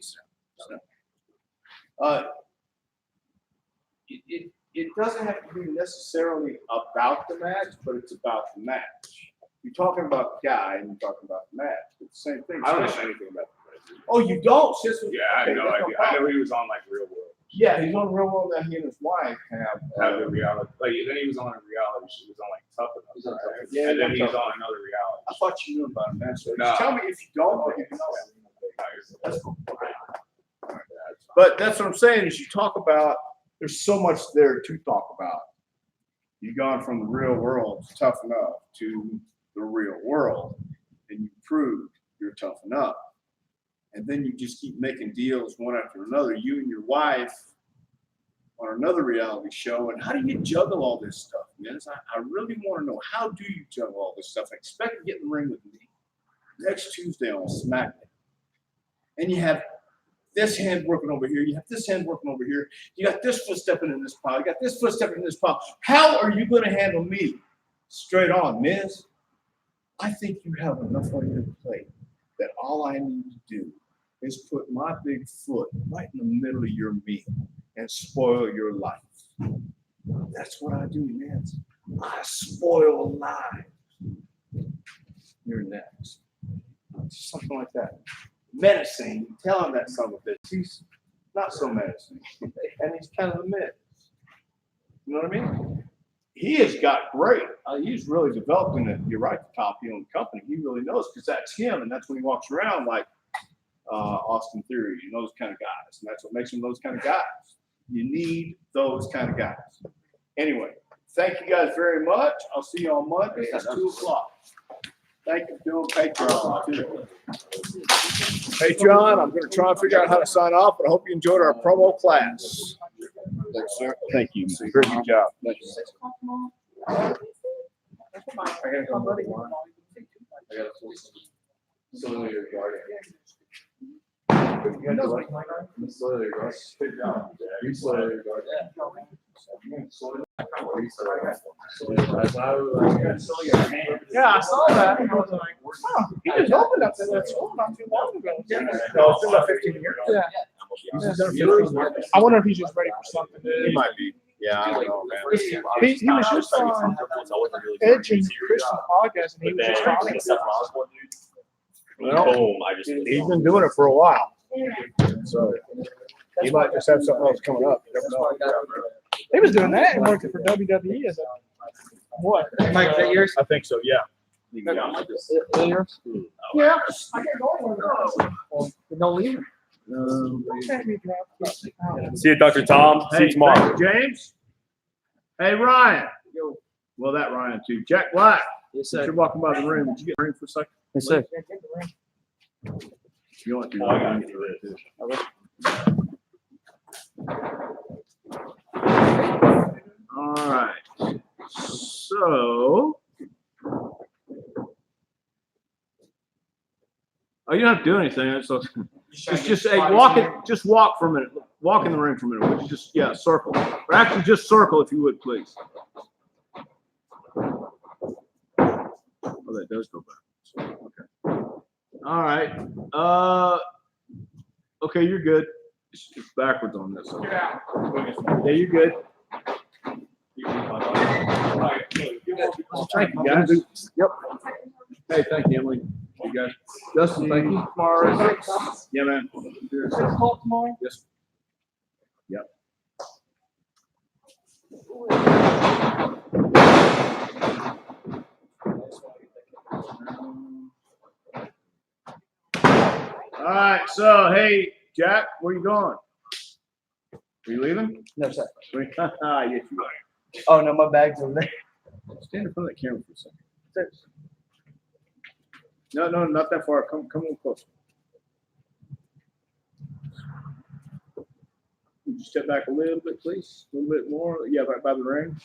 It doesn't have to be necessarily about the match, but it's about the match. You're talking about the guy and you're talking about the match. It's the same thing. I don't know anything about the match. Oh, you don't? Yeah, I have no idea. I know he was on like Real World. Yeah, he's on Real World that he and his wife have. The reality. Like then he was on a reality show. He was on like Tough Enough. Right? Yeah, and then he was Tough on another reality. I thought you knew about him. That's No. Tell me if you don't, or if you know. That's cool. But that's what I'm saying is you talk about, there's so much there to talk about. You've gone from the real world, Tough Enough, to the real world, and you proved you're tough enough. And then you just keep making deals one after another, you and your wife on another reality show. And how do you juggle all this stuff, man? I really want to know, how do you juggle all this stuff? I expect to get in the ring with me next Tuesday on SmackDown. And you have this hand working over here, you have this hand working over here, you got this foot stepping in this pile, you got this foot stepping in this pile. How are you going to handle me? Straight on, Miz. I think you have enough on your plate that all I need to do is put my big foot right in the middle of your meal and spoil your life. That's what I do, man. I spoil lives. You're next. Something like that. Menacing. Tell him that son of a bitch. He's not so menacing. And he's kind of a Miz. You know what I mean? He has got great. He's really developed in it. You're right, the top heel in the company. He really knows because that's him, and that's when he walks around like Austin Theory, those kind of guys. And that's what makes him those kind of guys. You need those kind of guys. Anyway, thank you guys very much. I'll see you on Monday at 2:00. Thank you, Bill. Patreon too. Hey, John, I'm going to try and figure out how to sign off, but I hope you enjoyed our promo class. Thanks, sir. Thank you. Very good job. Thank you. Yeah, I saw that. And I was like, huh, he just opened up that school not too long ago. No, it's been about 15 years. Yeah. I wonder if he's just ready for something. He might be. Yeah, I don't know, man. He was just on Edge and Christian podcast, and he was just talking. Well, Boom, I just. he's been doing it for a while. So he might just have something else coming up. You never know. He was doing that and working for WWE as a what? Mike, is that yours? I think so, yeah. Yeah. I can't go Don't leave. See you, Dr. Tom. See you Hey, tomorrow. thank you, James. Hey, Ryan. Well, that Ryan too. Jack Black. Yes, You're walking by the room. Did you get a ring for a second? Yes, sir. You want to? I got it. All right. So. Oh, you don't have to do anything. So just hey, just walk for a minute. Walk in the ring for a minute. Would you just circle? Or actually, just circle if you would, please. Oh, that does go back. Okay. All right. Okay, you're good. It's backwards on this. Yeah, you're good. Thank you, guys. Yep. Hey, thank you, Emily. You guys. Justin, thank you. Tomorrow. Yeah, man. Yes. Yep. All right. So, hey, Jack, where you going? Are you leaving? No, sir. Yes, you are. Oh, no, my bag's over there. Stand in front of that camera for a second. No, not that far. Come a little closer. Would you step back a little bit, please? A little bit more. Yeah, right by the ring.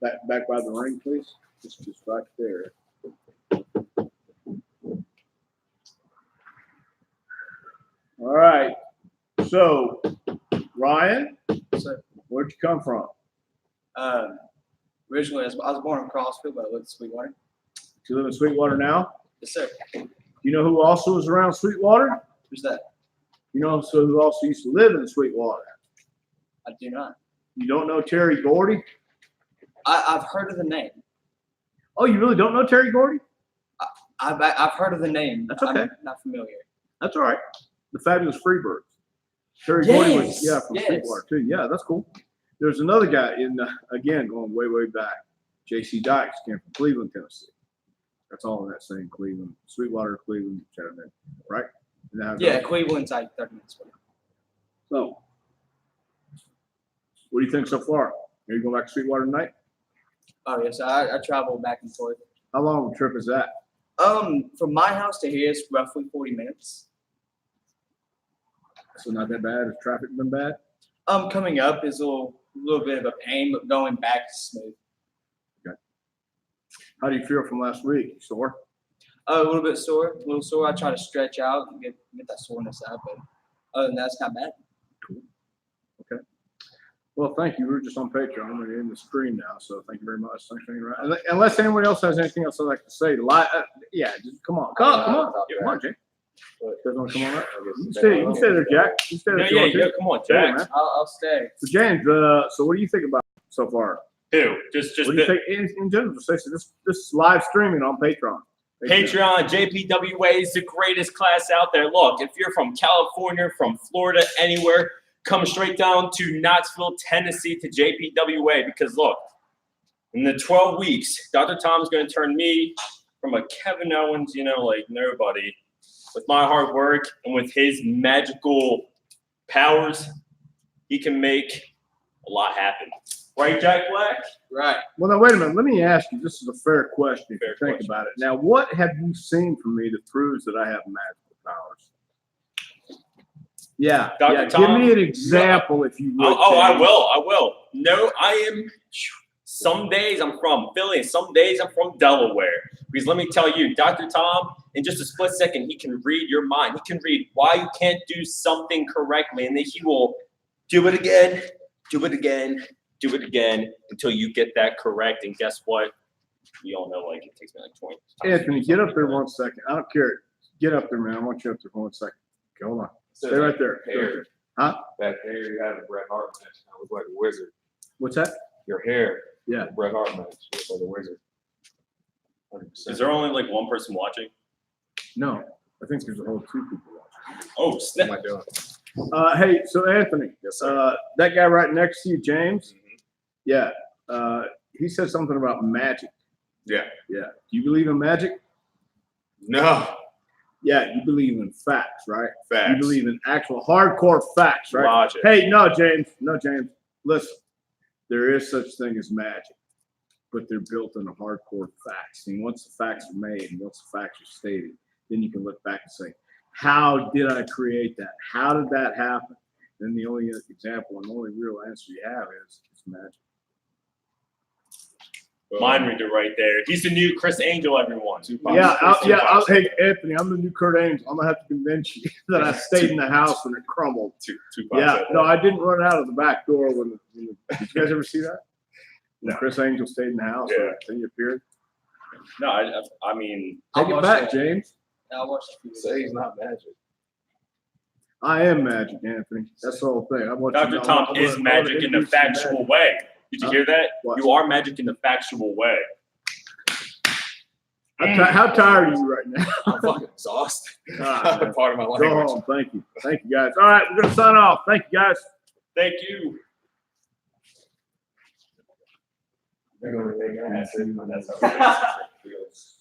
Back by the ring, please. Just right there. All right. So, Ryan, where'd you come from? Originally, I was born in Crossfield, but I lived in Sweetwater. You live in Sweetwater now? Yes, sir. You know who also was around Sweetwater? Who's that? You know who also used to live in Sweetwater? I do not. You don't know Terry Gordy? I've heard of the name. Oh, you really don't know Terry Gordy? I've heard of the name. That's okay. I'm not familiar. That's all right. The Fabulous Freebirds. Terry Gordy was, Yes, from yes. Sweetwater too. Yeah, that's cool. There's another guy again, going way back. J.C. Dykes came from Cleveland, Tennessee. That's all in that same Cleveland, Sweetwater, Cleveland, Chattanooga, right? Yeah, Cleveland's like 30 minutes away. So, what do you think so far? Are you going back to Sweetwater tonight? Oh, yes, I travel back and forth. How long of a trip is that? From my house to here is roughly 40 minutes. So not that bad. Has traffic been bad? Coming up is a little bit of a pain, but going back is smooth. Okay. How do you feel from last week? Sore? A little bit sore, a little sore. I try to stretch out and get that soreness out, but other than that, it's not bad. Cool. Okay. Well, thank you. We're just on Patreon. We're in the screen now, so thank you very much. Thanks for hanging around. Unless anyone else has anything else I'd like to say, yeah, just come on, come on, Jake. Doesn't want to come on up? You can stay there, Jack. You stay there. Yeah, come on, Jack. Man. I'll stay. So James, so what do you think about it so far? Who? Just What do you think in general? Just this live streaming on Patreon. Patreon, JPWA is the greatest class out there. Look, if you're from California, from Florida, anywhere, come straight down to Knoxville, Tennessee to JPWA because look, in the 12 weeks, Dr. Tom's going to turn me from a Kevin Owens, like nobody, with my hard work and with his magical powers he can make a lot happen. Right, Jack Black? Right. Well, now, wait a minute. Let me ask you. This is a fair question if Fair you think question. about it. Now, what have you seen from me that proves that I have magical powers? Yeah. Dr. Yeah. Tom? Give me an example if you would. I James. will. I will. No, I am. Some days I'm from Philly, and some days I'm from Delaware. Because let me tell you, Dr. Tom, in just a split second, he can read your mind. He can read why you can't do something correctly, and then he will do it again, do it again, do it again until you get that correct. And guess what? We all know, like, it takes me like 20 times. Anthony, get up there 1 second. I don't care. Get up there, man. I want you up there for 1 second. Okay, hold on. Stay right there. Stay right there. Huh? That hair you had in Bret Hart match, I was like a wizard. What's that? Your hair, Yeah. Bret Hart match, you was like a wizard. 100%. Is there only like one person watching? No. I think there's a whole 2 people watching. Oh, What snap. am I doing? Hey, so Anthony, Yes, sir. that guy right next to you, James. Mhm. Yeah. He said something about magic. Yeah. Yeah. Do you believe in magic? No. Yeah, you believe in facts, right? Facts. You believe in actual hardcore facts, right? Logic. Hey, no, James. No, James. Listen, there is such thing as magic, but they're built on the hardcore facts. And once the facts are made and once the facts are stated, then you can look back and say, how did I create that? How did that happen? Then the only example and only real answer you have is magic. Mind reader right there. He's the new Chris Angel, everyone. Hey, Anthony, I'm the new Kurt Angel. I'm gonna have to convince you that I stayed in the house when it crumbled. Tupac Yeah, said no, that. I didn't run out of the back door when did you guys ever see that? When No. Chris Angel stayed in the house, Yeah. then he appeared. No, I mean, Take it back, James. I watched a few. Say he's not magic. I am magic, Anthony. That's the whole thing. I want Dr. Tom is magic in the factual way. Did you hear that? What? You are magic in the factual way. How tired are you right now? I'm fucking exhausted. Ah, man. Part of my Go language. home. Thank you. Thank you, guys. All right, we're gonna sign off. Thank you, guys. Thank you. They're gonna make an ass in, but that's how it is.